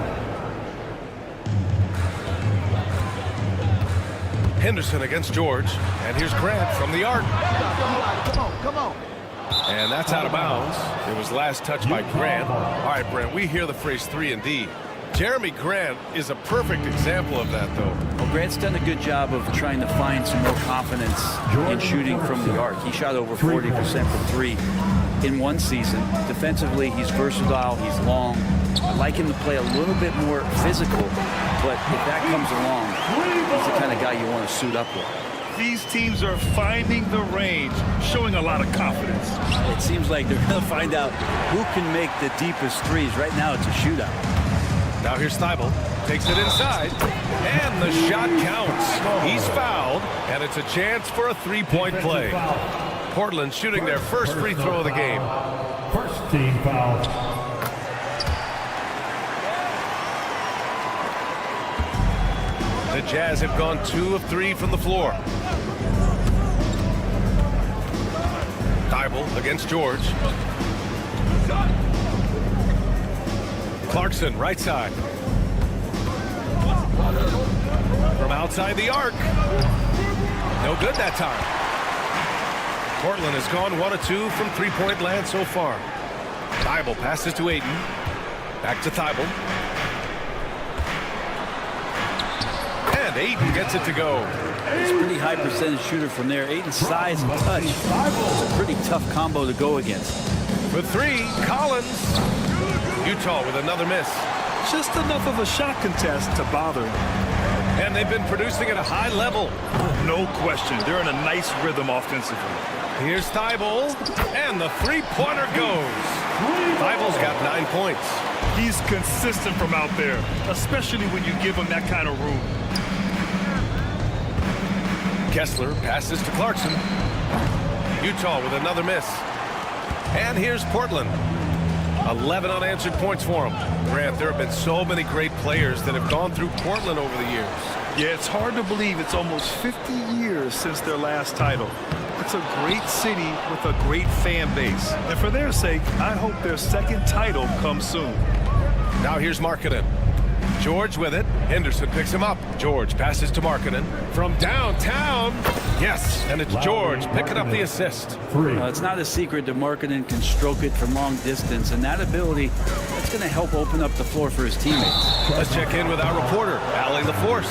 Henderson against George, and here's Grant from the arc. Come on. And that's out of bounds. It was last touched by Grant. All right, Brent, we hear the phrase 3 and D. Jeremy Grant is a perfect example of that, though. Well, Grant's done a good job of trying to find some more confidence in shooting from the arc. He shot over 40% from 3 in one season. Defensively, he's versatile, he's long. I'd like him to play a little bit more physical, but if that comes along, he's the kind of guy you want to suit up with. These teams are finding the range, showing a lot of confidence. It seems like they're going to find out who can make the deepest threes. Right now, it's a shootout. Now here's Thibault. Takes it inside, and the shot counts. He's fouled, and it's a chance for a three-point play. Portland shooting their first free throw of the game. First team foul. The Jazz have gone 2 of 3 from the floor. Thibault against George. Clarkson, right side. From outside the arc. No good that time. Portland has gone 1 of 2 from three-point land so far. Thibault passes to Ayton. Back to Thibault. And Ayton gets it to go. He's a pretty high percentage shooter from there. Ayton's size and touch. It's a pretty tough combo to go against. For 3, Collins. Utah with another miss. Just enough of a shot contest to bother him. And they've been producing at a high level. No question. They're in a nice rhythm offensively. Here's Thibault, and the three-pointer goes. Thibault's got 9 points. He's consistent from out there, especially when you give him that kind of room. Kessler passes to Clarkson. Utah with another miss. And here's Portland. 11 unanswered points for him. Grant, there have been so many great players that have gone through Portland over the years. Yeah, it's hard to believe it's almost 50 years since their last title. It's a great city with a great fan base. And for their sake, I hope their second title comes soon. Now here's Markkanen. George with it. Henderson picks him up. George passes to Markkanen. From downtown. Yes, and it's George picking up the assist. It's not a secret that Markkanen can stroke it from long distance, and that ability, that's going to help open up the floor for his teammates. Let's check in with our reporter, Allie LaForce.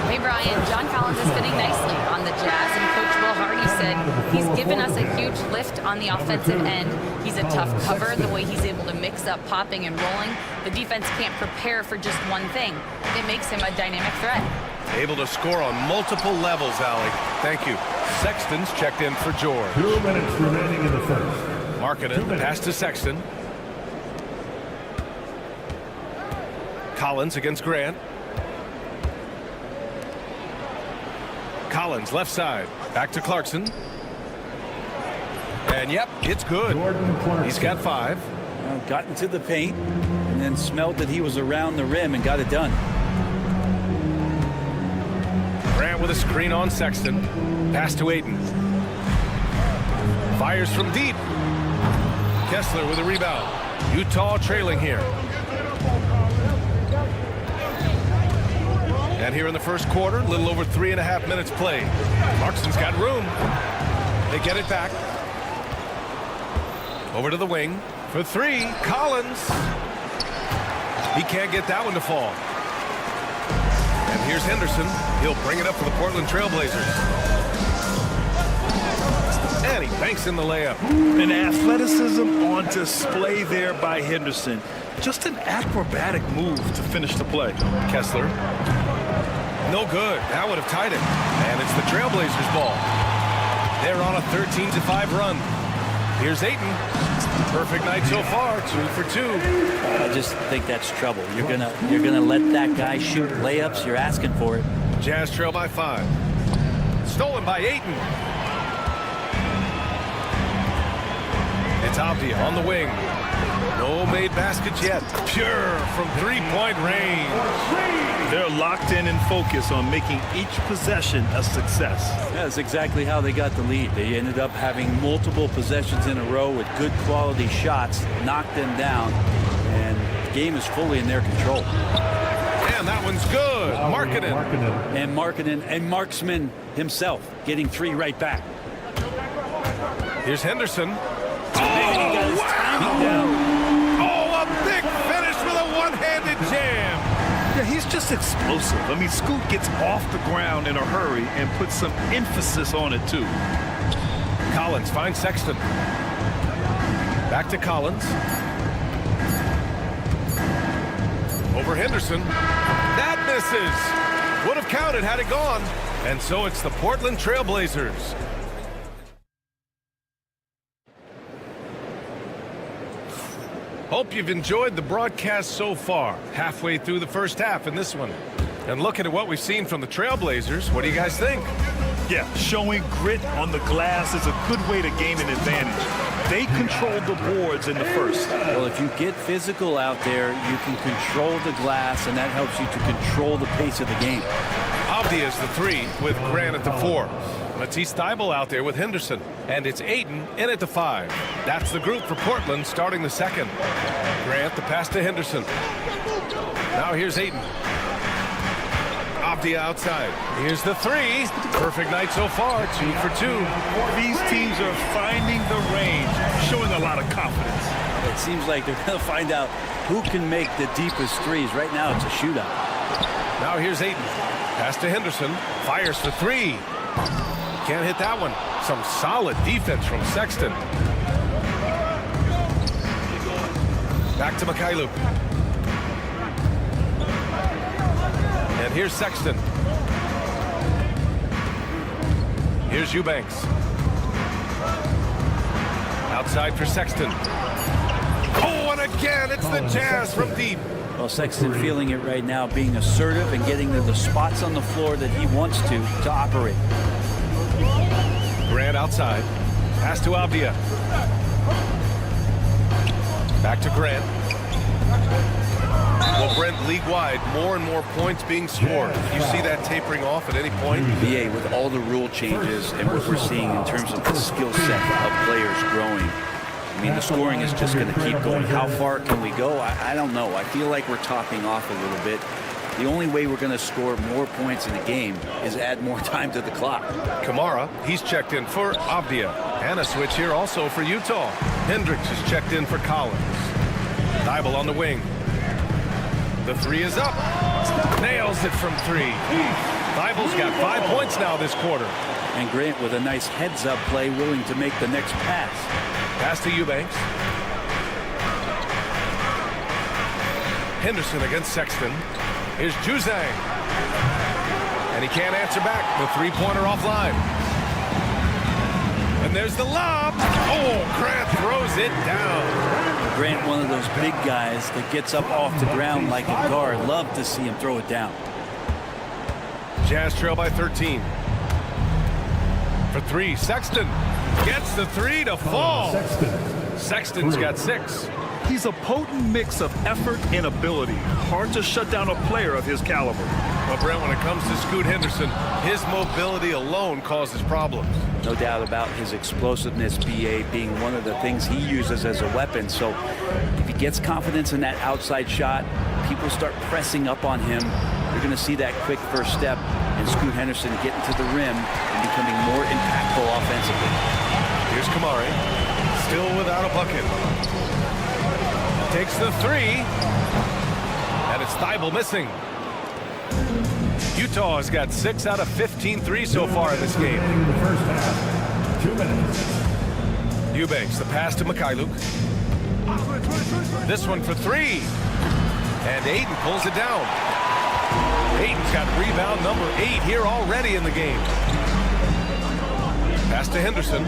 Hey, Brian. John Collins is fitting nicely on the Jazz, and Coach Will Hardy said he's given us a huge lift on the offensive end. He's a tough cover, the way he's able to mix up popping and rolling. The defense can't prepare for just one thing. It makes him a dynamic threat. Able to score on multiple levels, Allie. Thank you. Sexton's checked in for George. 2 minutes remaining in the first. Markkanen, pass to Sexton. Collins against Grant. Collins, left side. Back to Clarkson. And yep, it's good. He's got 5. Got into the paint and then smelled that he was around the rim and got it done. Grant with a screen on Sexton. Pass to Ayton. Fires from deep. Kessler with a rebound. Utah trailing here. And here in the first quarter, a little over 3.5 minutes played. Clarkson's got room. They get it back. Over to the wing. For 3, Collins. He can't get that one to fall. And here's Henderson. He'll bring it up for the Portland Trailblazers. And he banks in the layup. And athleticism on display there by Henderson. Just an acrobatic move to finish the play. Kessler. No good. That would have tied it. And it's the Trailblazers' ball. They're on a 13-5 run. Here's Ayton. Perfect night so far, 2 for 2. I just think that's trouble. You're gonna let that guy shoot layups. You're asking for it. Jazz trail by 5. Stolen by Ayton. It's Avdia on the wing. No made baskets yet. Pure from three-point range. They're locked in and focused on making each possession a success. That's exactly how they got the lead. They ended up having multiple possessions in a row with good quality shots, knocked them down, and the game is fully in their control. And that one's good. Markkanen and Marksman himself getting 3 right back. Here's Henderson. Wow. A big finish with a one-handed jam. Yeah, he's just explosive. I mean, Scoot gets off the ground in a hurry and puts some emphasis on it, too. Collins finds Sexton. Back to Collins. Over Henderson. That misses. Would have counted had it gone. And so it's the Portland Trailblazers. Hope you've enjoyed the broadcast so far. Halfway through the first half in this one. And looking at what we've seen from the Trailblazers, what do you guys think? Yeah, showing grit on the glass is a good way to gain an advantage. They controlled the boards in the first. Well, if you get physical out there, you can control the glass, and that helps you to control the pace of the game. Avdia is the 3 with Grant at the 4. Matisse Thybulle out there with Henderson. And it's Ayton in at the 5. That's the group for Portland starting the second. Grant the pass to Henderson. Now here's Ayton. Avdia outside. Here's the 3. Perfect night so far, 2 for 2. These teams are finding the range, showing a lot of confidence. It seems like they're going to find out who can make the deepest threes. Right now, it's a shootout. Now here's Ayton. Pass to Henderson. Fires for 3. Can't hit that one. Some solid defense from Sexton. Back to Mikhailuk. And here's Sexton. Here's Eubanks. Outside for Sexton. Oh, and again, it's the Jazz from deep. Well, Sexton feeling it right now, being assertive and getting to the spots on the floor that he wants to operate. Grant outside. Pass to Avdia. Back to Grant. Well, Brent, league-wide, more and more points being scored. You see that tapering off at any point? BA, with all the rule changes and what we're seeing in terms of the skill set of players growing, I mean, the scoring is just going to keep going. How far can we go? I don't know. I feel like we're topping off a little bit. The only way we're going to score more points in a game is add more time to the clock. Kamara, he's checked in for Avdia. And a switch here also for Utah. Hendricks is checked in for Collins. Thybulle on the wing. The 3 is up. Nails it from 3. Thybulle's got 5 points now this quarter. And Grant with a nice heads-up play, willing to make the next pass. Pass to Eubanks. Henderson against Sexton. Here's Juzang. And he can't answer back. The 3-pointer offline. And there's the lob. Oh, Grant throws it down. Grant, one of those big guys that gets up off the ground like a guard. Love to see him throw it down. Jazz trail by 13. For 3, Sexton gets the 3 to fall. Sexton's got 6. He's a potent mix of effort and ability. Hard to shut down a player of his caliber. Well, Brent, when it comes to Scoot Henderson, his mobility alone causes problems. No doubt about his explosiveness, BA, being one of the things he uses as a weapon. So if he gets confidence in that outside shot, people start pressing up on him. You're going to see that quick first step and Scoot Henderson getting to the rim and becoming more impactful offensively. Here's Kamari, still without a bucket. Takes the 3, and it's Thybulle missing. Utah has got 6 out of 15 threes so far in this game. 2 minutes. Eubanks, the pass to Mikhailuk. This one for three. And Aiden pulls it down. Aiden's got rebound number 8 here already in the game. Pass to Henderson.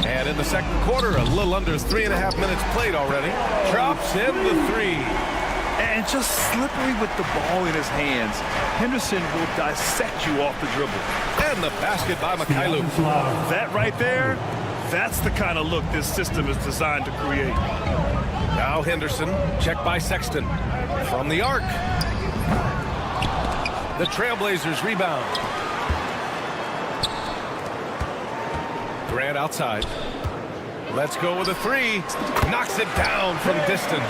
And in the second quarter, a little under 3.5 minutes played already. Drops in the three. And just slippery with the ball in his hands. Henderson will dissect you off the dribble. And the basket by Mikhailuk. That right there, that's the kind of look this system is designed to create. Now Henderson, checked by Sexton. From the arc. The Trailblazers rebound. Grant outside. Let's go with a three. Knocks it down from distance.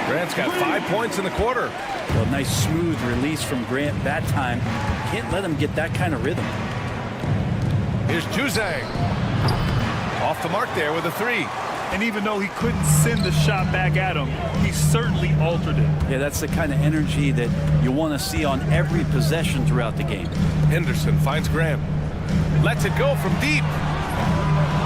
Grant's got 5 points in the quarter. Well, nice smooth release from Grant that time. Can't let him get that kind of rhythm. Here's Juzang. Off the mark there with a three. And even though he couldn't send the shot back at him, he certainly altered it. Yeah, that's the kind of energy that you want to see on every possession throughout the game. Henderson finds Grant. Lets it go from deep.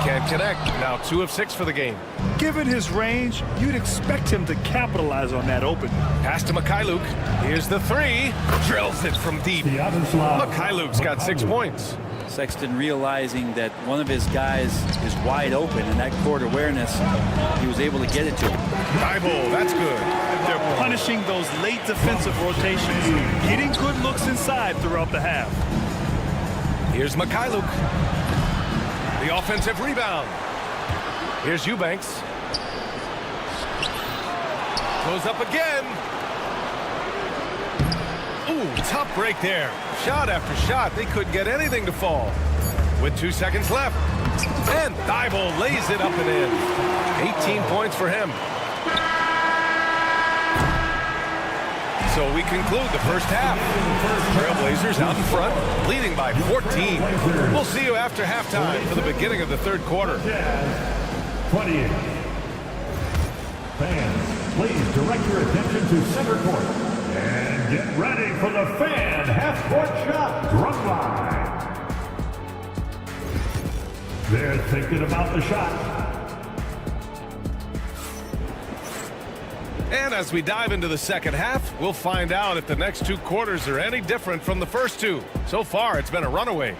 Can't connect. Now 2 of 6 for the game. Given his range, you'd expect him to capitalize on that open. Pass to Mikhailuk. Here's the three. Drills it from deep. Mikhailuk's got 6 points. Sexton realizing that one of his guys is wide open, and that court awareness, he was able to get it to him. Thibault, that's good. They're punishing those late defensive rotations, getting good looks inside throughout the half. Here's Mikhailuk. The offensive rebound. Here's Eubanks. Goes up again. Ooh, tough break there. Shot after shot. They couldn't get anything to fall. With 2 seconds left. And Thibault lays it up and in. 18 points for him. So we conclude the first half. Trailblazers out in front, leading by 14. We'll see you after halftime for the beginning of the third quarter. 28. Fans, please direct your attention to center court. And get ready for the fan half-court shot drum line. They're thinking about the shot. And as we dive into the second half, we'll find out if the next 2 quarters are any different from the first 2. So far, it's been a runaway.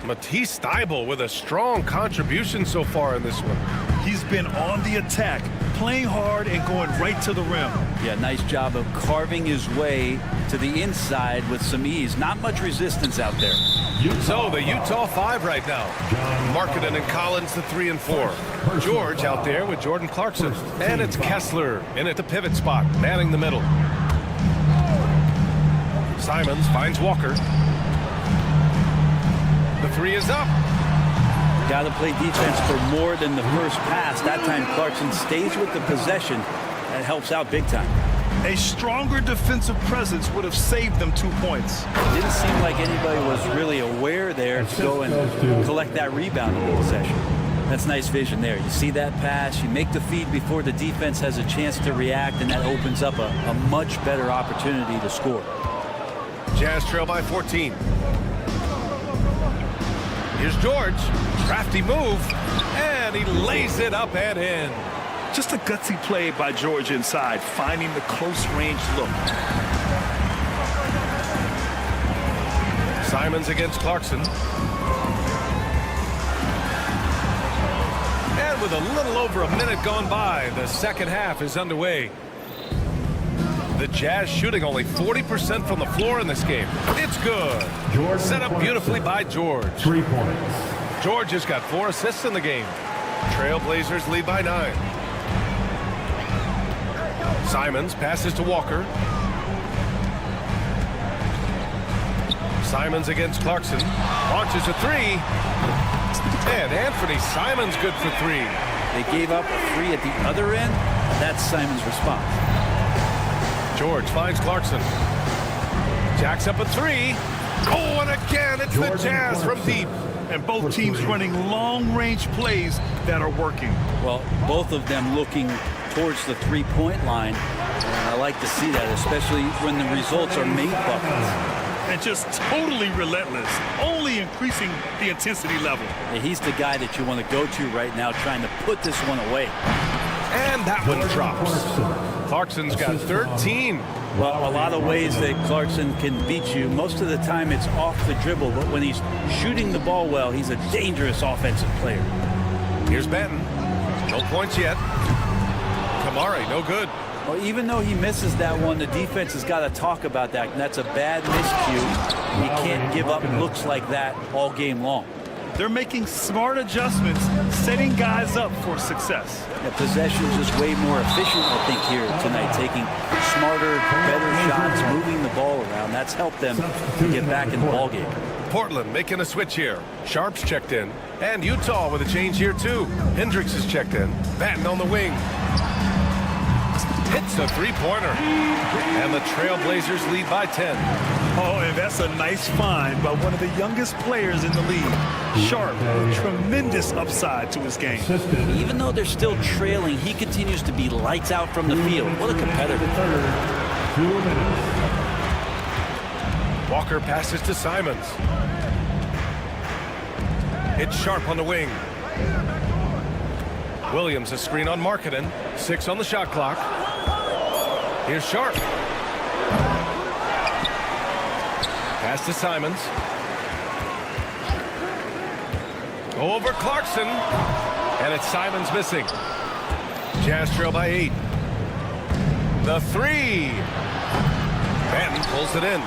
Matisse Thybulle with a strong contribution so far in this one. He's been on the attack, playing hard and going right to the rim. Yeah, nice job of carving his way to the inside with some ease. Not much resistance out there. So the Utah 5 right now. Markkanen and Collins, the 3 and 4. George out there with Jordan Clarkson. And it's Kessler in at the pivot spot, manning the middle. Simons finds Walker. The 3 is up. Got to play defense for more than the first pass. That time Clarkson stays with the possession. That helps out big time. A stronger defensive presence would have saved them 2 points. Didn't seem like anybody was really aware there to go and collect that rebound in the possession. That's nice vision there. You see that pass, you make the feed before the defense has a chance to react, and that opens up a much better opportunity to score. Jazz trail by 14. Here's George. Crafty move. And he lays it up and in. Just a gutsy play by George inside, finding the close-range look. Simons against Clarkson. And with a little over a minute gone by, the second half is underway. The Jazz shooting only 40% from the floor in this game. It's good. Jordan Set up beautifully by George. 3 points. George has got 4 assists in the game. Trailblazers lead by 9. Simons passes to Walker. Simons against Clarkson. Launches a 3. And Anthony Simons good for 3. They gave up a 3 at the other end. That's Simons' response. George finds Clarkson. Jacks up a 3. Oh, and again, it's the Jazz from deep. And both teams running long-range plays that are working. Well, both of them looking towards the three-point line. And I like to see that, especially when the results are made buckets. and just totally relentless, only increasing the intensity level. Yeah, he's the guy that you want to go to right now, trying to put this one away. And that one drops. Clarkson's got 13. Well, a lot of ways that Clarkson can beat you. Most of the time it's off the dribble, but when he's shooting the ball well, he's a dangerous offensive player. Here's Benton. No points yet. Kamari, no good. Well, even though he misses that one, the defense has got to talk about that, and that's a bad miscue. You can't give up looks like that all game long. They're making smart adjustments, setting guys up for success. The possession's just way more efficient, I think, here tonight, taking smarter, better shots, moving the ball around. That's helped them to get back in the ballgame. Portland making a switch here. Sharp's checked in. And Utah with a change here, too. Hendricks is checked in. Batten on the wing. Hits a three-pointer. And the Trailblazers lead by 10. Oh, and that's a nice find by one of the youngest players in the league. Sharp, with tremendous upside to his game. Even though they're still trailing, he continues to be lights out from the field. What a competitor. Walker passes to Simons. It's Sharp on the wing. Williams a screen on Markkanen. 6 on the shot clock. Here's Sharp. Pass to Simons. Go over Clarkson. And it's Simons missing. Jazz trail by 8. The three. Benton pulls it in.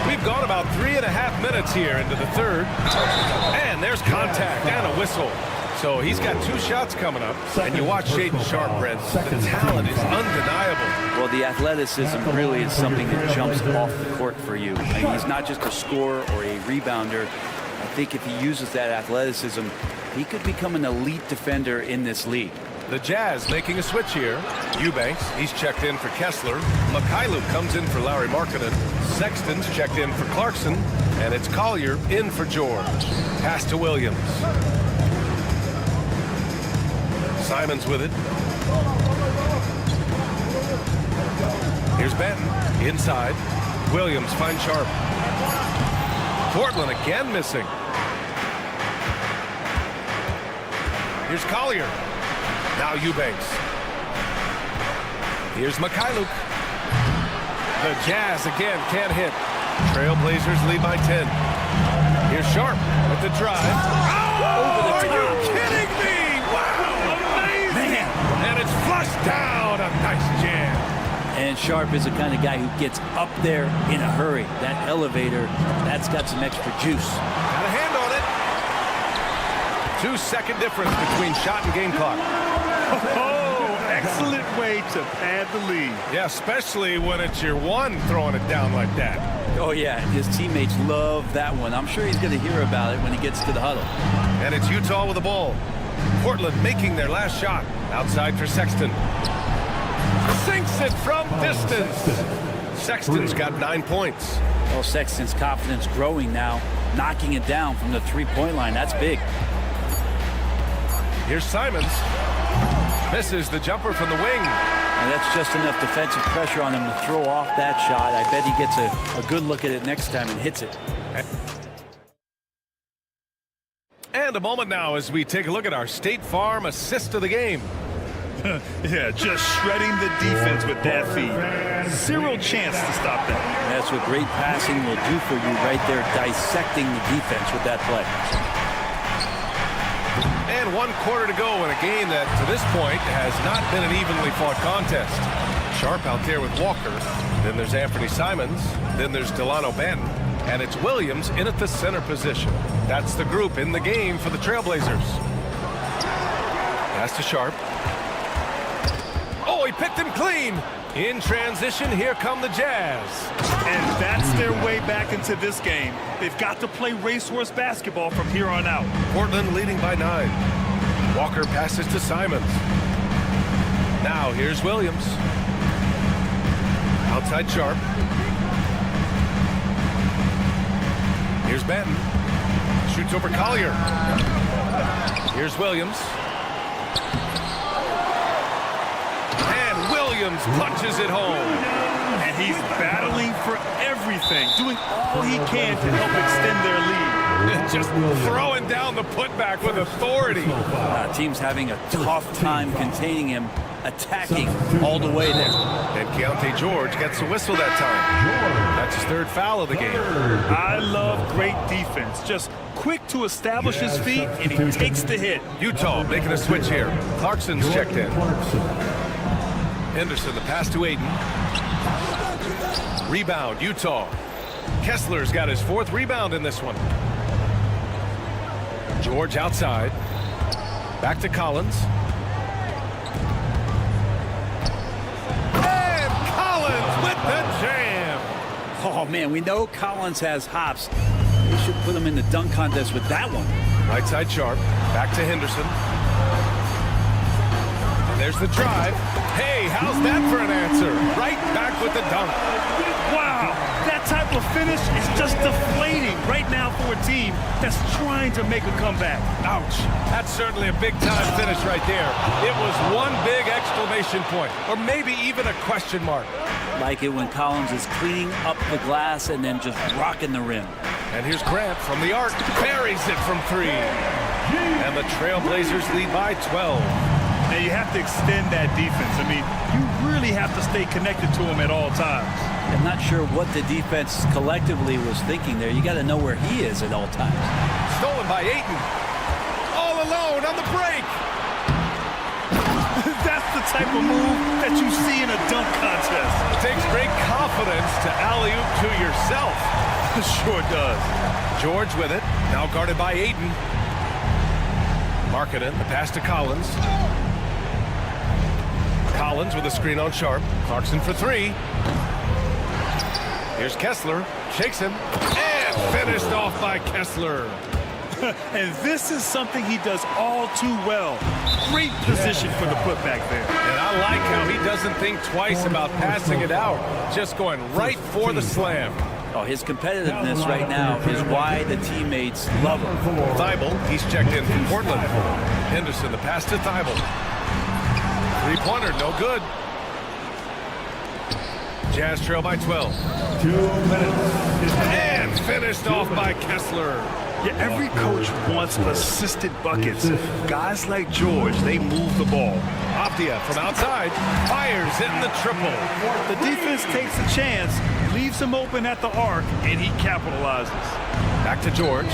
We've gone about 3.5 minutes here into the third. And there's contact and a whistle. So he's got 2 shots coming up. And you watch Shaedon Sharp, Brent. The talent is undeniable. Well, the athleticism really is something that jumps off the court for you. I mean, he's not just a scorer or a rebounder. I think if he uses that athleticism, he could become an elite defender in this league. The Jazz making a switch here. Eubanks, he's checked in for Kessler. Mikhailuk comes in for Larry Markkanen. Sexton's checked in for Clarkson. And it's Collier in for George. Pass to Williams. Simons with it. Here's Benton. Inside. Williams finds Sharp. Portland again missing. Here's Collier. Now Eubanks. Here's Mikhailuk. The Jazz again can't hit. Trailblazers lead by 10. Here's Sharp with the drive. Oh, are you kidding me? Wow, amazing. Man. And it's flushed down. A nice jam. And Sharp is the kind of guy who gets up there in a hurry. That elevator, that's got some extra juice. Got a hand on it. 2-second difference between shot and game clock. Oh, excellent way to pad the lead. Yeah, especially when it's your one throwing it down like that. Oh, yeah, his teammates love that one. I'm sure he's going to hear about it when he gets to the huddle. And it's Utah with the ball. Portland making their last shot. Outside for Sexton. Sinks it from distance. Sexton's got 9 points. Well, Sexton's confidence growing now, knocking it down from the three-point line. That's big. Here's Simons. Misses the jumper from the wing. And that's just enough defensive pressure on him to throw off that shot. I bet he gets a good look at it next time and hits it. And a moment now as we take a look at our State Farm assist of the game. Yeah, just shredding the defense with that feed. Zero chance to stop that. That's what great passing will do for you right there, dissecting the defense with that play. And 1 quarter to go in a game that, to this point, has not been an evenly fought contest. Sharp out there with Walker. Then there's Anthony Simons. Then there's Delano Banton. And it's Williams in at the center position. That's the group in the game for the Trailblazers. Pass to Sharp. Oh, he picked him clean. In transition, here come the Jazz. And that's their way back into this game. They've got to play racehorse basketball from here on out. Portland leading by 9. Walker passes to Simons. Now here's Williams. Outside Sharp. Here's Benton. Shoots over Collier. Here's Williams. And Williams punches it home. And he's battling for everything, doing all he can to help extend their lead. Just throwing down the putback with authority. Team's having a tough time containing him, attacking all the way there. And Keontae George gets a whistle that time. That's his third foul of the game. I love great defense. Just quick to establish his feet, and he takes the hit. Utah making a switch here. Clarkson's checked in. Henderson, the pass to Aiden. Rebound, Utah. Kessler's got his fourth rebound in this one. George outside. Back to Collins. And Collins with the jam. Oh, man, we know Collins has hops. They should put him in the dunk contest with that one. Right side Sharp. Back to Henderson. And there's the drive. Hey, how's that for an answer? Right back with the dunk. Wow, that type of finish is just deflating right now for a team that's trying to make a comeback. Ouch. That's certainly a big-time finish right there. It was one big exclamation point, or maybe even a question mark. Like it when Collins is cleaning up the glass and then just rocking the rim. And here's Grant from the arc. Buries it from three. And the Trailblazers lead by 12. Now you have to extend that defense. I mean, you really have to stay connected to him at all times. I'm not sure what the defense collectively was thinking there. You got to know where he is at all times. Stolen by Ayton. All alone on the break. That's the type of move that you see in a dunk contest. It takes great confidence to alley-oop to yourself. It sure does. George with it. Now guarded by Ayton. Markkanen, the pass to Collins. Collins with a screen on Sharp. Clarkson for three. Here's Kessler. Shakes him. And finished off by Kessler. And this is something he does all too well. Great position for the putback there. And I like how he doesn't think twice about passing it out. Just going right for the slam. Oh, his competitiveness right now is why the teammates love him. Thibault, he's checked in from Portland. Henderson, the pass to Thibault. Three-pointer, no good. Jazz trail by 12. 2 minutes. And finished off by Kessler. Yeah, every coach wants assisted buckets. Guys like George, they move the ball. Abdia from outside, fires in the triple. The defense takes a chance, leaves him open at the arc, and he capitalizes. Back to George.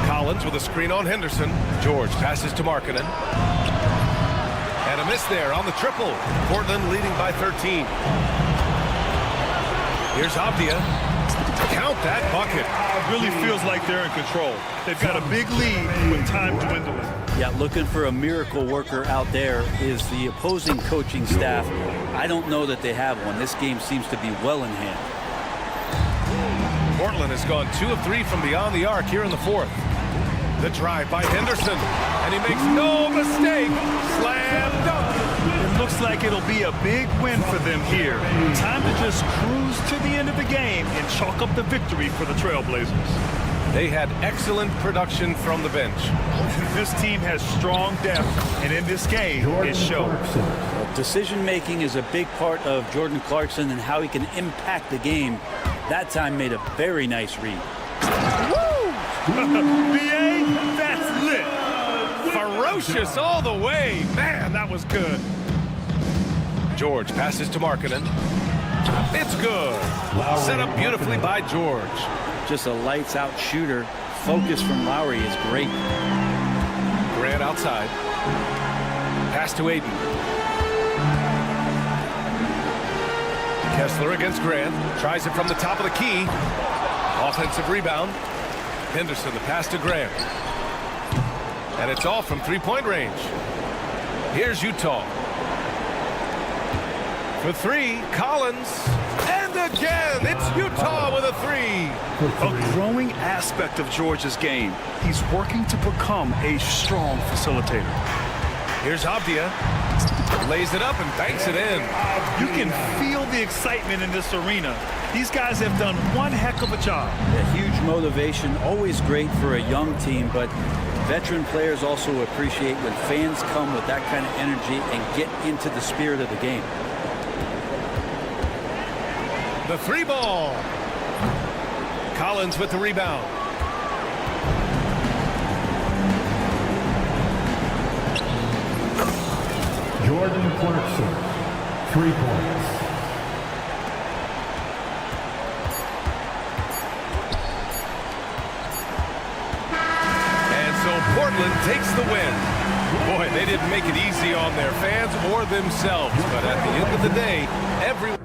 Collins with a screen on Henderson. George passes to Markkanen. And a miss there on the triple. Portland leading by 13. Here's Abdia. Count that bucket. It really feels like they're in control. They've got a big lead with time dwindling. Yeah, looking for a miracle worker out there is the opposing coaching staff. I don't know that they have one. This game seems to be well in hand. Portland has gone 2 of 3 from beyond the arc here in the fourth. The drive by Henderson, and he makes no mistake. Slam dunk. It looks like it'll be a big win for them here. Time to just cruise to the end of the game and chalk up the victory for the Trailblazers. They had excellent production from the bench. This team has strong depth, and in this game, it shows. Decision-making is a big part of Jordan Clarkson and how he can impact the game. That time made a very nice read. BA, that's lit. Ferocious all the way. Man, that was good. George passes to Markkanen. It's good. Set up beautifully by George. Just a lights-out shooter. Focus from Lowry is great. Grant outside. Pass to Ayton. Kessler against Grant. Tries it from the top of the key. Offensive rebound. Henderson, the pass to Grant. And it's all from three-point range. Here's Utah. For three, Collins. And again, it's Utah with a three. A growing aspect of George's game. He's working to become a strong facilitator. Here's Abdia. Lays it up and banks it in. You can feel the excitement in this arena. These guys have done one heck of a job. A huge motivation, always great for a young team, but veteran players also appreciate when fans come with that kind of energy and get into the spirit of the game. The three ball. Collins with the rebound. Jordan Clarkson, 3 points. And so Portland takes the win. Boy, they didn't make it easy on their fans or themselves, but at the end of the day, everyone...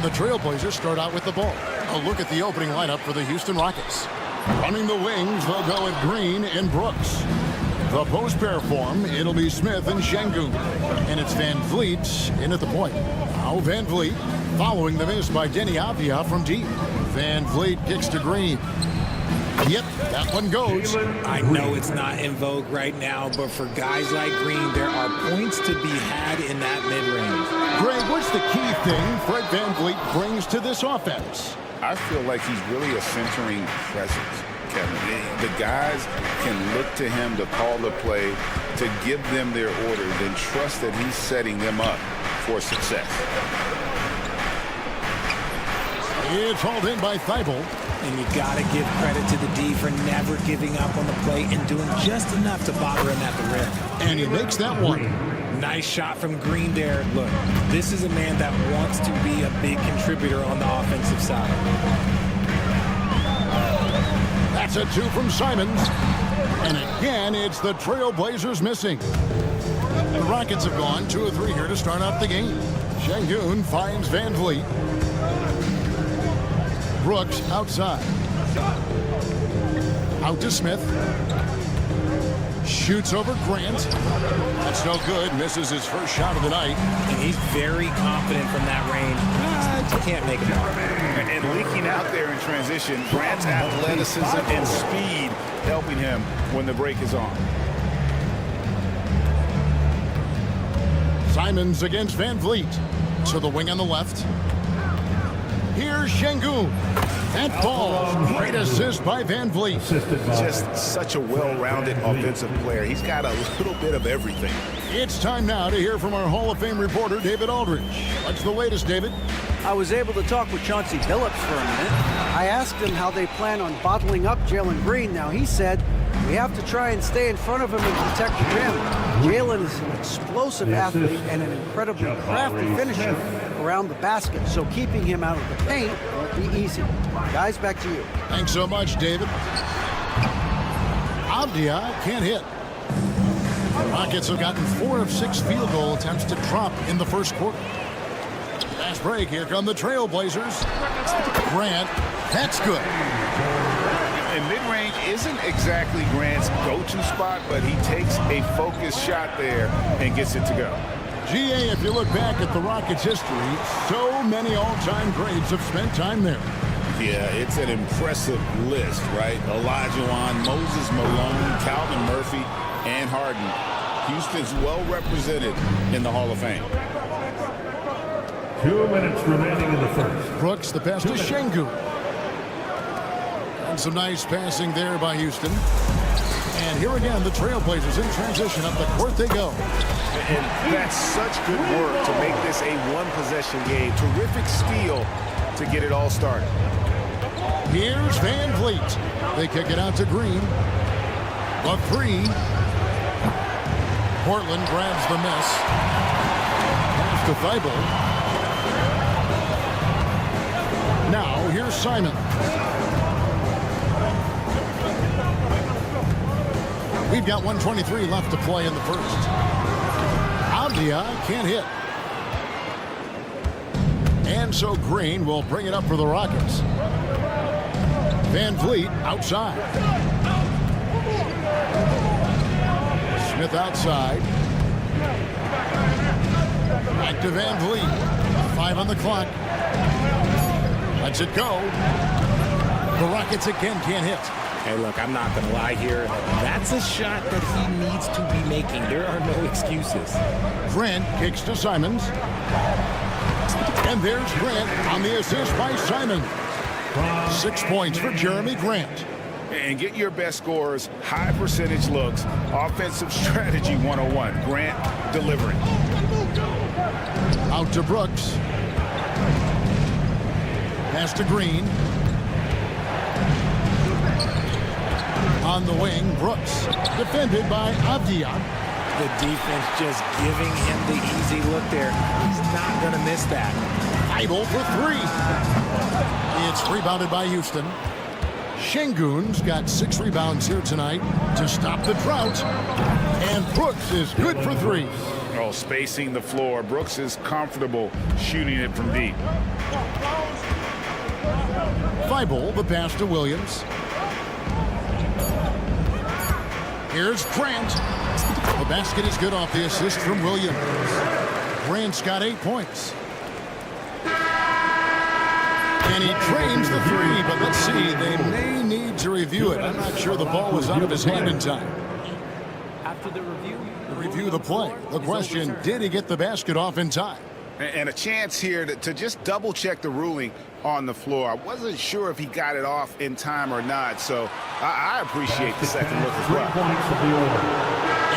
the Trailblazers start out with the ball. A look at the opening lineup for the Houston Rockets. Running the wings, they'll go with Green and Brooks. The post pair form, it'll be Smith and Şengün. And it's Van Vliet in at the point. Now Van Vliet following the miss by Deni Avdija from deep. Van Vliet kicks to Green. Yep, that one goes. I know it's not in vogue right now, but for guys like Green, there are points to be had in that mid-range. Greg, what's the key thing Fred Van Vliet brings to this offense? I feel like he's really a centering presence, Kevin. The guys can look to him to call the play, to give them their orders, and trust that he's setting them up for success. It's hauled in by Thibault. And you got to give credit to the D for never giving up on the play and doing just enough to bother him at the rim. And he makes that one. Nice shot from Green there. Look, this is a man that wants to be a big contributor on the offensive side. That's a 2 from Simons. And again, it's the Trailblazers missing. The Rockets have gone 2 of 3 here to start out the game. Şengün finds Van Vliet. Brooks outside. Out to Smith. Shoots over Grant. That's no good. Misses his first shot of the night. And he's very confident from that range. You can't make it up. And leaking out there in transition, Grant's athleticism and speed helping him when the break is on. Simons against Van Vliet. To the wing on the left. Here's Şengün. That falls. Great assist by Van Vliet. Just such a well-rounded offensive player. He's got a little bit of everything. It's time now to hear from our Hall of Fame reporter, David Aldridge. What's the latest, David? I was able to talk with Chauncey Billups for a minute. I asked him how they plan on bottling up Jalen Green. Now, he said, we have to try and stay in front of him and protect the rim. Jalen is an explosive athlete and an incredibly crafty finisher around the basket, so keeping him out of the paint won't be easy. Guys, back to you. Thanks so much, David. Avdija can't hit. The Rockets have gotten 4 of 6 field goal attempts to drop in the first quarter. Last break, here come the Trailblazers. Grant, that's good. And mid-range isn't exactly Grant's go-to spot, but he takes a focused shot there and gets it to go. GA, if you look back at the Rockets' history, so many all-time greats have spent time there. Yeah, it's an impressive list, right? Olajuwon, Moses Malone, Calvin Murphy, and Harden. Houston's well represented in the Hall of Fame. 2 minutes remaining in the first. Brooks, the pass to Şengün. And some nice passing there by Houston. And here again, the Trailblazers in transition. Up the court they go. And that's such good work to make this a one-possession game. Terrific steal to get it all started. Here's Van Vliet. They kick it out to Green. The 3. Portland grabs the miss. Pass to Thibault. Now, here's Simon. We've got 1:23 left to play in the first. Avdija can't hit. And so Green will bring it up for the Rockets. Van Vliet outside. Smith outside. Back to Van Vliet. 5 on the clock. Lets it go. The Rockets again can't hit. Hey, look, I'm not going to lie here. That's a shot that he needs to be making. There are no excuses. Grant kicks to Simons. And there's Grant on the assist by Simon. 6 points for Jeremy Grant. And get your best scores, high percentage looks, offensive strategy 101. Grant delivering. Out to Brooks. Pass to Green. On the wing, Brooks. Defended by Avdija. The defense just giving him the easy look there. He's not going to miss that. Thibault for 3. It's rebounded by Houston. Şengün's got 6 rebounds here tonight to stop the drought. And Brooks is good for 3. Oh, spacing the floor. Brooks is comfortable shooting it from deep. Thibault, the pass to Williams. Here's Grant. The basket is good off the assist from Williams. Grant's got 8 points. And he drains the 3, but let's see, they may need to review it. I'm not sure the ball was out of his hand in time. After the Review the play. The question, did he get the basket off in time? And a chance here to just double check the ruling on the floor. I wasn't sure if he got it off in time or not, so I appreciate the second look as well.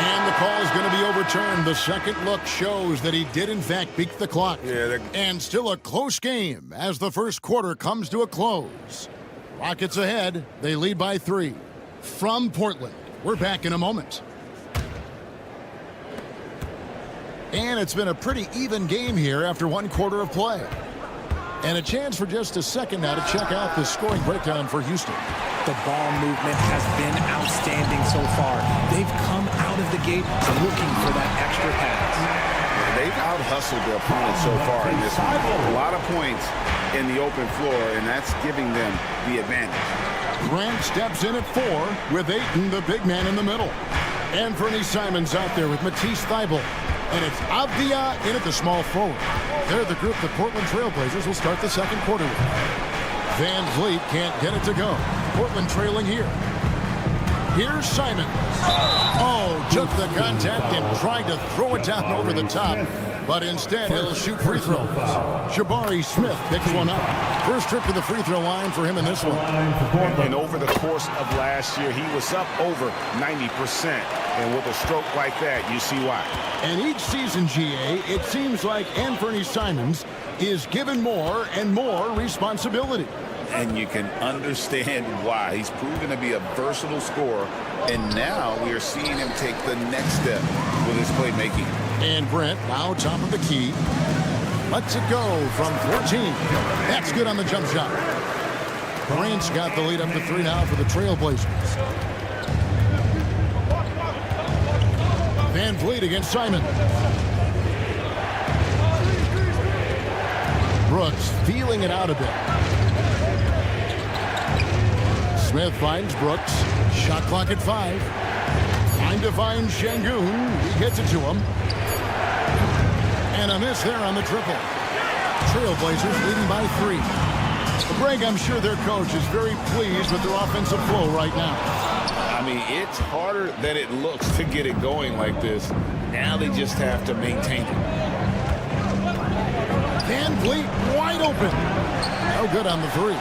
And the call is going to be overturned. The second look shows that he did, in fact, beat the clock. And still a close game as the first quarter comes to a close. Rockets ahead. They lead by 3. From Portland, we're back in a moment. And it's been a pretty even game here after 1 quarter of play. And a chance for just a second now to check out the scoring breakdown for Houston. The ball movement has been outstanding so far. They've come out of the gate looking for that extra pass. They've out-hustled their opponents so far in this one. A lot of points in the open floor, and that's giving them the advantage. Grant steps in at 4 with Ayton, the big man, in the middle. Anthony Simons out there with Matisse Thybulle. And it's Avdia in at the small forward. They're the group the Portland Trailblazers will start the second quarter with. Van Vliet can't get it to go. Portland trailing here. Here's Simons. Oh, took the contact and tried to throw it down over the top. But instead, he'll shoot free throws. Jabari Smith picks one up. First trip to the free throw line for him in this one. And over the course of last year, he was up over 90%. And with a stroke like that, you see why. And each season, GA, it seems like Anthony Simons is given more and more responsibility. And you can understand why. He's proven to be a versatile scorer. And now we are seeing him take the next step with his playmaking. And Brent now top of the key. Lets it go from 14. That's good on the jump shot. Brent's got the lead up to 3 now for the Trailblazers. Van Vliet against Simon. Brooks feeling it out a bit. Smith finds Brooks. Shot clock at 5. Time to find Şengün. He gets it to him. And a miss there on the triple. Trailblazers leading by 3. Greg, I'm sure their coach is very pleased with their offensive flow right now. I mean, it's harder than it looks to get it going like this. Now they just have to maintain it. Van Vliet wide open. No good on the 3.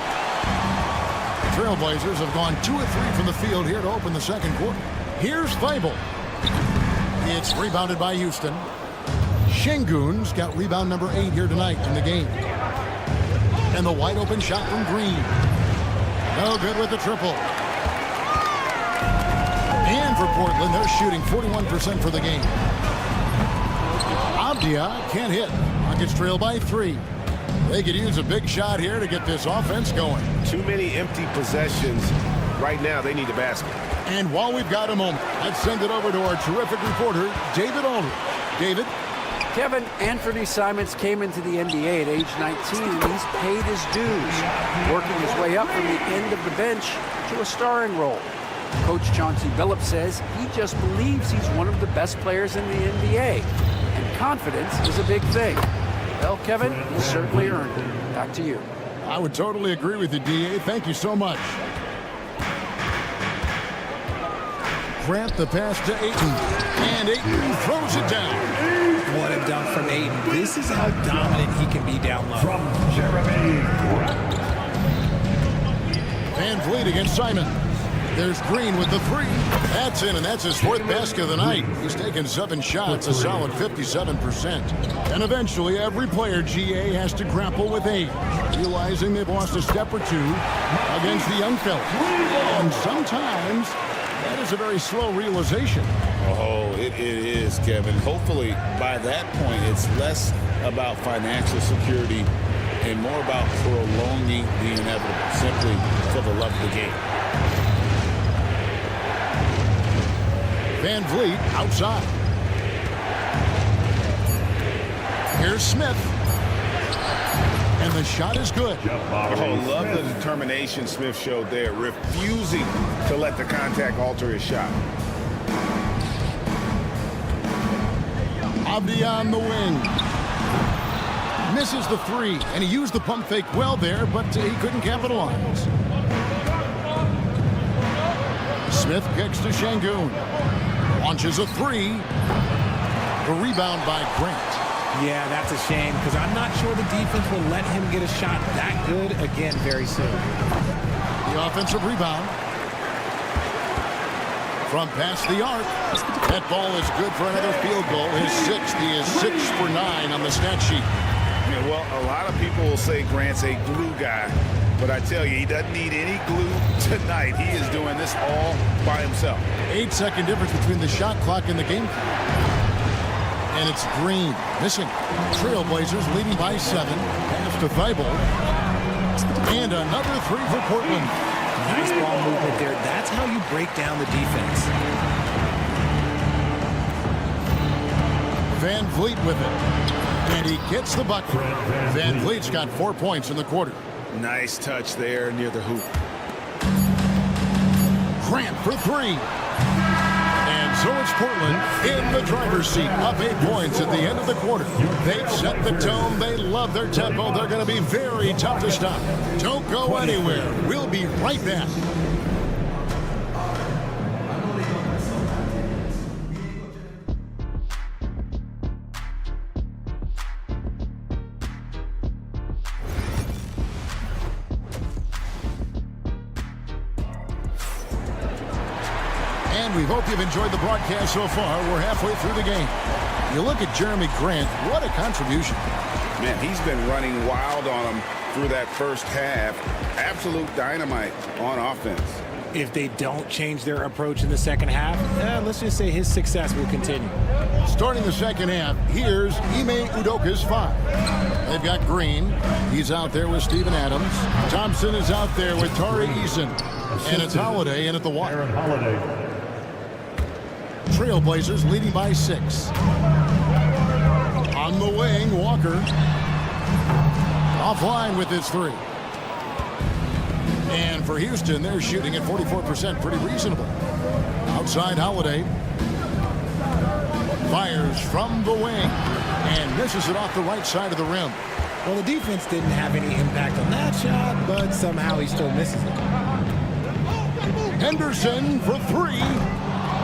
The Trailblazers have gone 2 of 3 from the field here to open the second quarter. Here's Thybulle. It's rebounded by Houston. Şengün's got rebound number 8 here tonight in the game. And the wide open shot from Green. No good with the triple. And for Portland, they're shooting 41% for the game. Avdia can't hit. Rockets trail by 3. They could use a big shot here to get this offense going. Too many empty possessions. Right now, they need a basket. And while we've got a moment, let's send it over to our terrific reporter, David Aldridge. David? Kevin, Anthony Simons came into the NBA at age 19, and he's paid his dues, working his way up from the end of the bench to a starring role. Coach Chauncey Billups says he just believes he's one of the best players in the NBA, and confidence is a big thing. Well, Kevin, he certainly earned it. Back to you. I would totally agree with you, D.A. Thank you so much. Grant the pass to Ayton, and Ayton throws it down. What a dunk from Ayton. This is how dominant he can be down low. From Jeremy Grant. Van Vliet against Simon. There's Green with the 3. That's in, and that's his 4th basket of the night. He's taken 7 shots, a solid 57%. And eventually, every player, GA, has to grapple with age, realizing they've lost a step or 2 against the young fellas. And sometimes, that is a very slow realization. Oh, it is, Kevin. Hopefully, by that point, it's less about financial security and more about prolonging the inevitable, simply for the the love of the game. Van Vliet outside. Here's Smith. And the shot is good. Oh, love the determination Smith showed there, refusing to let the contact alter his shot. Abdi on the wing. Misses the three, and he used the pump fake well there, but he couldn't capitalize. Smith kicks to Şengün. Launches a three. The rebound by Grant. Yeah, that's a shame because I'm not sure the defense will let him get a shot that good again very soon. The offensive rebound. From past the arc. That ball is good for another field goal. His sixth. He is 6 for 9 on the stat sheet. Yeah, well, a lot of people will say Grant's a glue guy, but I tell you, he doesn't need any glue tonight. He is doing this all by himself. 8-second difference between the shot clock and the game clock. And it's Green missing. Trailblazers leading by 7. Pass to Thibault. And another three for Portland. Nice ball movement there. That's how you break down the defense. Van Vliet with it. And he gets the bucket. Van Vliet's got 4 points in the quarter. Nice touch there near the hoop. Grant for three. And so it's Portland in the driver's seat, up 8 points at the end of the quarter. They've set the tone. They love their tempo. They're going to be very tough to stop. Don't go anywhere. We'll be right back. We hope you've enjoyed the broadcast so far. We're halfway through the game. You look at Jeremy Grant, what a contribution. Man, he's been running wild on him through that first half. Absolute dynamite on offense. If they don't change their approach in the second half, let's just say his success will continue. Starting the second half, here's Ime Udoka's 5. They've got Green. He's out there with Steven Adams. Thompson is out there with Tari Eason. And it's Holiday in at the 1. Aaron Holiday. Trailblazers leading by 6. On the wing, Walker. Offline with his 3. And for Houston, they're shooting at 44%, pretty reasonable. Outside Holiday. Fires from the wing. And misses it off the right side of the rim. Well, the defense didn't have any impact on that shot, but somehow he still misses it. Henderson for 3.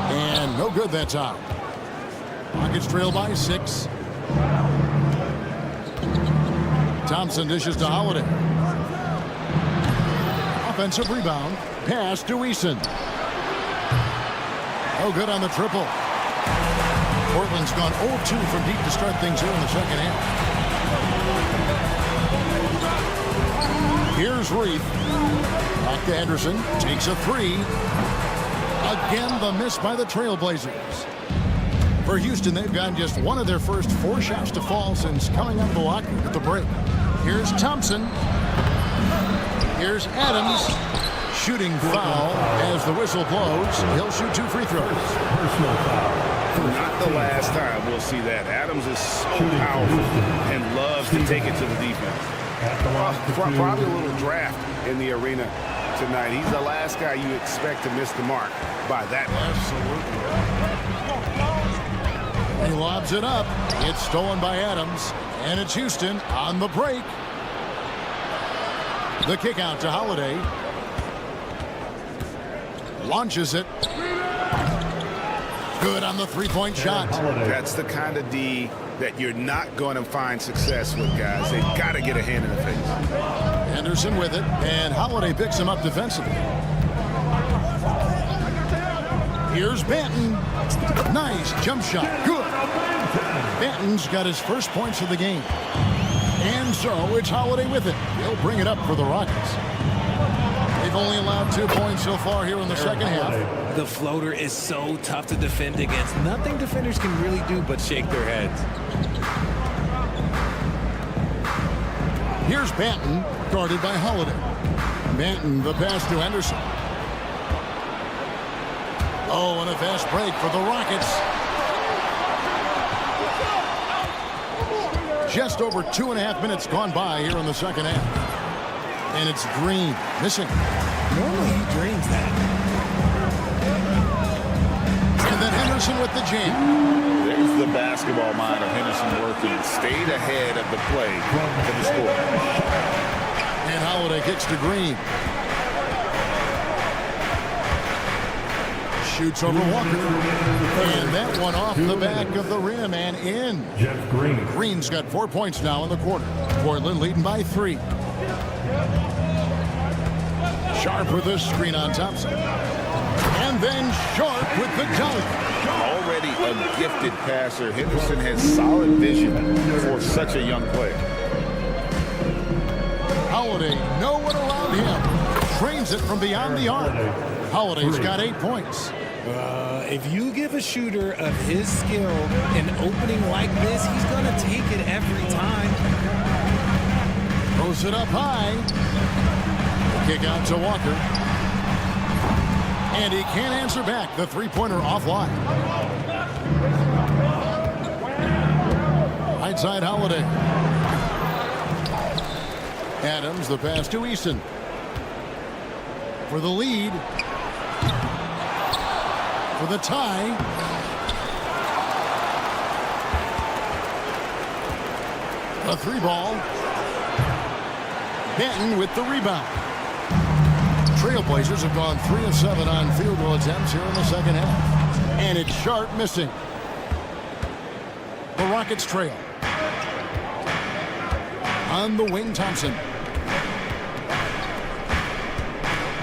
And no good, that's out. Rockets trail by 6. Thompson dishes to Holiday. Offensive rebound. Pass to Eason. No good on the triple. Portland's gone 0-2 from deep to start things here in the second half. Here's Reith. Back to Henderson. Takes a 3. Again, the miss by the Trailblazers. For Houston, they've gotten just one of their first 4 shots to fall since coming out of the locker at the break. Here's Thompson. Here's Adams. Shooting foul as the whistle blows. He'll shoot 2 free throws. Personal foul. Not the last time we'll see that. Adams is so powerful and loves to take it to the defense. Probably a little draft in the arena tonight. He's the last guy you expect to miss the mark by that much. Absolutely. He lobs it up. It's stolen by Adams. And it's Houston on the break. The kick out to Holiday. Launches it. Good on the 3-point shot. That's the kind of D that you're not going to find success with, guys. They've got to get a hand in the face. Henderson with it, and Holiday picks him up defensively. Here's Banton. Nice jump shot. Good. Banton's got his first points of the game. And so it's Holiday with it. He'll bring it up for the Rockets. They've only allowed 2 points so far here in the second half. The floater is so tough to defend against. Nothing defenders can really do but shake their heads. Here's Banton, guarded by Holiday. Benton, the pass to Henderson. Oh, and a fast break for the Rockets. Just over 2.5 minutes gone by here in the second half. And it's Green missing. Normally he drains that. And then Henderson with the jam. There's the basketball mind of Henderson working. Stayed ahead of the play for the score. And Holiday kicks to Green. Shoots over Walker. And that one off the back of the rim and in. Jeff Green. Green's got 4 points now in the quarter. Portland leading by 3. Sharp with a screen on Thompson. And then Sharp with the dunk. Already a gifted passer, Henderson has solid vision for such a young player. Holiday, no one around him. Trains it from beyond the arc. Holiday's got 8 points. If you give a shooter of his skill an opening like this, he's going to take it every time. Throws it up high. Kick out to Walker. And he can't answer back. The three-pointer offline. Right side Holiday. Adams, the pass to Easton. For the lead. For the tie. A 3-ball. Benton with the rebound. Trailblazers have gone 3 of 7 on field goal attempts here in the second half. And it's Sharp missing. The Rockets trail. On the wing, Thompson.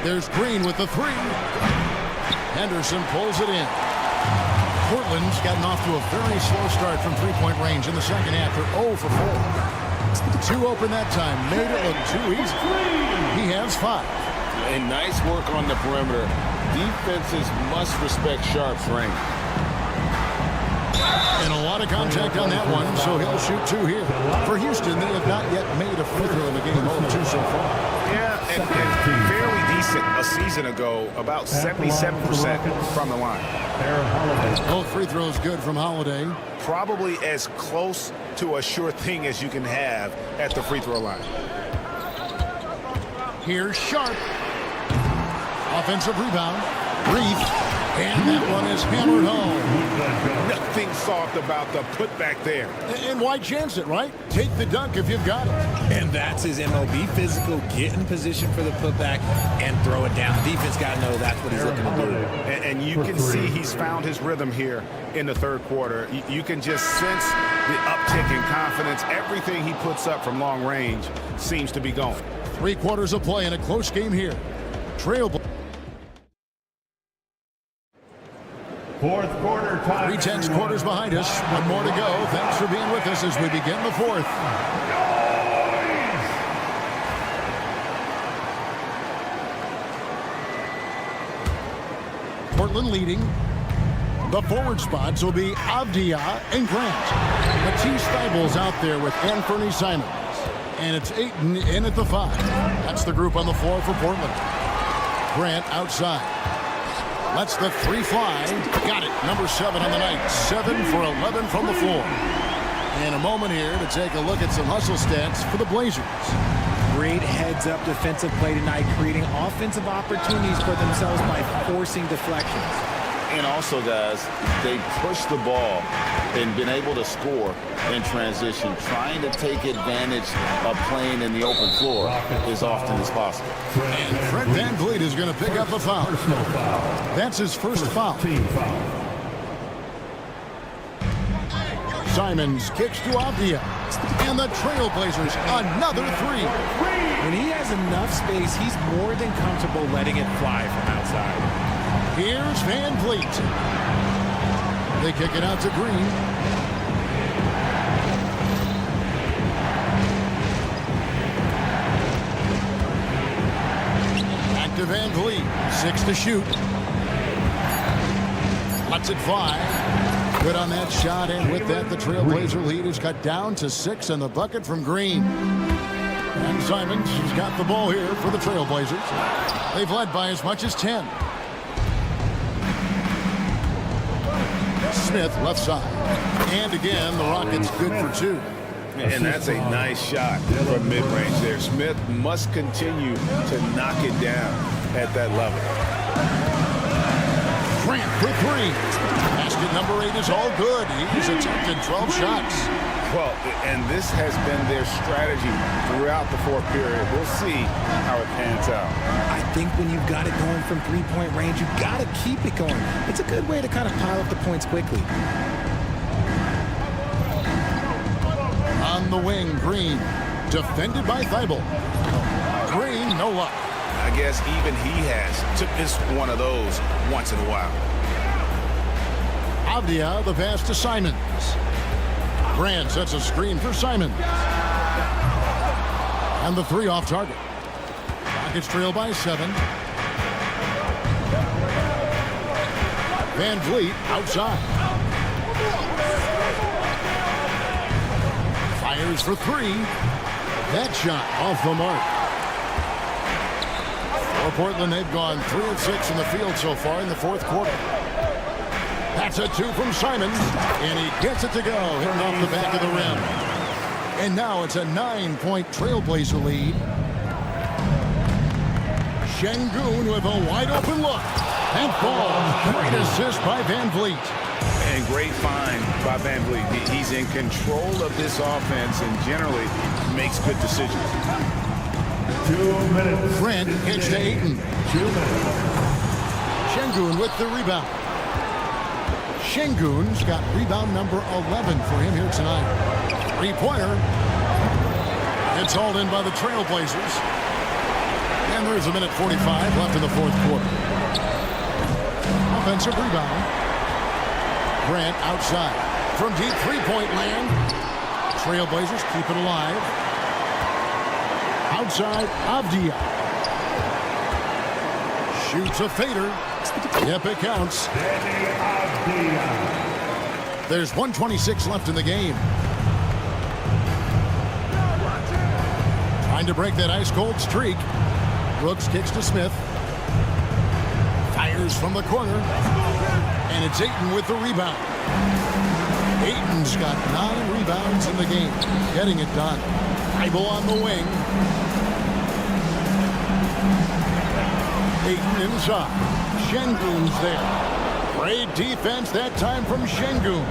There's Green with the 3. Henderson pulls it in. Portland's gotten off to a very slow start from three-point range in the second half. They're 0 for 4. 2 open that time. Made it look too easy. He has 5. And nice work on the perimeter. Defenses must respect Sharp's range. And a lot of contact on that one, so he'll shoot 2 here. For Houston, they have not yet made a free throw in the game. 0-2 so far. Yeah, and fairly decent a season ago, about 77% from the line. Both free throws good from Holiday. Probably as close to a sure thing as you can have at the free throw line. Here's Sharp. Offensive rebound. Reef. And that one is hammered home. Nothing soft about the putback there. And why chance it, right? Take the dunk if you've got it. And that's his MO. Be physical, get in position for the putback, and throw it down. The defense got to know that's what he's looking to do. And you can see he's found his rhythm here in the third quarter. You can just sense the uptick in confidence. Everything he puts up from long range seems to be going. 3 quarters of play in a close game here. Trailblazers. Fourth quarter time. 3 quarters behind us. 1 more to go. Thanks for being with us as we begin the fourth. Portland leading. The forward spots will be Avdia and Grant. Matisse Thybulle's out there with Anthony Simons. And it's Ayton in at the 5. That's the group on the floor for Portland. Grant outside. Lets the 3 fly. Got it. Number 7 on the night. 7 for 11 from the floor. And a moment here to take a look at some hustle stats for the Blazers. Great heads-up defensive play tonight, creating offensive opportunities for themselves by forcing deflections. And also, guys, they push the ball and been able to score in transition, trying to take advantage of playing in the open floor as often as possible. And Fred VanVleet is going to pick up a foul. That's his first foul. Simons kicks to Avdia. And the Trailblazers, another 3. When he has enough space, he's more than comfortable letting it fly from outside. Here's VanVleet. They kick it out to Green. Back to VanVleet. 6 to shoot. Lets it fly. Good on that shot, and with that, the Trailblazer lead is cut down to 6, and the bucket from Green. And Simons has got the ball here for the Trailblazers. They've led by as much as 10. Smith left side. And again, the Rockets good for 2. And that's a nice shot from mid-range there. Smith must continue to knock it down at that level. Grant for 3. Basket number 8 is all good. He's attempted 12 shots. Well, and this has been their strategy throughout the fourth period. We'll see how it pans out. I think when you've got it going from three-point range, you've got to keep it going. It's a good way to kind of pile up the points quickly. On the wing, Green. Defended by Thibault. Green, no luck. I guess even he has to miss one of those once in a while. Avdia, the pass to Simons. Grant sets a screen for Simons. And the 3 off target. Rockets trail by 7. Van Vliet outside. Fires for 3. That shot off the mark. For Portland, they've gone 3 of 6 in the field so far in the fourth quarter. That's a 2 from Simons, and he gets it to go, hitting off the back of the rim. And now it's a 9-point Trailblazer lead. Şengün with a wide-open look. And falls. Great assist by Van Vliet. And great find by Van Vliet. He's in control of this offense and generally makes good decisions. 2 minutes. Grant hits to Ayton. 2 minutes. Şengün with the rebound. Şengün's got rebound number 11 for him here tonight. 3-pointer. It's hauled in by the Trailblazers. And there's a minute 45 left in the fourth quarter. Offensive rebound. Grant outside. From deep 3-point land. Trailblazers keep it alive. Outside, Avdia. Shoots a fader. Yep, it counts. There's 1:26 left in the game. Trying to break that ice-cold streak. Brooks kicks to Smith. Fires from the corner. And it's Ayton with the rebound. Ayton's got 9 rebounds in the game. Getting it done. Thibault on the wing. Ayton inside. Şengün's there. Great defense that time from Şengün.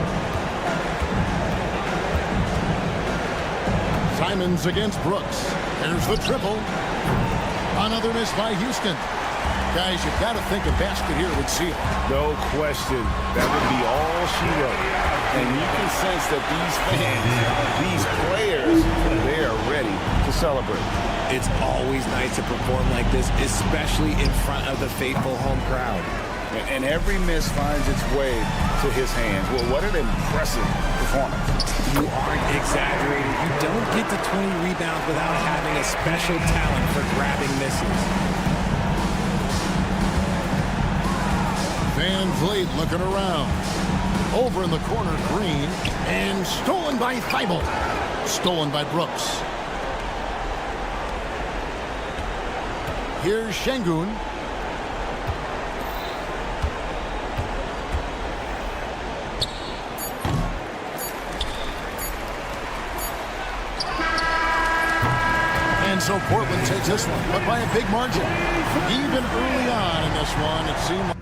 Simons against Brooks. There's the triple. Another miss by Houston. Guys, you've got to think a basket here would seal. No question. That would be all she wrote. And you can sense that these fans, these players, they are ready to celebrate. It's always nice to perform like this, especially in front of the faithful home crowd. And every miss finds its way to his hands. Well, what an impressive performance. You aren't exaggerating. You don't get to 20 rebounds without having a special talent for grabbing misses. Van Vliet looking around. Over in the corner, Green. And stolen by Thibault. Stolen by Brooks. Here's Şengün. And so Portland takes this one, but by a big margin. Even early on in this one, it seemed like